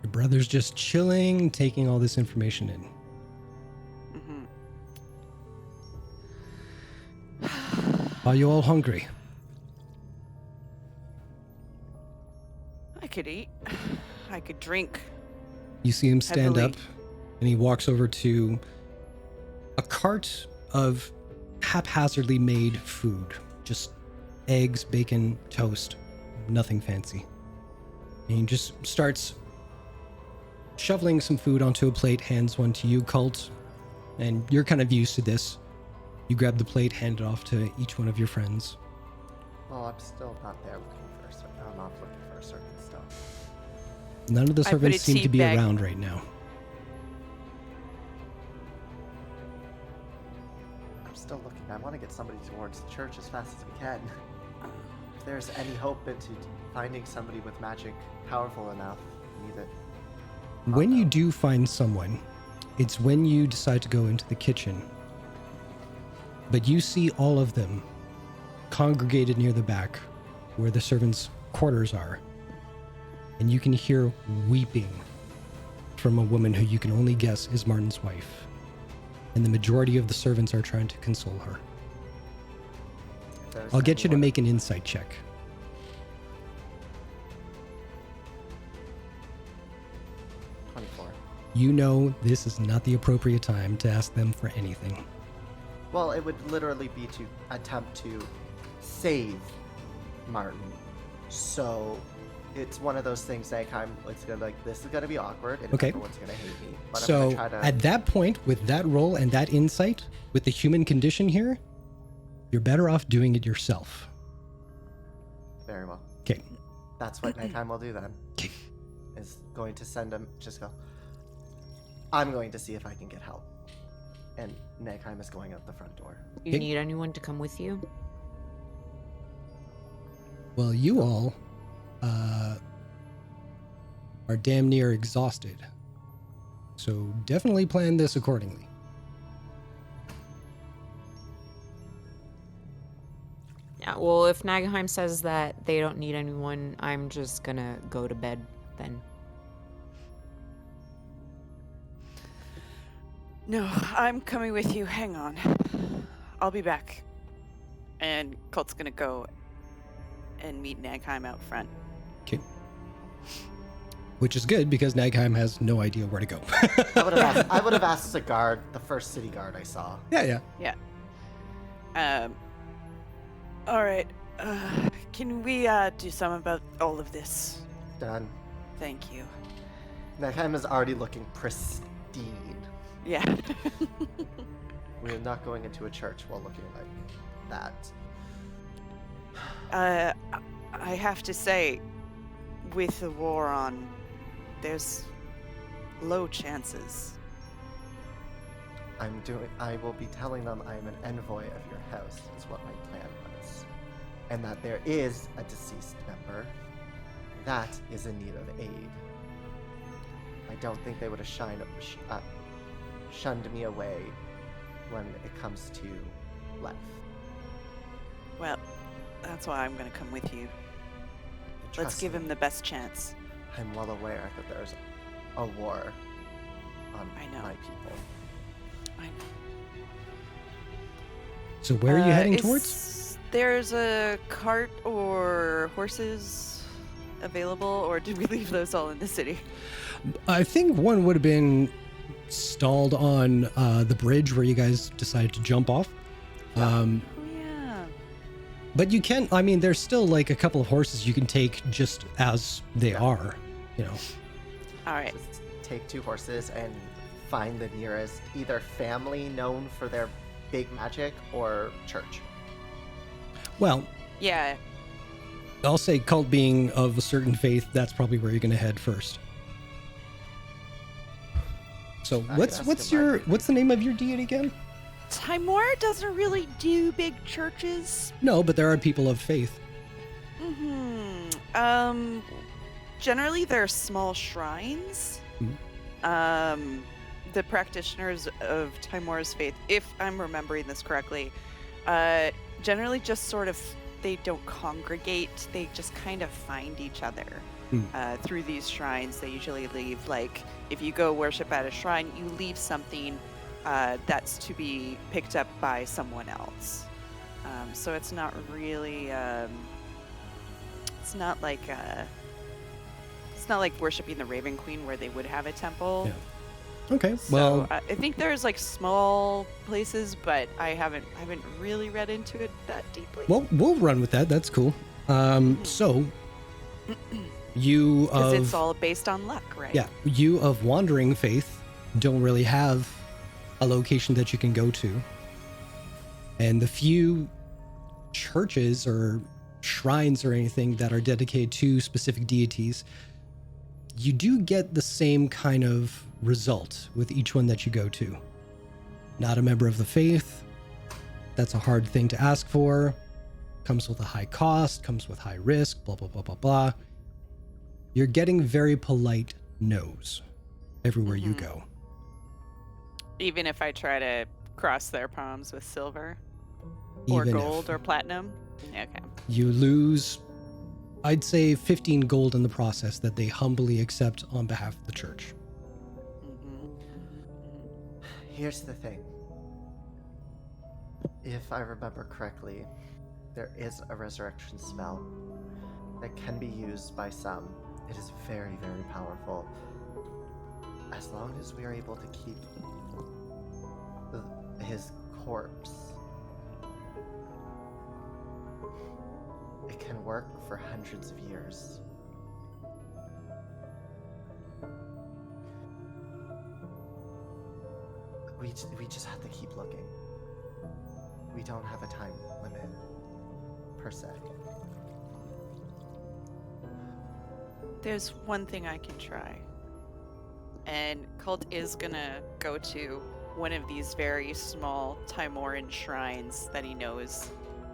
Your brother's just chilling, taking all this information in. Are you all hungry? I could eat. I could drink. You see him stand Heavily. up, and he walks over to a cart of haphazardly made food. Just eggs, bacon, toast, nothing fancy. And he just starts shoveling some food onto a plate, hands one to you, Cult. And you're kind of used to this. You grab the plate, hand it off to each one of your friends. Well, I'm still not there looking for a servant. I'm not looking for a servant still. None of the I put servants a seem to tea be bag- around right now. I'm still looking. I want to get somebody towards the church as fast as we can. If there's any hope into finding somebody with magic powerful enough, need it. When you do find someone, it's when you decide to go into the kitchen. But you see all of them congregated near the back, where the servants' quarters are. and you can hear weeping from a woman who you can only guess is Martin's wife. And the majority of the servants are trying to console her. I'll get you to make an insight check. 24. You know this is not the appropriate time to ask them for anything. Well, it would literally be to attempt to save Martin. So it's one of those things like it's gonna this is gonna be awkward and Okay. everyone's gonna hate me. But I'm So gonna try to at that point, with that roll and that insight, with the human condition here, you're better off doing it yourself. very well. Okay. That's what Nighttime will do then. 'Kay. Is going to send him I'm going to see if I can get help. And Nighttime is going out the front door. You Okay. need anyone to come with you? Well, you all are damn near exhausted. So definitely plan this accordingly. Yeah, well, if Nagheim says that they don't need anyone, I'm just gonna go to bed then. No, I'm coming with you. Hang on. I'll be back. And Colt's gonna go and meet Nagheim out front. Okay. Which is good because Nagheim has no idea where to go. I would have asked the first city guard I saw. Yeah. All right. Can we do something about all of this? Done. Thank you. Nighttime is already looking pristine. Yeah. We are not going into a church while looking like that. I have to say, with the war on, there's low chances. I will be telling them I am an envoy of your house, is what my plan was. And that there is a deceased member that is in need of aid. I don't think they would have shunned me away when it comes to life. Well, that's why I'm gonna come with you. Let's Trust give me, him the best chance. I'm well aware that there's a war on I know. my people. I know. So where are you heading towards? There's a cart or horses available, or did we leave those all in the city? I think one would have been stalled on the bridge where you guys decided to jump off. Oh yeah. But you can, I mean, there's still like a couple of horses you can take just as they are, you know. All right. Just take 2 horses and find the nearest either family known for their big magic or church. Well, Yeah. I'll say cult being of a certain faith, that's probably where you're going to head first. So I what's asked him what's the name of your deity again? Timor doesn't really do big churches. No, but there are people of faith. Generally they're small shrines. The practitioners of Timor's faith, if I'm remembering this correctly, generally just sort of, they don't congregate, they just kind of find each other through these shrines. They usually leave, like, if you go worship at a shrine, you leave something that's to be picked up by someone else. So it's not really, it's not like worshiping the Raven Queen where they would have a temple. Yeah. Okay. So, Well, I think there's like small places, but I haven't really read into it that deeply. we'll run with that. That's cool. So you Because of it's all based on luck, right? yeah, you of wandering faith don't really have a location that you can go to. And the few churches or shrines or anything that are dedicated to specific deities, you do get the same kind of result with each one that you go to. Not a member of the faith. That's a hard thing to ask for. Comes with a high cost, comes with high risk, blah, blah, blah, blah, blah. You're getting very polite no's everywhere you go. Even if I try to cross their palms with silver or Even gold if or platinum. Okay. you lose I'd say 15 gold in the process that they humbly accept on behalf of the church. Here's the thing. If I remember correctly, there is a resurrection spell that can be used by some. It is very, very powerful. As long as we are able to keep his corpse, it can work for hundreds of years. We just have to keep looking. We don't have a time limit, per se. There's one thing I can try. And Cult is gonna go to one of these very small Timoran shrines that he knows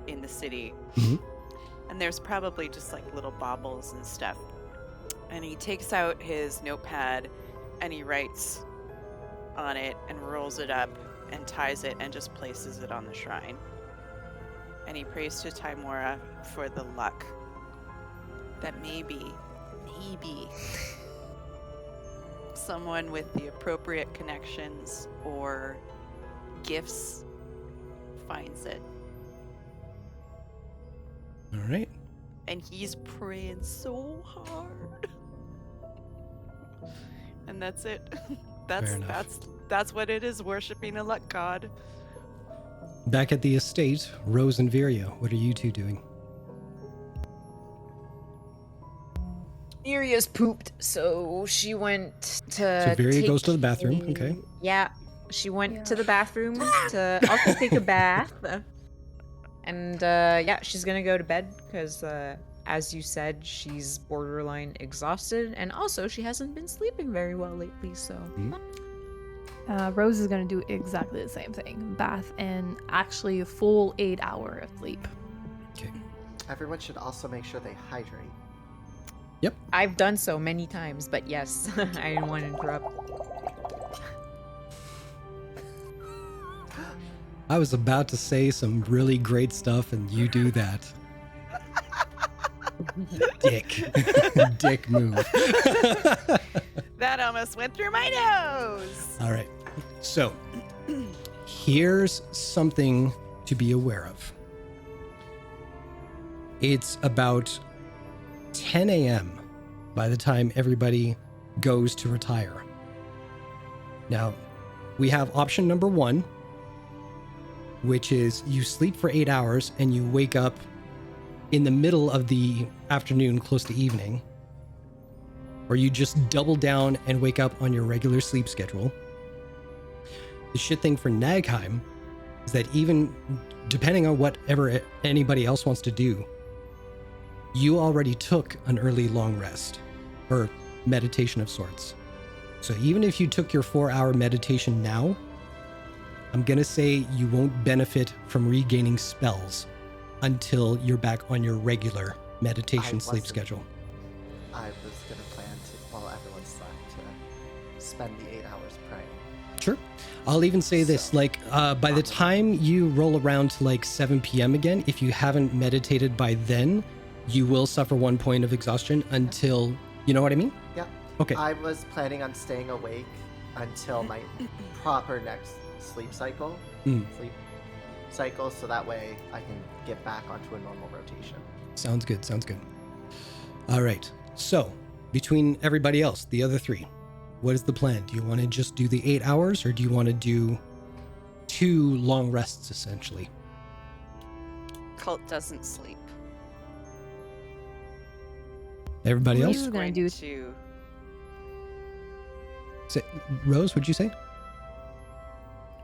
in the city. And there's probably just like little baubles and stuff. And he takes out his notepad and he writes on it and rolls it up and ties it and just places it on the shrine. And he prays to Timora for the luck that maybe someone with the appropriate connections or gifts finds it. All right. And he's praying so hard. And that's it. That's what it is, worshiping a luck god. Back at the estate, Rose and Viria, what are you two doing? Viria's pooped, so she went to. So Viria goes to the bathroom, okay. Yeah, she went to the bathroom to also take a bath. And yeah, she's gonna go to bed because, as you said, she's borderline exhausted, and also she hasn't been sleeping very well lately, so. Rose is going to do exactly the same thing. Bath and actually a full 8 hour of sleep. Okay. Everyone should also make sure they hydrate. Yep. I've done so many times, but yes, I didn't want to interrupt. I was about to say some really great stuff, and you do that. Dick move. That almost went through my nose. All right. So, here's something to be aware of. It's about 10 a.m. by the time everybody goes to retire. Now, we have option number 1, which is you sleep for 8 hours and you wake up in the middle of the afternoon, close to evening. Or you just double down and wake up on your regular sleep schedule. The shit thing for Nagheim is that even depending on whatever anybody else wants to do, you already took an early long rest or meditation of sorts. So even if you took your 4-hour meditation now, I'm going to say you won't benefit from regaining spells until you're back on your regular meditation sleep schedule. I was going to plan to, while everyone slept, to spend the 8 hours praying. Sure. I'll even say this, like, by the time you roll around to like 7 p.m. again, if you haven't meditated by then, you will suffer 1 point of exhaustion until, you know what I mean? Yeah. Okay. I was planning on staying awake until my proper next sleep cycle. So that way I can get back onto a normal rotation. Sounds good. All right. So, between everybody else, the other 3, what is the plan? Do you want to just do the 8 hours, or do you want to do 2 long rests, essentially? Cult doesn't sleep. Everybody else? We're gonna do Rose, what'd you say?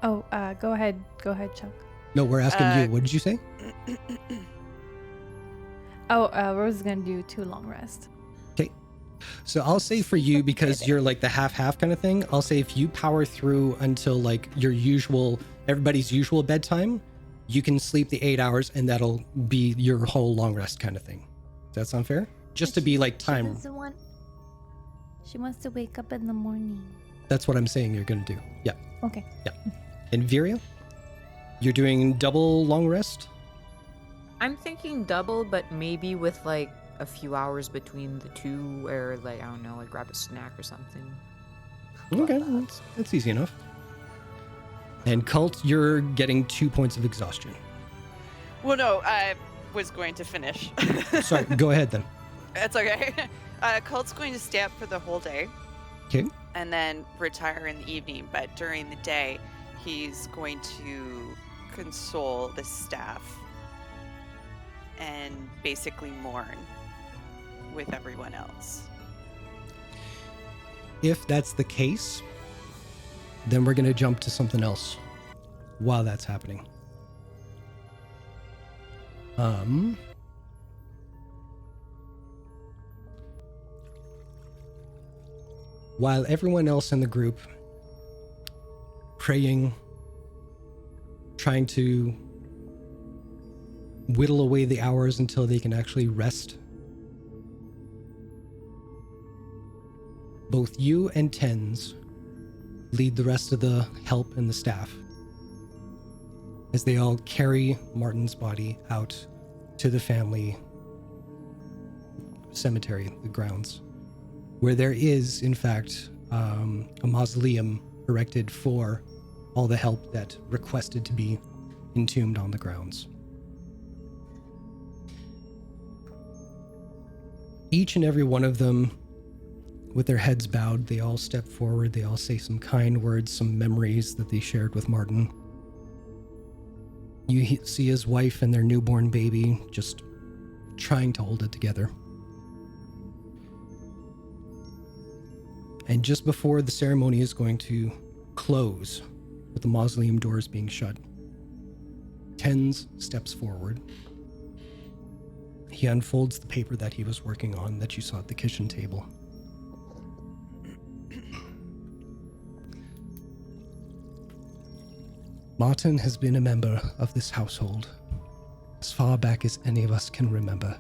Oh, go ahead, Chuck. No, we're asking you. What did you say? Rose is gonna do 2 long rests. Okay. So I'll say for you, because you're like the half kind of thing, I'll say if you power through until like everybody's usual bedtime, you can sleep the 8 hours and that'll be your whole long rest kind of thing. Does that sound fair? Just to be like time. She wants to wake up in the morning. That's what I'm saying you're going to do. Yeah. Okay. Yeah. And Viria, you're doing double long rest? I'm thinking double, but maybe with like a few hours between the two where, like, I don't know, like grab a snack or something. Okay, that's easy enough. And Cult, you're getting 2 points of exhaustion. Well, no, I was going to finish. Sorry, go ahead then. That's okay. Cult's going to stay up for the whole day. Okay. And then retire in the evening. But during the day, he's going to console the staff and basically mourn with everyone else. If that's the case, then we're going to jump to something else while that's happening. While everyone else in the group praying, trying to whittle away the hours until they can actually rest, both you and Tens lead the rest of the help and the staff as they all carry Martin's body out to the family cemetery, the grounds, where there is, in fact, a mausoleum erected for all the help that requested to be entombed on the grounds. Each and every one of them, with their heads bowed, they all step forward, they all say some kind words, some memories that they shared with Martin. You see his wife and their newborn baby just trying to hold it together. And just before the ceremony is going to close, with the mausoleum doors being shut, Tens steps forward. He unfolds the paper that he was working on that you saw at the kitchen table. Martin has been a member of this household as far back as any of us can remember.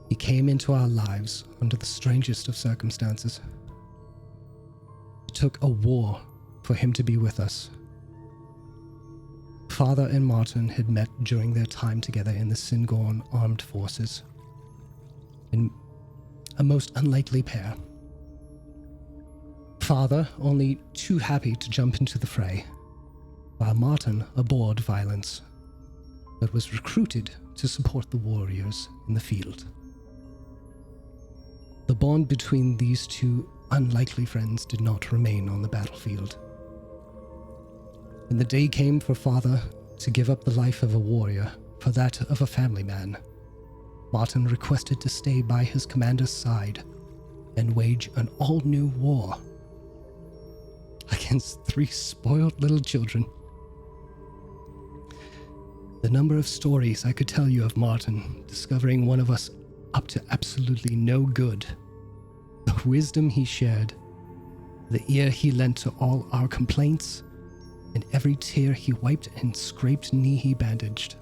He came into our lives under the strangest of circumstances. It took a war for him to be with us. Father and Martin had met during their time together in the Singorn armed forces. In a most unlikely pair. Father only too happy to jump into the fray, while Martin abhorred violence, but was recruited to support the warriors in the field. The bond between these two unlikely friends did not remain on the battlefield. When the day came for Father to give up the life of a warrior for that of a family man, Martin requested to stay by his commander's side and wage an all-new war against 3 spoiled little children. The number of stories I could tell you of Martin discovering one of us up to absolutely no good, the wisdom he shared, the ear he lent to all our complaints, and every tear he wiped and scraped knee he bandaged.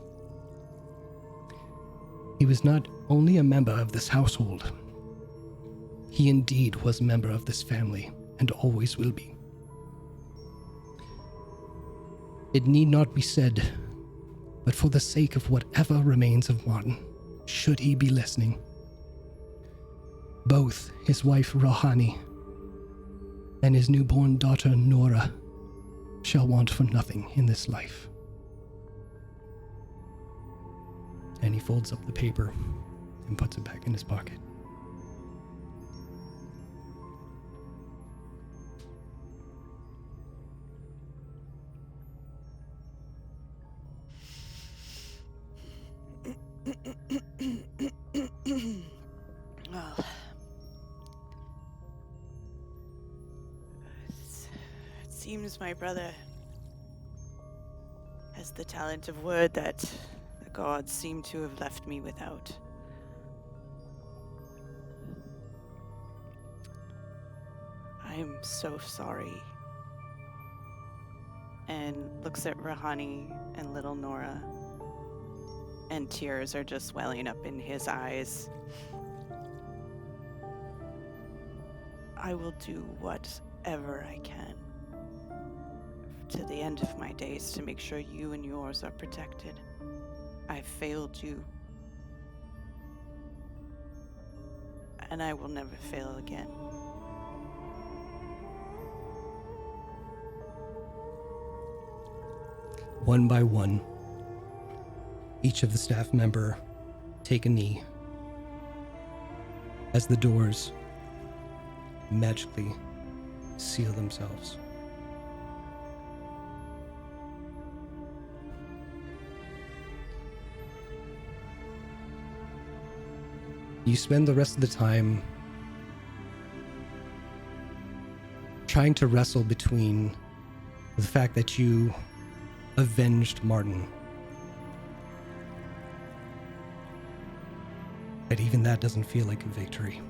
He was not only a member of this household, he indeed was a member of this family, and always will be. It need not be said, but for the sake of whatever remains of Martin, should he be listening, both his wife Rohani and his newborn daughter Nora shall want for nothing in this life. And he folds up the paper and puts it back in his pocket. Well, it seems my brother has the talent of word that the gods seem to have left me without. I'm so sorry. And looks at Rahani and little Nora, and tears are just welling up in his eyes. I will do whatever I can to the end of my days to make sure you and yours are protected. I failed you. and I will never fail again. One by one, each of the staff member take a knee as the doors magically seal themselves. You spend the rest of the time trying to wrestle between the fact that you avenged Martin. But even that doesn't feel like a victory.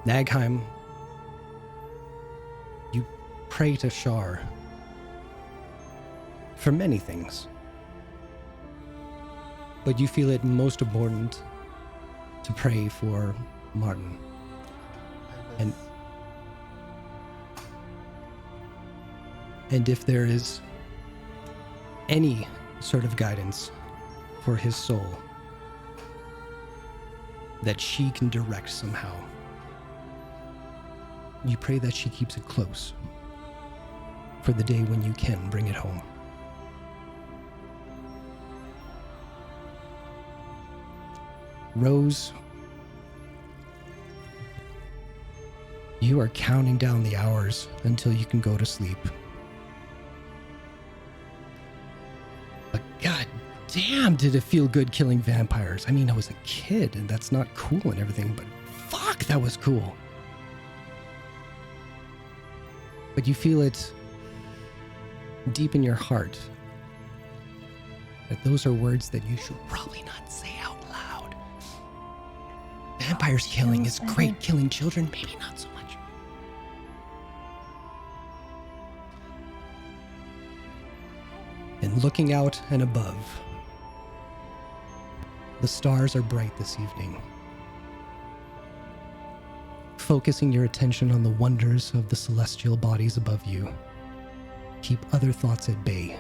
Nagheim, you pray to Shar for many things. But you feel it most important to pray for Martin. And if there is any sort of guidance for his soul that she can direct somehow, you pray that she keeps it close for the day when you can bring it home. Rose, you are counting down the hours until you can go to sleep. But god damn, did it feel good killing vampires. I mean, I was a kid and that's not cool and everything, but fuck, that was cool. But you feel it deep in your heart that those are words that you should probably not say out loud. Vampires killing is great. Killing children, maybe not so much. And looking out and above, the stars are bright this evening. Focusing your attention on the wonders of the celestial bodies above you. Keep other thoughts at bay.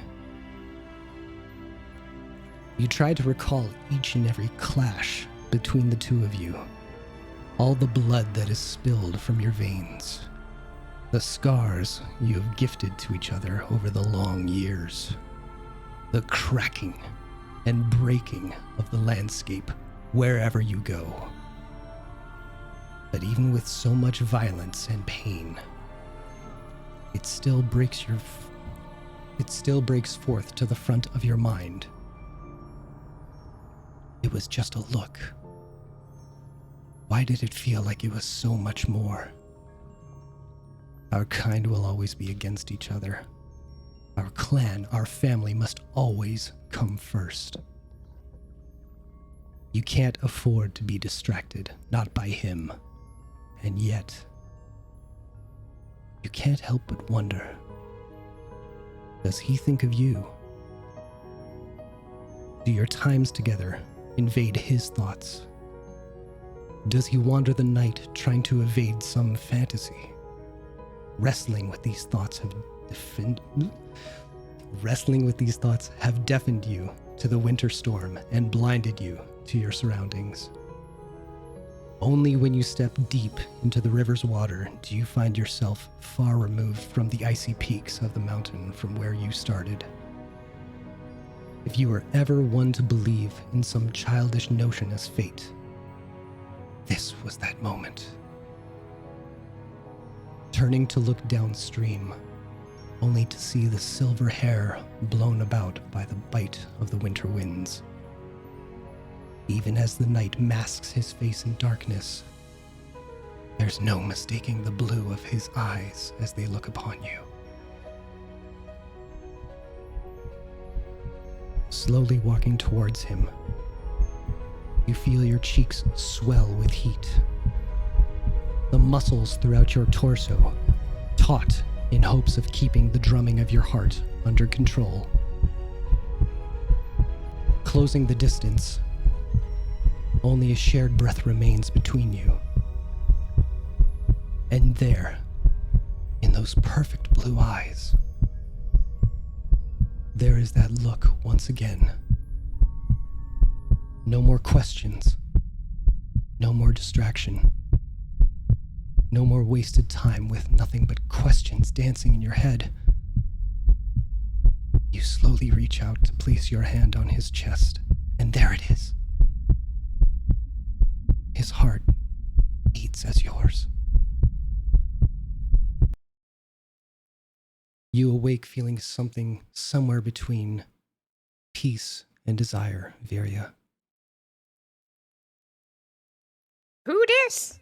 You try to recall each and every clash between the two of you. All the blood that is spilled from your veins. The scars you have gifted to each other over the long years. The cracking and breaking of the landscape wherever you go. But even with so much violence and pain, it still breaks forth to the front of your mind. It was just a look. Why did it feel like it was so much more? Our kind will always be against each other. Our clan, our family must always come first. You can't afford to be distracted, not by him. And yet, you can't help but wonder, does he think of you? Do your times together invade his thoughts? Does he wander the night trying to evade some fantasy? Wrestling with these thoughts have deafened you to the winter storm and blinded you to your surroundings. Only when you step deep into the river's water do you find yourself far removed from the icy peaks of the mountain from where you started. If you were ever one to believe in some childish notion as fate, this was that moment. Turning to look downstream, only to see the silver hair blown about by the bite of the winter winds. Even as the night masks his face in darkness, there's no mistaking the blue of his eyes as they look upon you. Slowly walking towards him, you feel your cheeks swell with heat. The muscles throughout your torso taut in hopes of keeping the drumming of your heart under control. Closing the distance, only a shared breath remains between you. And there, in those perfect blue eyes, there is that look once again. No more questions. No more distraction. No more wasted time with nothing but questions dancing in your head. You slowly reach out to place your hand on his chest, and there it is. His heart beats as yours. You awake feeling something somewhere between peace and desire, Viria. Who dis?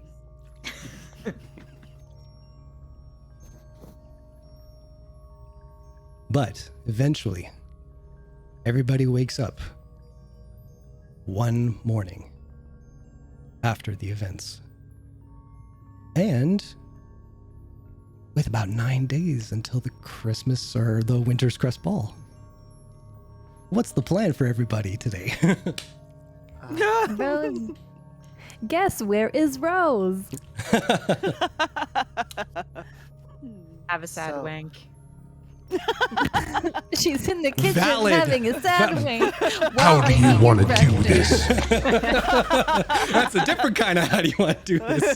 But eventually, everybody wakes up one morning after the events. And with about 9 days until the Christmas or the Winter's Crest Ball. What's the plan for everybody today? Rose. Guess where is Rose? Have a sad So- wank. She's in the kitchen Valid. having a sad wank. How do you want to do breakfast. this? That's a different kind of how do you want to do this?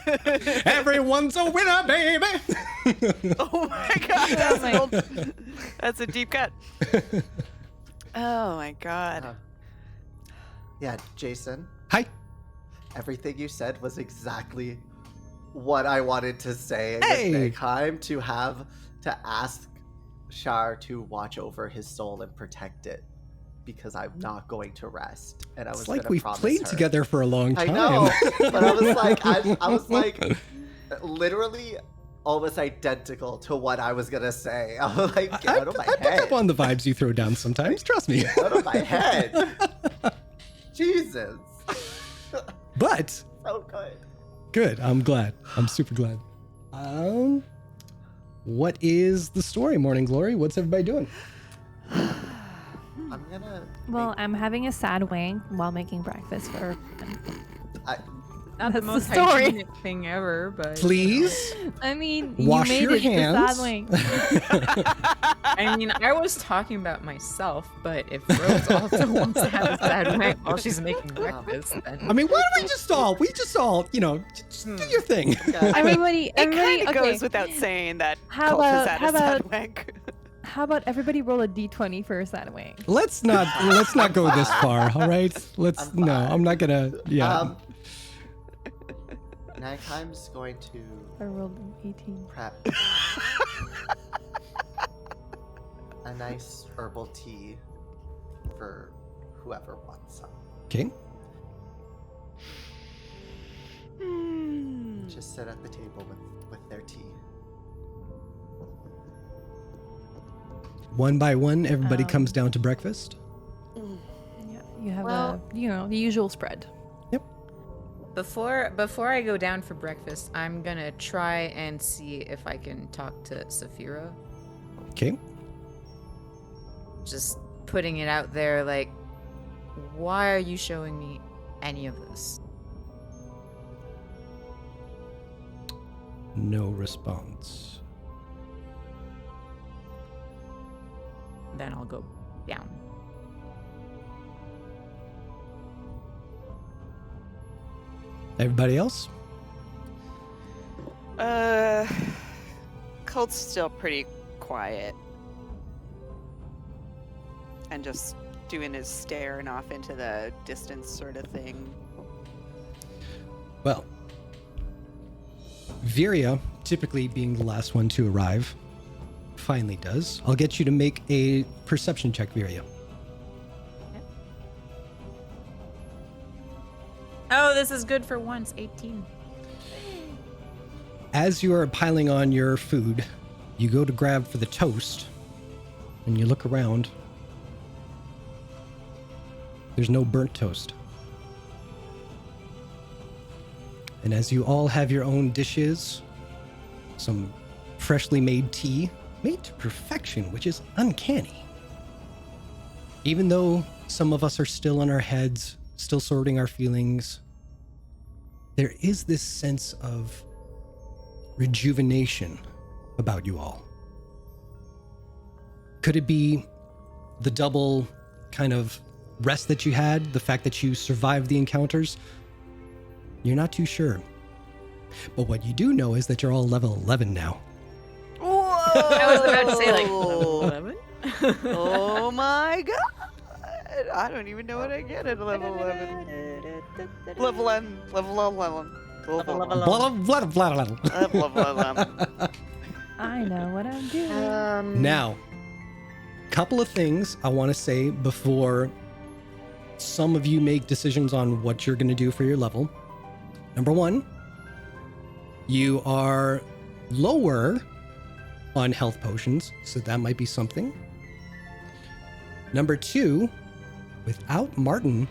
Everyone's a winner, baby! Oh my god, that's a deep cut. Oh my god. Yeah, Jason, Hi. everything you said was exactly what I wanted to say. Hey! With Megheim to ask Shar to watch over his soul and protect it, because I'm not going to rest. And I was It's like gonna we've promise played her. together for a long I time. know, but I was like, literally almost identical to what I was gonna say. I was like, get out of my I pick head. up on the vibes you throw down sometimes, trust me. Get out of my head. Jesus. But, So good. good, I'm glad. I'm super glad. What is the story, Morning Glory? What's everybody doing? I'm gonna. Well, I'm having a sad wank while making breakfast for. Not the That's most the story. hygienic thing ever, but Please? I mean, Wash you made your it hands. the sad wank. I mean, I was talking about myself, but if Rose also wants to have a sad wank while she's making breakfast, then I mean, why don't we just all, just do your thing. Everybody, It kind everybody, of okay. goes without saying that How Colt has about- had how a sad about- wank. How about everybody roll a d20 for a sad wank? Let's not go this far, all right? I'm not gonna, yeah. Nagheim's going to I rolled an 18. prep a nice herbal tea for whoever wants some. Okay. Just sit at the table with their tea. One by one, everybody comes Um, down to breakfast. Yeah, you have Well- the usual spread. before I go down for breakfast, I'm gonna try and see if I can talk to Saphira. Okay. Just putting it out there, like, why are you showing me any of this? No response. Then I'll go down. Everybody else? Colt's still pretty quiet. And just doing his staring off into the distance sort of thing. Well, Viria, typically being the last one to arrive, finally does. I'll get you to make a perception check, Viria. Oh, this is good for once. 18. As you are piling on your food, you go to grab for the toast, and you look around. There's no burnt toast. And as you all have your own dishes, some freshly made tea, made to perfection, which is uncanny. Even though some of us are still on our heads, still sorting our feelings, there is this sense of rejuvenation about you all. Could it be the double kind of rest that you had, the fact that you survived the encounters, you're not too sure. But what you do know is that you're all level 11 now. Whoa! I was about to say, like, level 11? Oh my god! I don't even know what I get at level 11. Level 11. Level 11. Level, level, Blah, blah, blah, blah, blah. Level 11. I know what I'm doing. Now, couple of things I want to say before some of you make decisions on what you're going to do for your level. Number one, you are lower on health potions, so that might be something. Number two, without Martin,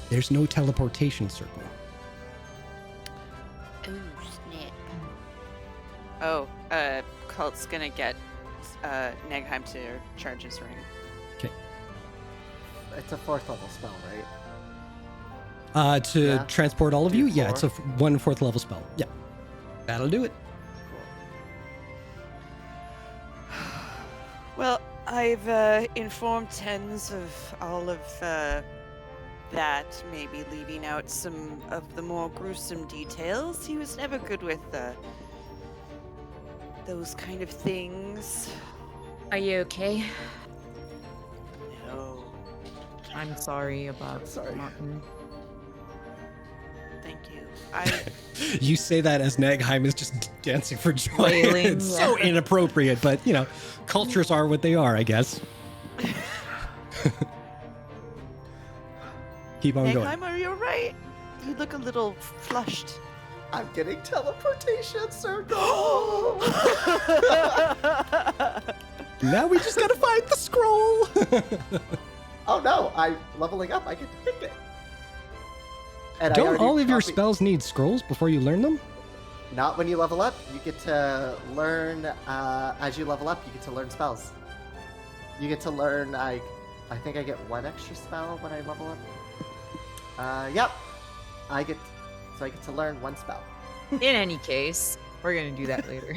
there's no teleportation circle. Oh, snap. Oh, Cult's gonna get Nagheim to charge his ring. Okay. It's a 4th level spell, right? To Yeah. transport all of Do you? Yeah, it's a 4. 1 4th level spell. Yeah. That'll do it. Well, I've informed Tens of all of that, maybe leaving out some of the more gruesome details. He was never good with those kind of things. Are you okay? No, I'm sorry about Sorry. Martin. thank you. I You say that as Nagheim is just dancing for joy. Wailing, It's so inappropriate, but cultures are what they are, I guess. Keep on going. Nagheim, are you alright? You look a little flushed. I'm getting teleportation circle. Now we just gotta find the scroll. Oh no, I'm leveling up. I get to pick it. And I Don't already all of your copied- spells need scrolls before you learn them? Not when you level up. You get to learn as you level up. You get to learn spells. You get to learn. I think I get 1 extra spell when I level up. Yep. I get to learn 1 spell. In any case, we're gonna do that later.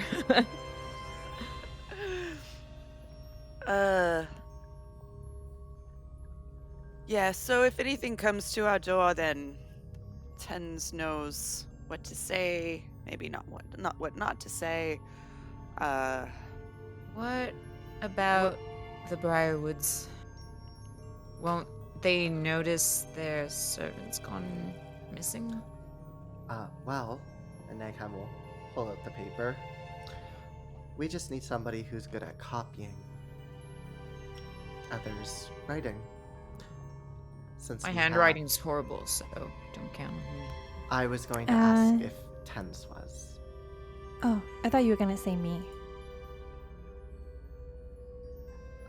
Yeah, so if anything comes to our door, then Tens knows what to say, maybe not what not to say. What about the Briarwoods? Won't they notice their servant's gone missing? Well, and Nagheim will pull out the paper. We just need somebody who's good at copying others' writing. Since My we have- handwriting's horrible, so don't count on me. I was going to ask Uh, if Tens was. Oh, I thought you were gonna say me.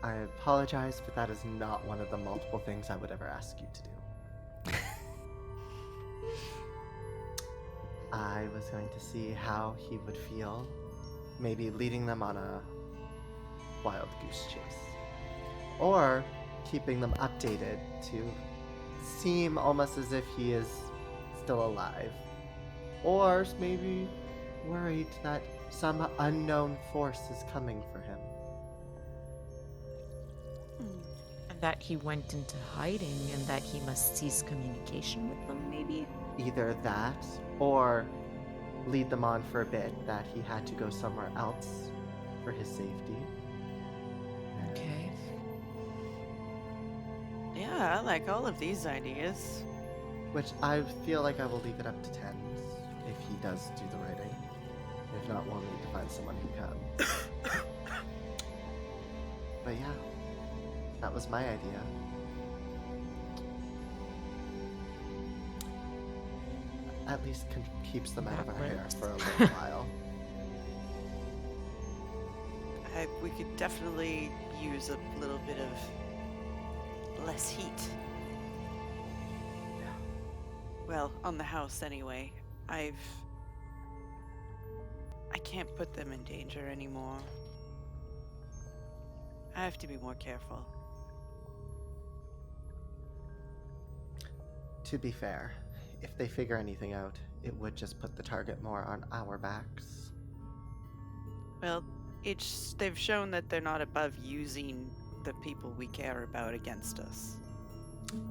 I apologize, but that is not one of the multiple things I would ever ask you to do. I was going to see how he would feel, maybe leading them on a wild goose chase. Or keeping them updated to seem almost as if he is still alive. Or maybe worried that some unknown force is coming for him. And that he went into hiding and that he must cease communication with them, maybe? Either that, or lead them on for a bit that he had to go somewhere else for his safety. Okay. Yeah, I like all of these ideas. Which I feel like I will leave it up to Tens if he does do the writing. If not, we'll need to find someone who can. But yeah, that was my idea. At least keeps them out of our hair for a little while. We could definitely use a little bit of less heat. Well, on the house anyway. I can't put them in danger anymore. I have to be more careful. To be fair, if they figure anything out, it would just put the target more on our backs. Well, they've shown that they're not above using the people we care about against us.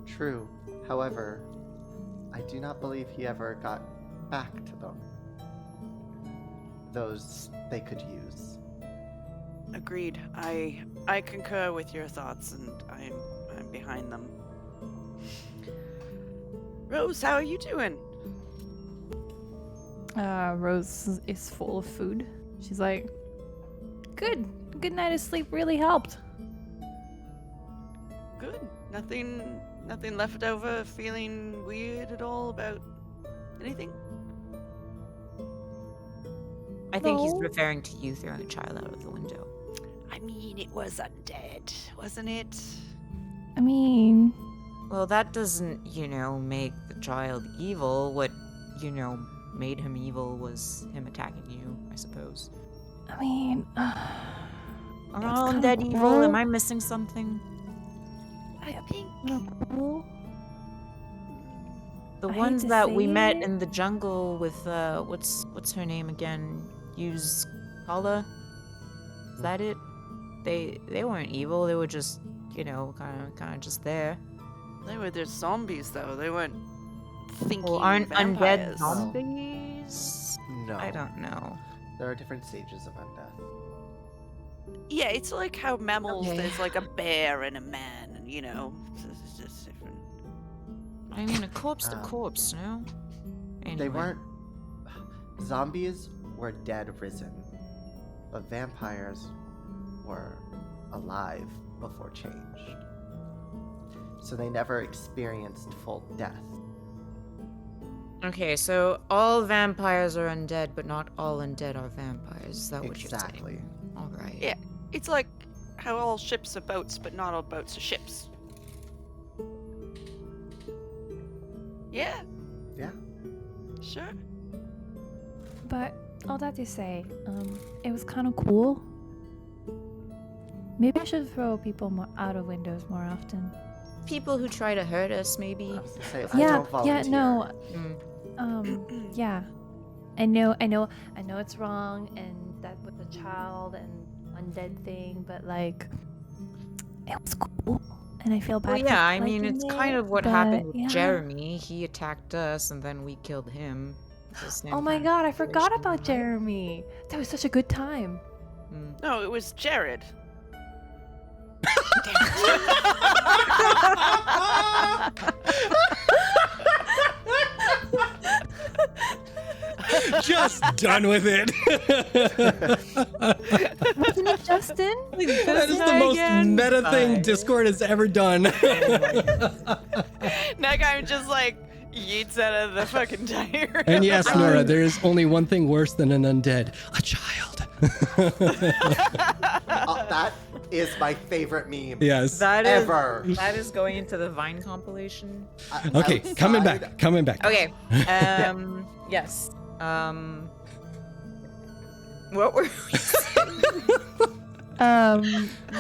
True. However, I do not believe he ever got back to them. Those they could use. Agreed. I concur with your thoughts, and I'm behind them. Rose, how are you doing? Rose is full of food. She's like, good. Good night of sleep really helped. Good. Nothing left over. Feeling weird at all about anything? I think he's No. referring to you throwing a child out of the window. I mean, it was undead, wasn't it? I mean, Well, that doesn't, make the child evil. What, made him evil was him attacking you, I suppose. I mean, Are It's all kinda undead evil? Am cool. I missing something? I think cool. The I hate ones to that we say met it. in the jungle with what's her name again? Use Kala? Is that it? They weren't evil. They were just, kind of just there. they were just zombies, though. They weren't thinking Well, aren't undead vampires. zombies? No. I don't know. There are different stages of undeath. Yeah, it's like how mammals. Okay. There's like a bear and a man, and it's just different. I mean, a corpse to Um, corpse, no? They Anyway. weren't. Zombies were dead risen, but vampires were alive before changed. So they never experienced full death. Okay, so all vampires are undead, but not all undead are vampires. Is that what Exactly. you're saying? All right. Yeah, it's like how all ships are boats, but not all boats are ships. Yeah, Yeah. sure. But all that to say, it was kind of cool. Maybe I should throw people out of windows more often. People who try to hurt us, maybe. I was gonna say, I Yeah, don't volunteer. no. Mm. Yeah. I know it's wrong, and that with the child and undead thing, but like, it was cool, and I feel bad. Well, for yeah, I mean, liking it's it, kind of what but happened with yeah. Jeremy. He attacked us, and then we killed him. It's the same Oh my kind of god, I forgot situation, about right? Jeremy. That was such a good time. Mm. No, it was Jared. Just done with it. Wasn't it Justin? That is the most meta thing Discord has ever done. Nagheim just like yeets out of the fucking tire. And yes, Nora, there is only one thing worse than an undead: a child. That is my favorite meme. Yes. That is Ever. that is going into the Vine compilation. Okay, coming Outside- back. Okay. Yes. What were we saying?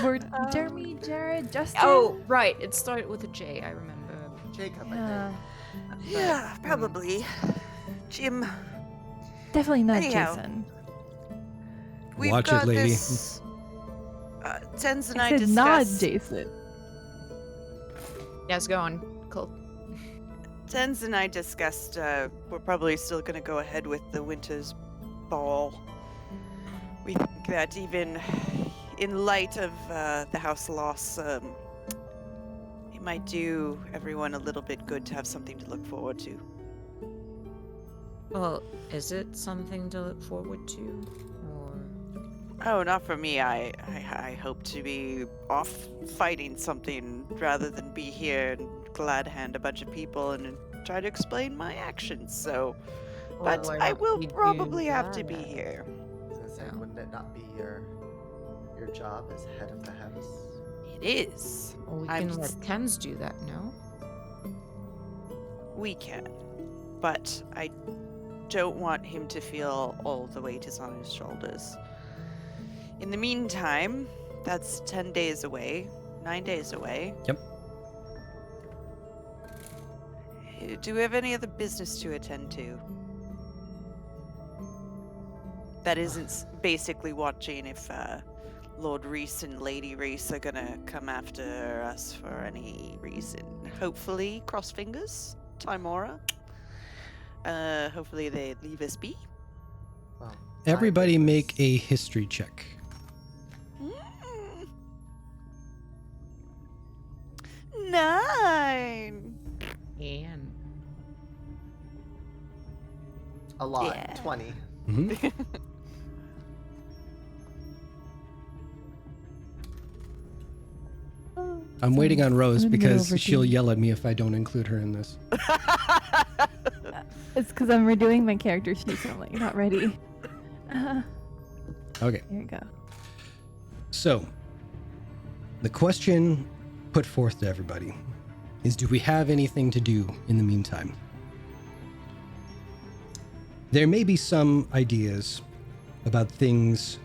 Were Jeremy, Jared, Justin? Oh, right. It started with a J. I remember. Jacob, I Yeah, Yeah, probably. Jim, definitely not Anyhow. Jason. we've Watch it, got lady. this. Tens and I I said not discussed. Jason. Yes, go on. Cool. Tens and I discussed. We're probably still going to go ahead with the winter's ball. We think that even in light of the house loss, it might do everyone a little bit good to have something to look forward to. Well, is it something to look forward to? Or Oh, not for me. I hope to be off fighting something rather than be here and glad hand a bunch of people and try to explain my actions. So, but why I don't will we do probably have to be that? here. I was gonna say, wouldn't it not be your job as head of the house? It is. Well, we I'm can let just- Tens do that, no? We can, but I don't want him to feel all the weight is on his shoulders. In the meantime, that's 10 days away, 9 days away. Yep. Do we have any other business to attend to? That isn't basically watching if Lord Reese and Lady Reese are gonna come after us for any reason. Hopefully, cross fingers, Timora. Hopefully they leave us be. Well, Everybody my make business- a history check. Mm. 9. And a lot. Yeah. 20. Mhm. I'm waiting on Rose I'm in the middle because of she'll redeeming. yell at me if I don't include her in this. It's because I'm redoing my character sheet, so I'm like not ready. Okay. Here we go. So, the question put forth to everybody is, do we have anything to do in the meantime? There may be some ideas about things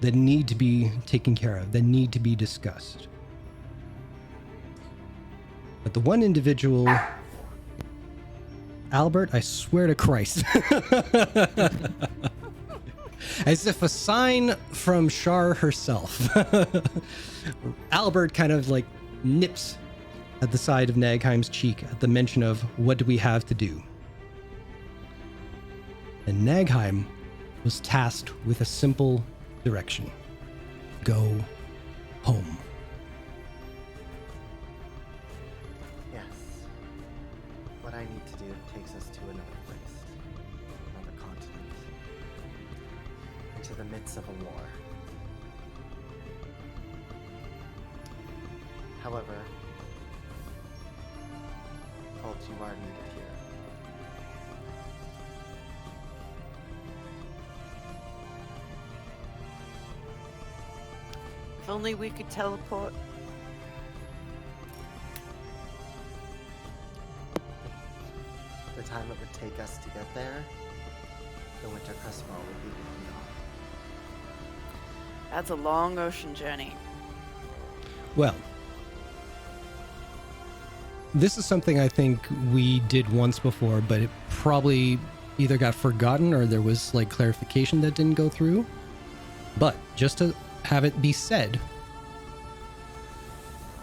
that need to be taken care of, that need to be discussed. But the one individual, Albert, I swear to Christ, as if a sign from Shar herself, Albert kind of like nips at the side of Nagheim's cheek at the mention of what do we have to do. And Nagheim was tasked with a simple direction. Go home. Yes. What I need to do takes us to another place, another continent, into the midst of a war. However, Colt, you are needed here. If only we could teleport. The time it would take us to get there, the Winter Crestfall would be long gone. That's a long ocean journey. Well, this is something I think we did once before, but it probably either got forgotten or there was like clarification that didn't go through. But just to have it be said,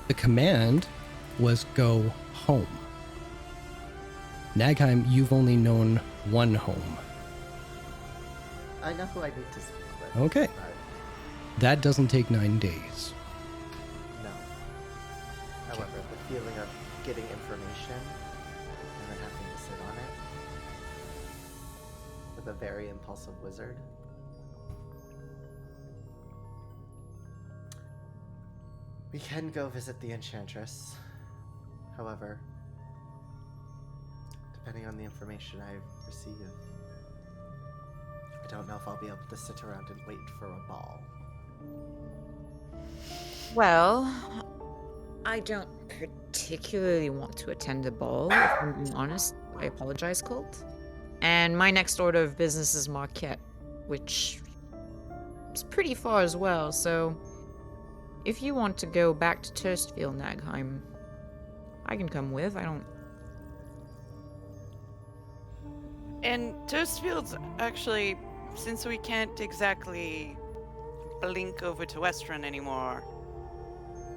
the command was go home. Nagheim, you've only known one home. I know who I need to speak with. Okay. But That doesn't take 9 days. no. However, the feeling of getting information and then having to sit on it with a very impulsive wizard. We can go visit the Enchantress. However, depending on the information I receive, I don't know if I'll be able to sit around and wait for a ball. well, I don't particularly want to attend a ball, if I'm being honest. I apologize, Colt. And my next order of business is Marquette, which is pretty far as well, so if you want to go back to Turstfield, Nagheim, I can come with. I don't... And Toastfield's actually, since we can't exactly blink over to Westron anymore,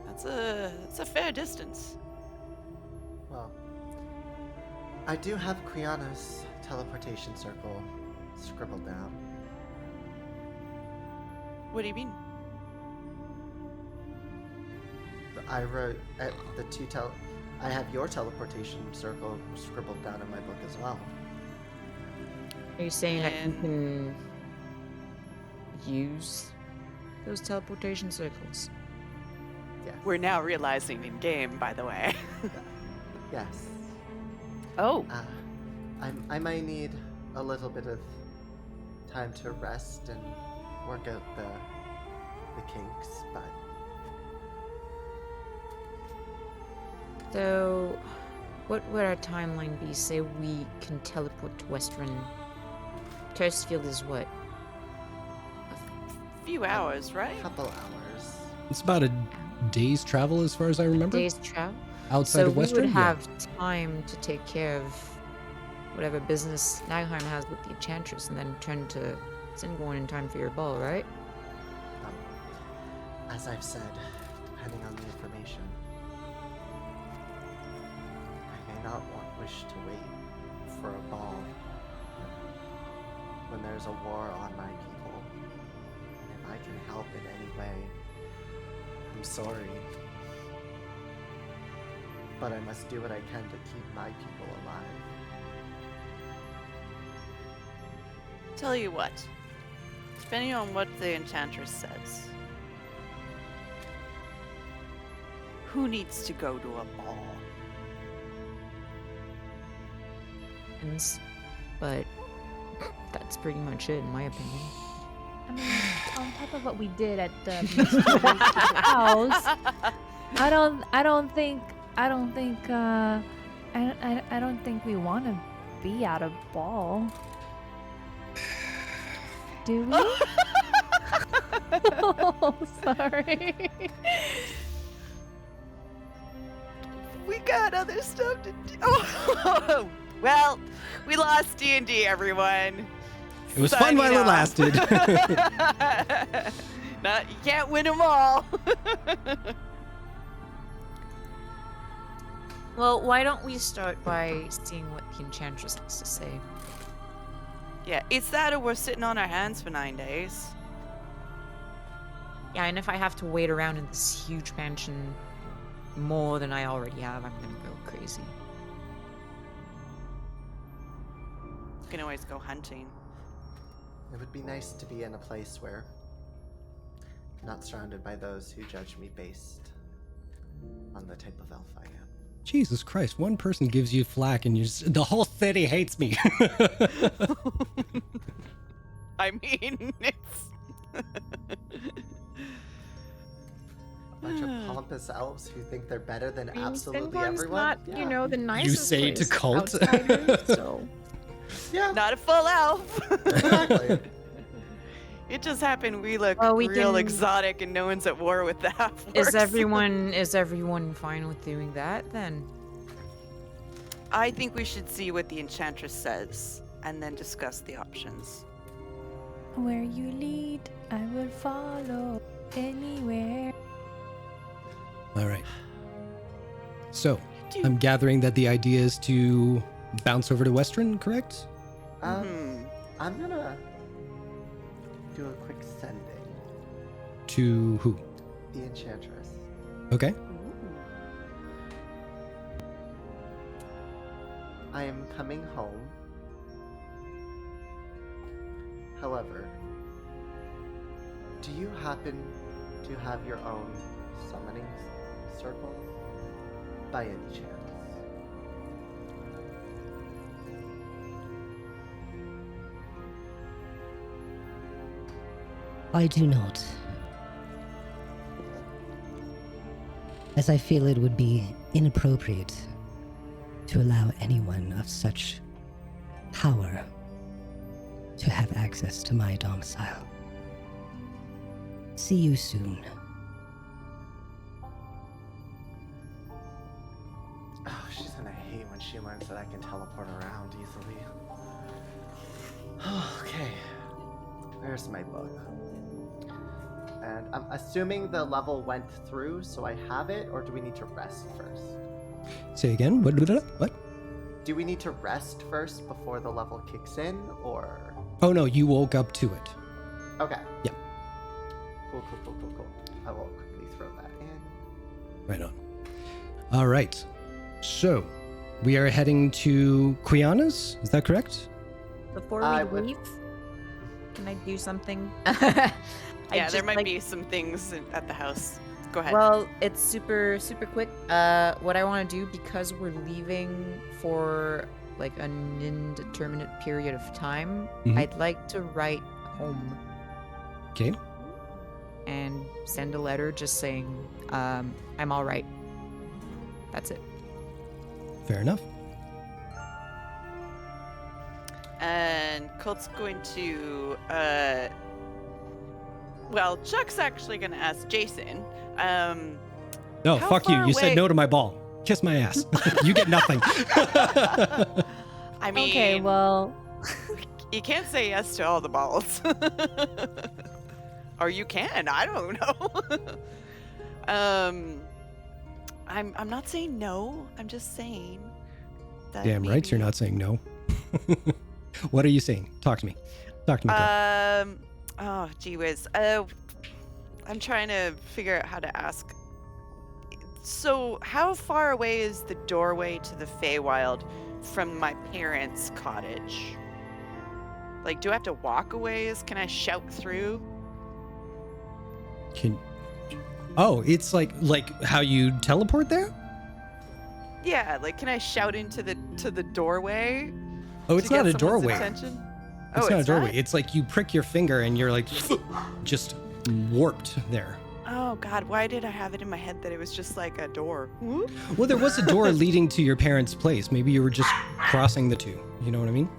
that's a fair distance. Well, I do have Quiana's teleportation circle scribbled down. What do you mean? I wrote at the I have your teleportation circle scribbled down in my book as well. Are you saying that you And- can use those teleportation circles? Yes. We're now realizing in game, by the way. Yes. Oh, I might need a little bit of time to rest and work out the kinks, but So, what would our timeline be? Say we can teleport to Western. Turstfield is what? few hours, a right? couple hours. It's about a day's travel as far as I remember. Days travel? Outside So of Western. we would Yeah. have time to take care of whatever business Nagheim has with the Enchantress and then return to Singorn in time for your ball, right? As I've said, depending on the information, I may not wish to wait for a ball when there's a war on my people. And if I can help in any way, I'm sorry. But I must do what I can to keep my people alive. Tell you what, depending on what the enchantress says, who needs to go to a ball? But that's pretty much it, in my opinion. I mean, on top of what we did at the mysterious house, I don't think we want to be at a ball. Do we? Oh, sorry. We got other stuff to do. Oh, well, we lost D&D, everyone. It was fun while it lasted. You can't win them all. Well, why don't we start by seeing what the enchantress has to say? Yeah, it's that or we're sitting on our hands for 9 days. Yeah, and if I have to wait around in this huge mansion more than I already have, I'm gonna go crazy. You can always go hunting. It would be nice to be in a place where I'm not surrounded by those who judge me based on the type of elf I am. Jesus Christ, one person gives you flack and the whole city hates me. I mean, it's... A bunch of pompous elves who think they're better than absolutely Finborn's everyone. not, Yeah. the You nicest say to place cult? outsiders, so. Yeah, Not a full elf. exactly. It just happened we look Well, we real can- exotic and no one's at war with the half-orcs. Is everyone fine with doing that then? I think we should see what the enchantress says and then discuss the options. Where you lead, I will follow anywhere. All right. So, I'm gathering that the idea is to bounce over to Western, correct? Hmm. I'm gonna do a quick sending. To who? The enchantress. Okay. I am coming home. However, do you happen to have your own summoning circle by any chance? I do not. As I feel it would be inappropriate to allow anyone of such power to have access to my domicile. See you soon. Oh, she's gonna hate when she learns that I can teleport around easily. Okay, where's my book? And I'm assuming the level went through, so I have it, or do we need to rest first? Say again? What? Do we need to rest first before the level kicks in, or? Oh no, you woke up to it. Okay. Yeah. Cool. I will quickly throw that in. Right on. All right. So, we are heading to Quiana's, is that correct? Before I we would- leave, can I do something? Yeah, there might be some things at the house. Go ahead. Well, it's super quick. What I want to do, because we're leaving for like an indeterminate period of time, Mhm. I'd like to write home Okay. and send a letter just saying, I'm all right. That's it. Fair enough. And Colt's going to, well, Chuck's actually going to ask Jason. No, How fuck you. far You said away- no to my ball. Kiss my ass. You get nothing. I mean, Okay, well, you can't say yes to all the balls. Or you can. I don't know. I'm not saying no. I'm just saying that. Damn right, you're not saying no. What are you saying? Talk to me. Talk to me, girl. Oh, gee whiz. I'm trying to figure out how to ask. So, how far away is the doorway to the Feywild from my parents' cottage? Like, do I have to walk a ways? Can I shout through? Oh, it's like how you teleport there? Yeah, like, can I shout into the doorway? Oh, it's to not get a someone's doorway. attention? It's Oh, not a doorway. not? It's like you prick your finger and you're like just warped there. Oh God, why did I have it in my head that it was just like a door? Whoop. Well, there was a door leading to your parents' place. Maybe you were just crossing the two. You know what I mean?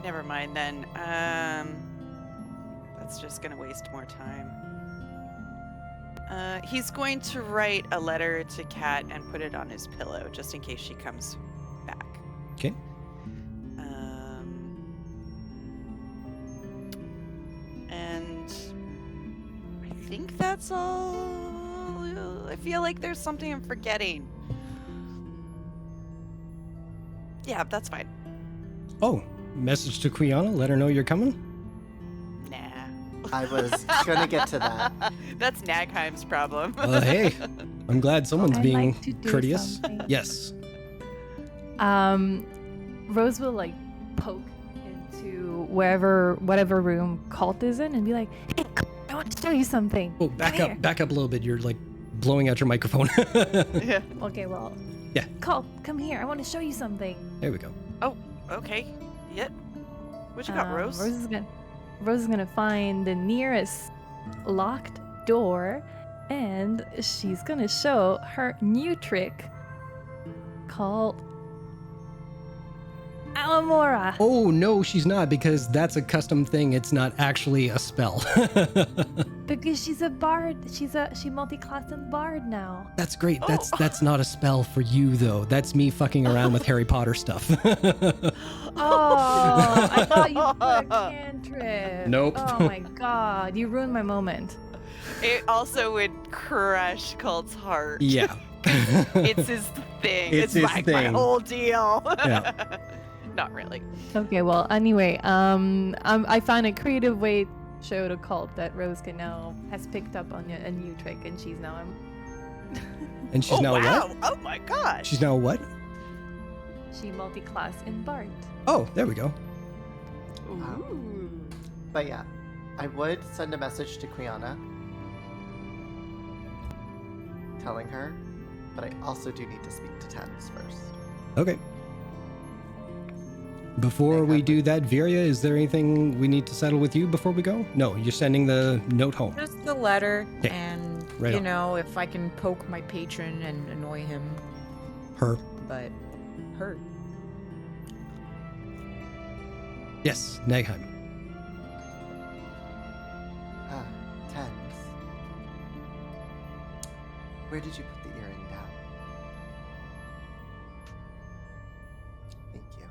Never mind then. That's just gonna waste more time. He's going to write a letter to Kat and put it on his pillow just in case she comes back. Okay. And I think that's all. I feel like there's something I'm forgetting. Yeah, that's fine. Oh, message to Quiana. Let her know you're coming. Nah. I was gonna get to that. That's Nagheim's problem. Hey, I'm glad someone's I'd being like to do courteous. something. Yes. Rose will like poke into whatever room Colt is in and be like, "Hey, Colt, I want to show you something." Oh, back Come up a little bit. You're like blowing out your microphone. Yeah. Okay, well. Yeah. Colt, come here. I want to show you something. There we go. Oh, okay. Yep. What you got, Rose? Rose is gonna find the nearest locked door, and she's gonna show her new trick called Alamora. Oh no, she's not, because that's a custom thing. It's not actually a spell. Because she's a bard. She multi-classed in bard now. That's great. Oh. That's not a spell for you though. That's me fucking around with Harry Potter stuff. Oh, I thought you put a cantrip. Nope. Oh my god, you ruined my moment. It also would crush Colt's heart. Yeah. It's his thing. It's It's, his like my thing. whole deal. Yeah. Not really. Okay, well, anyway, I found a creative way to show to Colt that Rose can now has picked up on a new trick, and she's now And she's oh, now wow. what? Oh my gosh. She's now what? she multi-class in bard. Oh, there we go. Ooh. But yeah, I would send a message to Quiana telling her, but I also do need to speak to Thames first. Okay. Before we do that, Viria, is there anything we need to settle with you before we go? No, you're sending the note home. Just the letter, Okay. and Right you on. know, if I can poke my patron and annoy him, Her. but her. Yes, Nagheim. Thames. Where did you put the earring down? Thank you.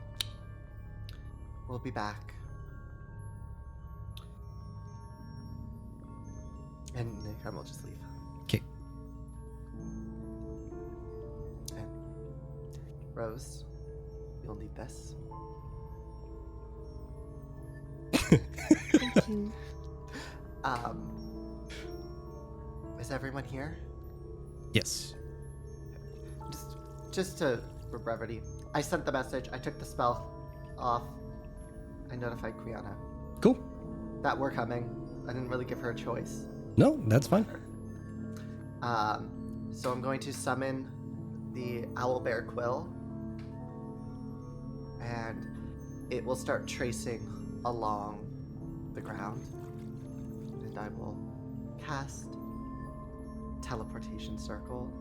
We'll be back. And Nick, will just leave. Okay. And Rose, you'll need this. Thank you. Is everyone here? Yes. Just for brevity, I sent the message. I took the spell off. I notified Quiana Cool. that we're coming. I didn't really give her a choice. No, that's fine. So I'm going to summon the owlbear quill, and it will start tracing along the ground, and I will cast teleportation circle,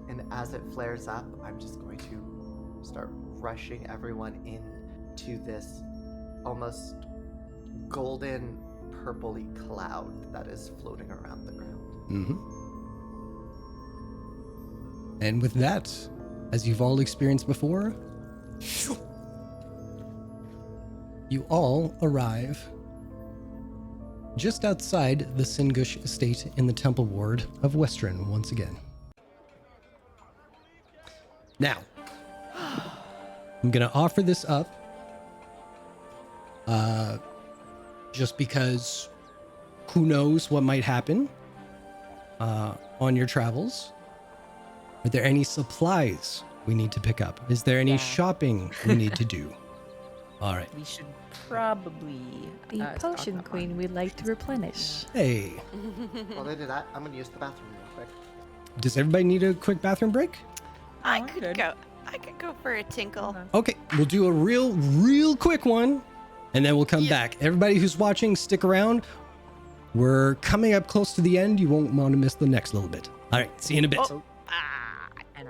and as it flares up, I'm just going to start rushing everyone into this almost golden purpley cloud that is floating around the ground. Mm-hmm. And with that, as you've all experienced before, you all arrive just outside the Singush estate in the Temple Ward of Western once again. Now, I'm going to offer this up just because who knows what might happen on your travels. Are there any supplies we need to pick up? Is there any Yeah. shopping we need to do? All right. We should probably. The stock potion up queen on- we'd like to replenish. Hey, While they do that, I'm gonna use the bathroom real quick. does everybody need a quick bathroom break? I I'm could good. go. I could go for a tinkle. Okay, we'll do a real quick one, and then we'll come Yeah. back. Everybody who's watching, stick around. We're coming up close to the end. You won't want to miss the next little bit. All right, see you in a bit. Oh. Ah, And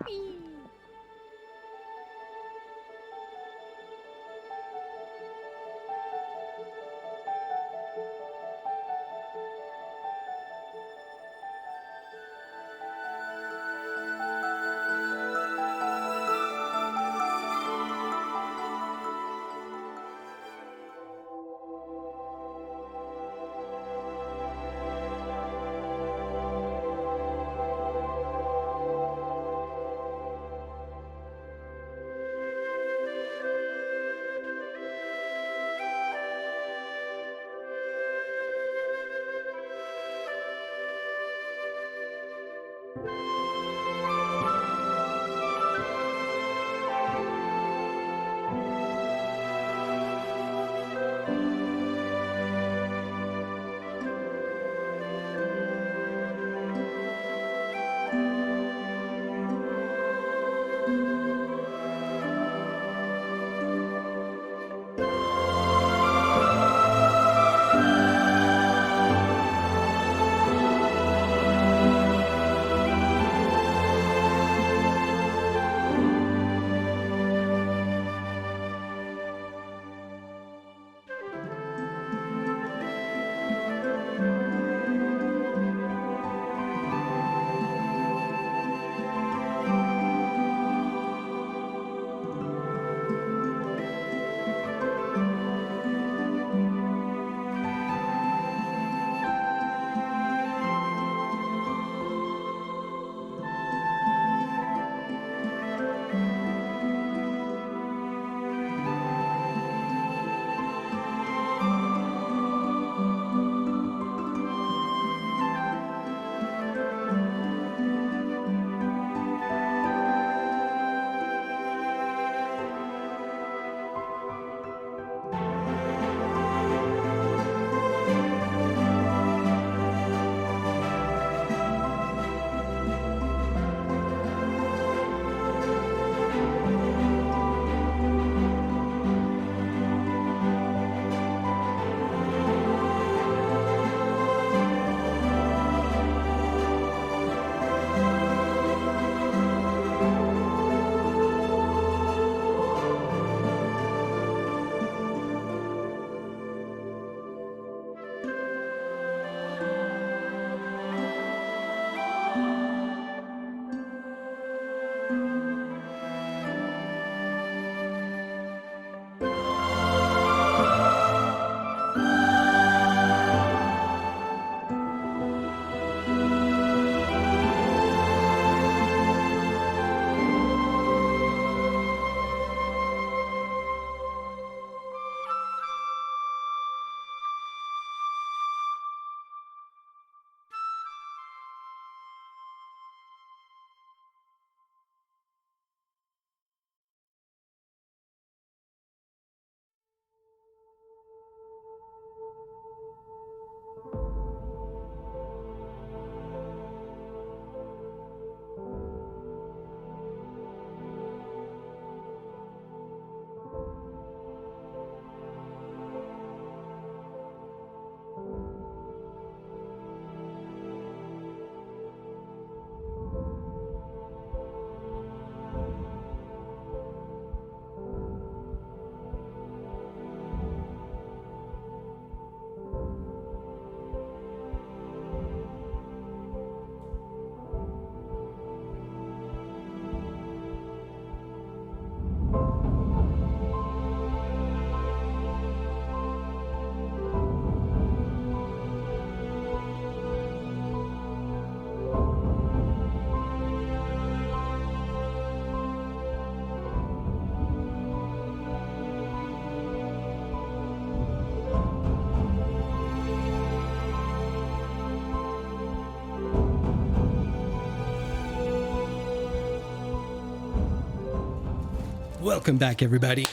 Welcome back, everybody.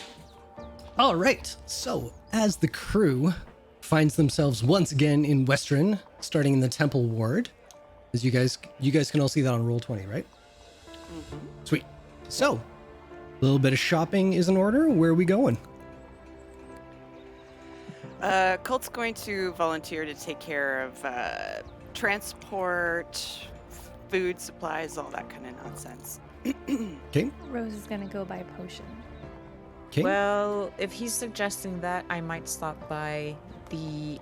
All right, so as the crew finds themselves once again in Western, starting in the Temple Ward, as you guys can all see that on Roll20, right? Sweet. So, a little bit of shopping is in order. Where are we going? Cult's going to volunteer to take care of transport, food, supplies, all that kind of nonsense. Okay. Rose is gonna go buy a potion. Okay. Well, if he's suggesting that, I might stop by the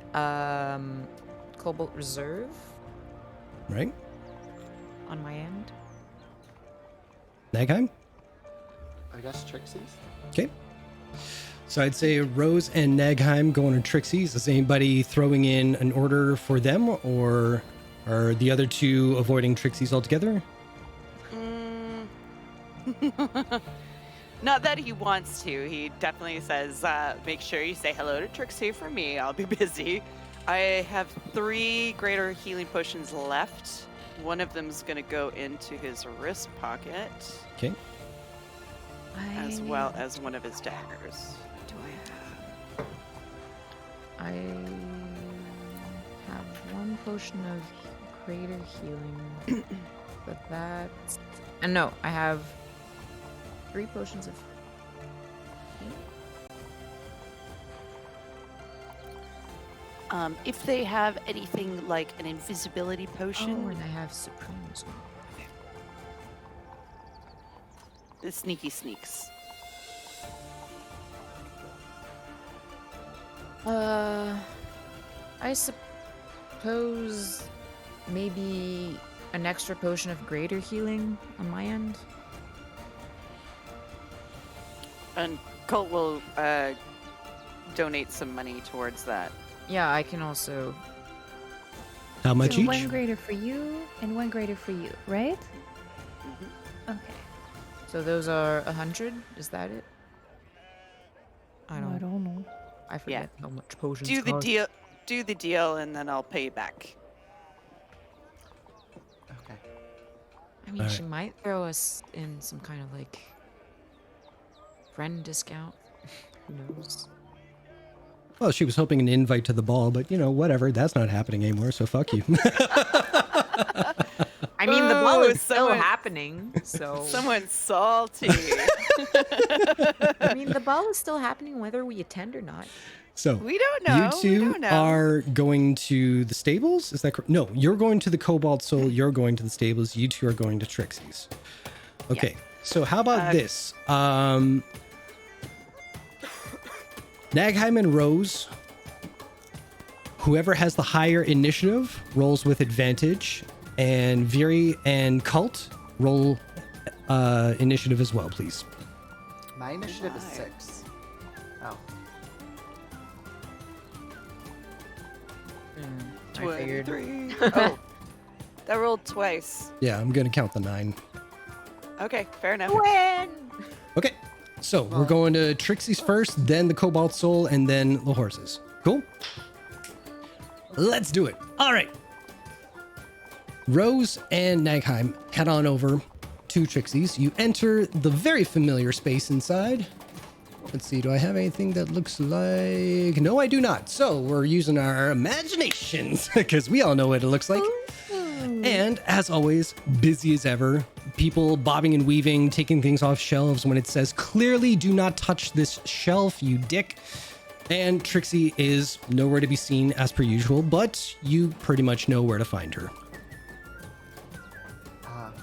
Cobalt Reserve Right. on my end. Nagheim. I guess Trixie's? Okay. So I'd say Rose and Nagheim going to Trixie's. Is anybody throwing in an order for them, or are the other two avoiding Trixie's altogether? Not that he wants to. He definitely says, make sure you say hello to Trixie for me. I'll be busy. I have 3 greater healing potions left. One of them's going to go into his wrist pocket, Okay. as well as one of his daggers. What do I have? I have 1 potion of greater healing, but that's... And no, I have 3 potions of healing. If they have anything like an invisibility potion, Oh, and I have Supreme as well. the sneaky sneaks. I suppose maybe an extra potion of greater healing on my end. And Colt will donate some money towards that. Yeah, I can also. How much So each? 1 greater for you and 1 greater for you, right? Mm-hmm. Okay. So those are 100. Is that it? I I don't. don't know. I forget how much potions. Do the cost. deal. Do the deal, and then I'll pay you back. Okay. I mean, Alright. she might throw us in some kind of like friend discount. Who knows? Well, she was hoping an invite to the ball, but whatever. That's not happening anymore, so fuck you. I mean, the ball Ooh, is still someone- happening, so. Someone's salty. I mean, the ball is still happening whether we attend or not. So We don't know. you two we don't know. are going to the stables. Is that correct? No, you're going to the Cobalt Soul. You're going to the stables. You two are going to Trixie's. Okay. So how about this? Nagheim and Rose. Whoever has the higher initiative rolls with advantage, and Viri and Cult roll initiative as well, please. My initiative is my. 6. Oh. I figured. 23. Oh, that rolled twice. Yeah, I'm gonna count the 9. Okay, fair enough. Win! Okay, so we're going to Trixie's first, then the Cobalt Soul, and then the horses. Cool? Let's do it. All right. Rose and Nagheim head on over to Trixie's. You enter the very familiar space inside. Let's see, do I have anything that looks like... No, I do not. So we're using our imaginations because we all know what it looks like. And as always, busy as ever. People bobbing and weaving, taking things off shelves when it says, clearly do not touch this shelf, you dick. And Trixie is nowhere to be seen as per usual, but you pretty much know where to find her.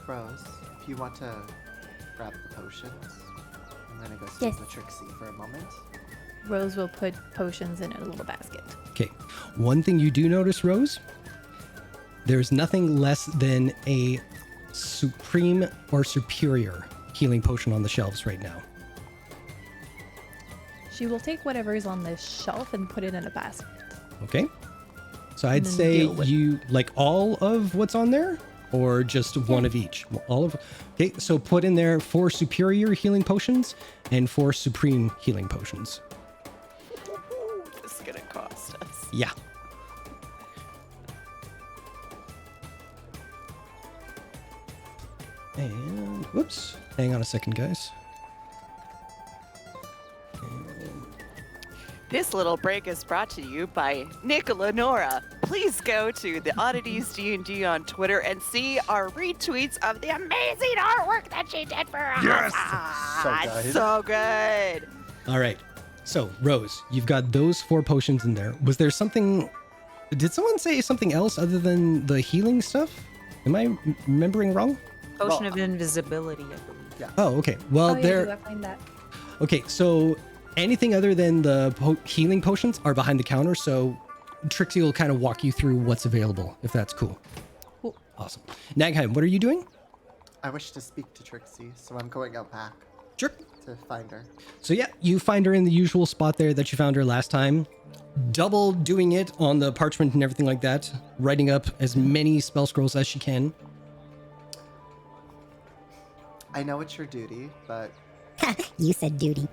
Rose, if you want to grab the potions, I'm gonna go speak Yes. with Trixie for a moment. Rose will put potions in a little basket. Okay, one thing you do notice, Rose, there's nothing less than a supreme or superior healing potion on the shelves right now. She will take whatever is on this shelf and put it in a basket. Okay? So I'd And then say deal with- you like all of what's on there or just one of each? All of. Okay, so put in there 4 superior healing potions and 4 supreme healing potions. This is gonna cost us. Yeah. And whoops, hang on a second, guys. This little break is brought to you by Nicola Nora. Please go to the Oddities D&D on Twitter and see our retweets of the amazing artwork that she did for us. Yes! So It's good. so good. All right. So, Rose, you've got those 4 potions in there. Was there something... Did someone say something else other than the healing stuff? Am I remembering wrong? Potion Well, of invisibility, I believe. Oh, okay. Well, Oh, yeah, there... do I find that? Okay, so anything other than the healing potions are behind the counter, so Trixie will kind of walk you through what's available, if that's cool. Cool. Awesome. Nagheim, what are you doing? I wish to speak to Trixie, so I'm going out back Sure. to find her. So yeah, you find her in the usual spot there that you found her last time. Double doing it on the parchment and everything like that, writing up as many spell scrolls as she can. I know it's your duty, but You said duty.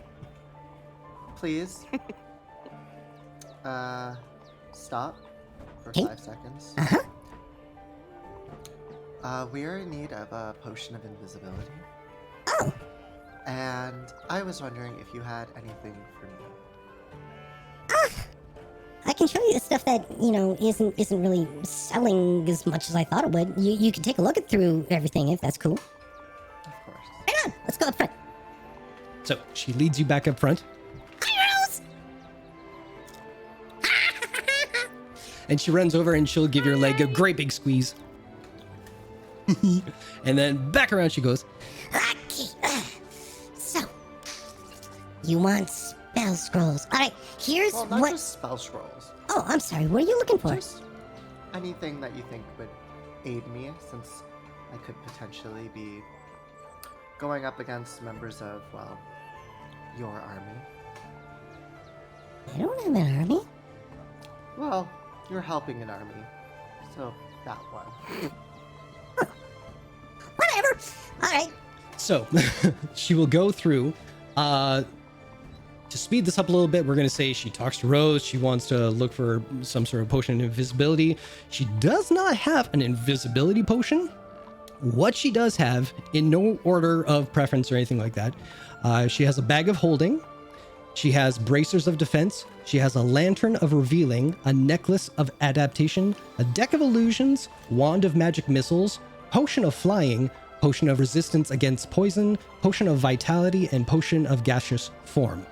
please, stop for Okay. 5 seconds. Uh-huh. We're in need of a potion of invisibility, Oh, and I was wondering if you had anything for me. I can show you the stuff that, isn't really selling as much as I thought it would. You can take a look through everything if that's cool. Of course. Hang on, let's go up front. So she leads you back up front, Hi, Rose! and she runs over and she'll give your leg a great big squeeze. And then back around she goes. Okay. So, you want spell scrolls. Alright, here's Well, not what... just spell scrolls. Oh, I'm sorry, what are you looking for? Just anything that you think would aid me, since I could potentially be going up against members of, well, your army. I don't have an army. Well, you're helping an army, so that one. Whatever. Alright. So she will go through. To speed this up a little bit, we're going to say she talks to Rose. She wants to look for some sort of potion of invisibility. She does not have an invisibility potion. What she does have, in no order of preference or anything like that, she has a bag of holding. She has bracers of defense. She has a lantern of revealing, a necklace of adaptation, a deck of illusions, wand of magic missiles, potion of flying, potion of resistance against poison, potion of vitality, and potion of gaseous form.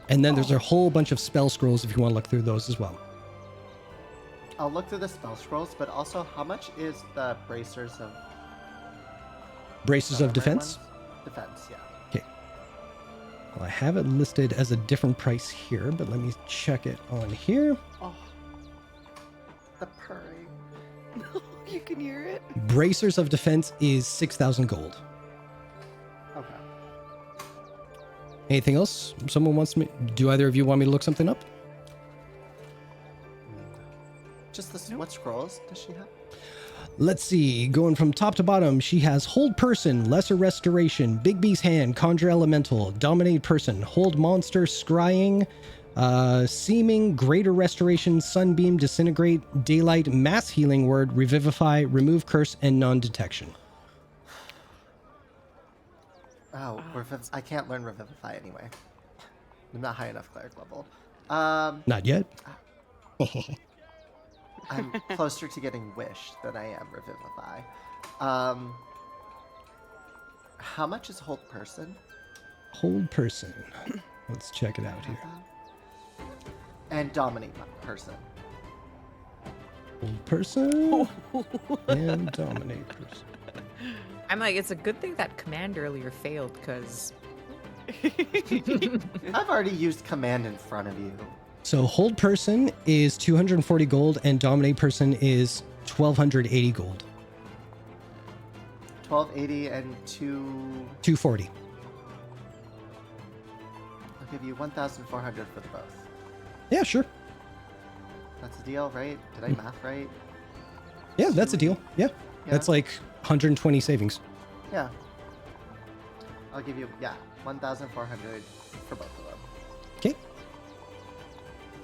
And then there's a whole bunch of spell scrolls if you want to look through those as well. I'll look through the spell scrolls, but also how much is the bracers of Braces of armor defense. ones? Defense, yeah. Okay. Well, I have it listed as a different price here, but let me check it on here. Oh, the purring. You can hear it. Bracers of defense is 6,000 gold. Okay. Anything else? Someone wants me? Do either of you want me to look something up? Just this. What scrolls does she have? Let's see. Going from top to bottom, she has Hold Person, Lesser Restoration, Big B's Hand, Conjure Elemental, Dominate Person, Hold Monster, Scrying, Seeming, Greater Restoration, Sunbeam, Disintegrate, Daylight, Mass Healing Word, Revivify, Remove Curse, and Non-Detection. Oh, I can't learn Revivify anyway. I'm not high enough cleric level. Not yet. I'm closer to getting Wish than I am Revivify. How much is Hold Person? Hold Person. Let's check it out here. And Dominate Person. Hold Person and Dominate Person. I'm like, it's a good thing that command earlier failed, because I've already used Command in front of you. So Hold Person is 240 gold and Dominate Person is 1,280 gold. 1280 and 240. I'll give you 1,400 for the both. Yeah, sure. That's a deal, right? Did I math right? Yeah, that's a deal. Yeah. That's like 120 savings. Yeah. I'll give you 1,400 for both of them. Okay.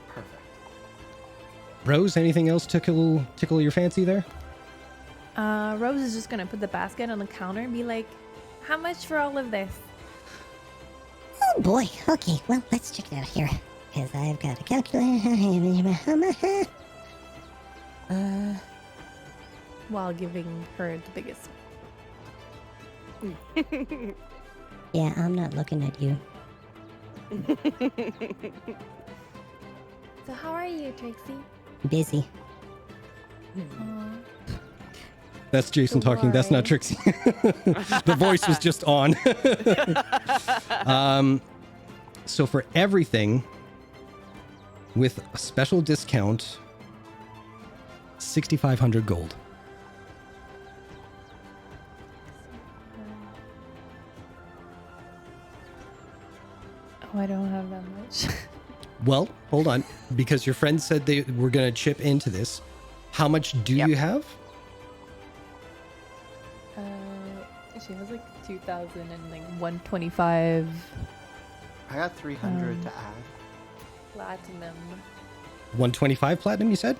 Perfect. Rose, anything else tickle your fancy there? Rose is just gonna put the basket on the counter and be like, "How much for all of this?" boy. Okay, well, let's check it out here. Because I've got a calculator. While giving her the biggest. Yeah, I'm not looking at you. So how are you, Trixie? Busy. Aw. That's Jason Don't talking. That's not worry. Trixie. The voice was just on. So for everything, with a special discount, 6,500 gold. Oh, I don't have that much. Well, hold on, because your friend said they were going to chip into this. How much do Yep. you have? She has like 2,000 and like 125 I got 300 to add. platinum. 125 platinum, you said?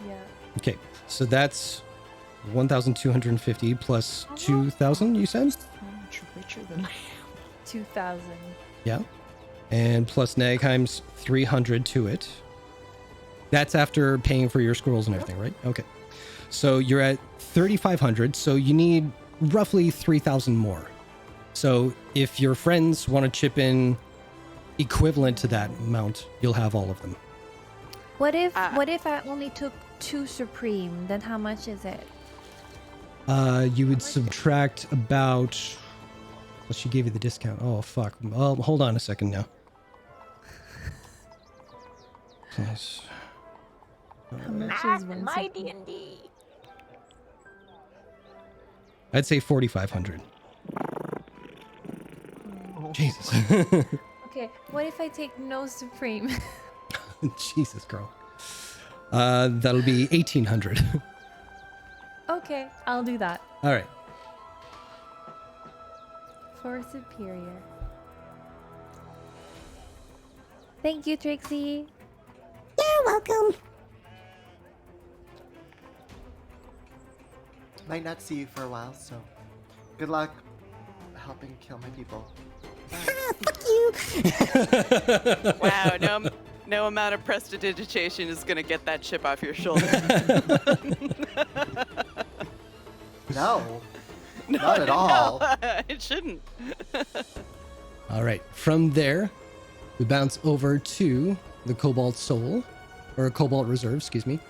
Yeah. Okay, so that's 1,250 plus 2,000, you said? So much richer than I am. 2,000. Yeah. And plus Nagheim's 300 to it. That's after paying for your scrolls and everything, right? Okay. So you're at 3,500, so you need roughly 3,000 more. So if your friends want to chip in equivalent to that amount, you'll have all of them. What if I only took 2 Supreme? Then how much is it? You would subtract about... Well, she gave you the discount. Oh, fuck. Oh, hold on a second now. Plus... How much is one My Supreme? D&D. I'd say 4,500. Jesus. Okay, what if I take no Supreme? Jesus, girl. That'll be 1,800. Okay, I'll do that. All right. For superior. Thank you, Trixie. You're welcome. Might not see you for a while, so good luck helping kill my people. Fuck you. Wow, no amount of prestidigitation is gonna get that chip off your shoulder. No, not at all. It shouldn't. All right. From there, we bounce over to the Cobalt Soul, or Cobalt Reserve, excuse me.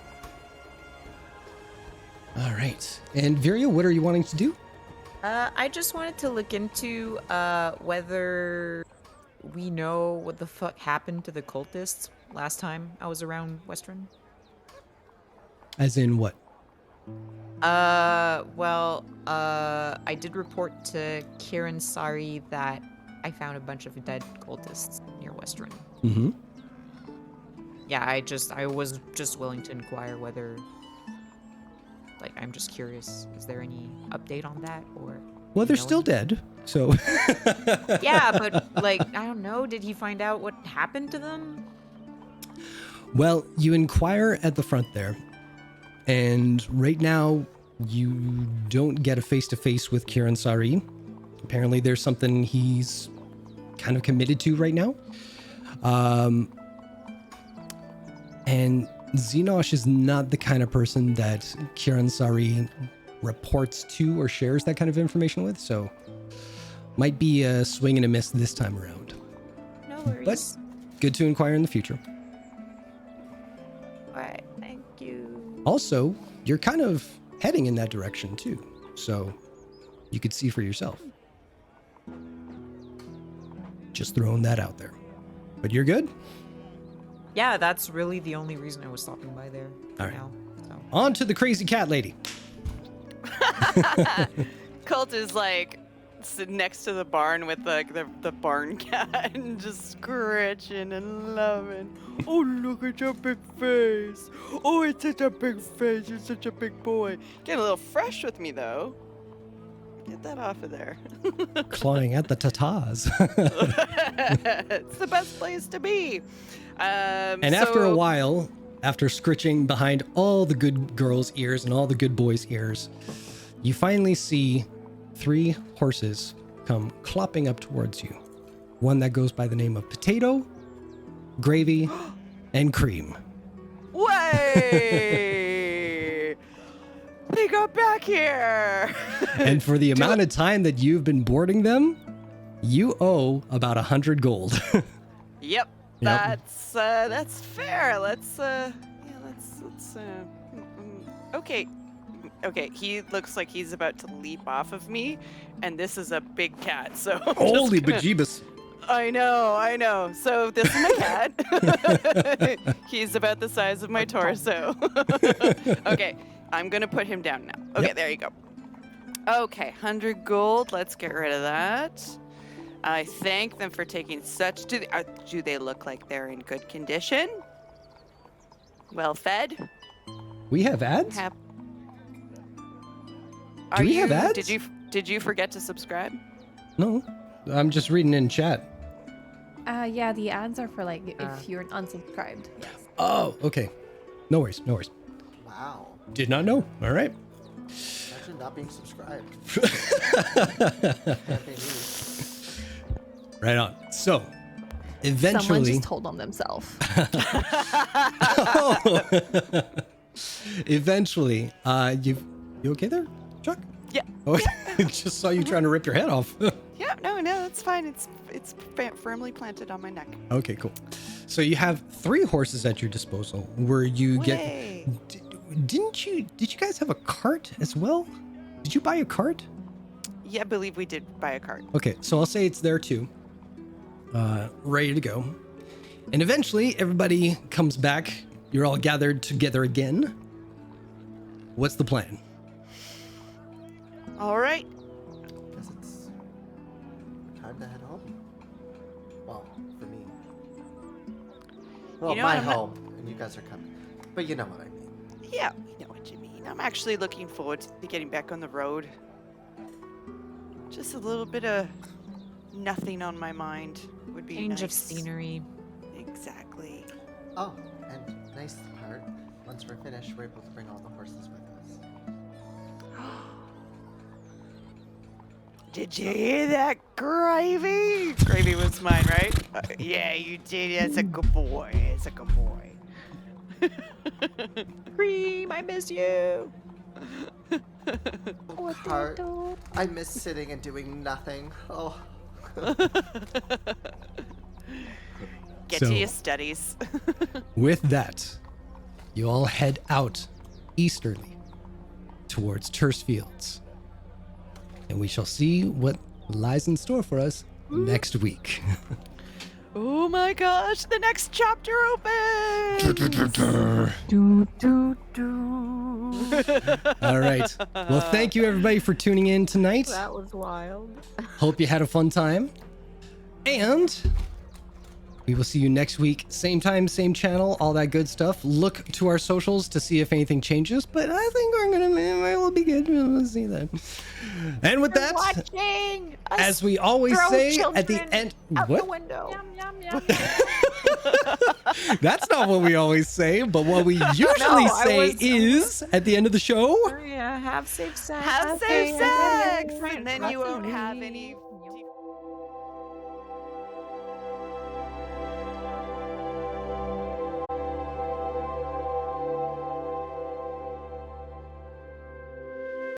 All right. And Viria, what are you wanting to do? I just wanted to look into whether we know what the fuck happened to the cultists last time I was around Western. As in what? I did report to Kiran Sari that I found a bunch of dead cultists near Western. Mm-hmm. Yeah, I was just willing to inquire whether, like, I'm just curious, is there any update on that, or? Well, they're you know still any- dead, so... Yeah, but, like, I don't know, did he find out what happened to them? Well, you inquire at the front there, and right now you don't get a face-to-face with Kiran Sari. Apparently there's something he's kind of committed to right now. And Xenosh is not the kind of person that Kiran Sari reports to or shares that kind of information with, so might be a swing and a miss this time around. No worries. Good to inquire in the future. Alright, thank you. Also, you're kind of heading in that direction too, so you could see for yourself. Just throwing that out there. But you're good? Yeah, that's really the only reason I was stopping by there. All right. Now, so. On to the crazy cat lady. Colt is like sitting next to the barn with like the barn cat and just scratching and loving. Oh, look at your big face. Oh, it's such a big face. You're such a big boy. Getting a little fresh with me though. Get that off of there. Clawing at the tatas. It's the best place to be. And after a while, after scritching behind all the good girls' ears and all the good boys' ears, you finally see 3 horses come clopping up towards you. one that goes by the name of Potato, Gravy, and Cream. Way! They got back here! And for the amount of time that you've been boarding them, you owe about 100 gold. Yep, that's fair. Let's okay. Okay, he looks like he's about to leap off of me, and this is a big cat, so I'm Holy just gonna- bejeebus. I know. So this is my cat. He's about the size of my torso. Okay, I'm gonna put him down now. Okay, There you go. Okay, 100 gold. Let's get rid of that. I thank them for taking such. Do they look like they're in good condition? Well fed? We have ads? Hap- Do we have ads? Did you forget to subscribe? No, I'm just reading in chat. Yeah, the ads are for like if you're unsubscribed. Yes. Oh, okay. No worries. Wow. Did not know. All right. Imagine not being subscribed. Campaign news. Right on. So, Someone eventually, just told on themselves. eventually, you okay there, Chuck? Yeah. Oh, just saw you trying to rip your head off. Yeah. No, it's fine. It's firmly planted on my neck. Okay, cool. So you have 3 horses at your disposal. Where you Way. did you guys have a cart as well? Did you buy a cart? Yeah, I believe we did buy a cart. Okay, so I'll say it's there too. Ready to go. And eventually everybody comes back. You're all gathered together again. What's the plan? All right. Guess it's time to head home. Well, for me. Well, You know my what, I'm not- home, and you guys are coming. But you know what I mean. Yeah, we know what you mean. I'm actually looking forward to getting back on the road. Just a little bit of nothing on my mind would be Change of nice. scenery. Exactly. Oh, and nice part. Once we're finished, we're able to bring all the horses with us. Did you hear that, Gravy? Gravy was mine, right? Yeah, you did. That's a good boy. It's a good boy. Cream, I miss you. Oh, Cart. I miss sitting and doing nothing. Oh. Get So- to your studies. With that, you all head out easterly towards Terse Fields. And we shall see what lies in store for us next week. Oh my gosh, the next chapter opens! All right. Well, thank you everybody for tuning in tonight. That was wild. Hope you had a fun time. And we will see you next week. Same time, same channel, all that good stuff. Look to our socials to see if anything changes, but I think we'll be good. We'll see that. And with that, Watching us as we always throw say at the children end, out what? the window. That's not what we always say, but what we usually I say was- is at the end of the show. Yeah, have safe sex. Have safe sex! And then you won't have any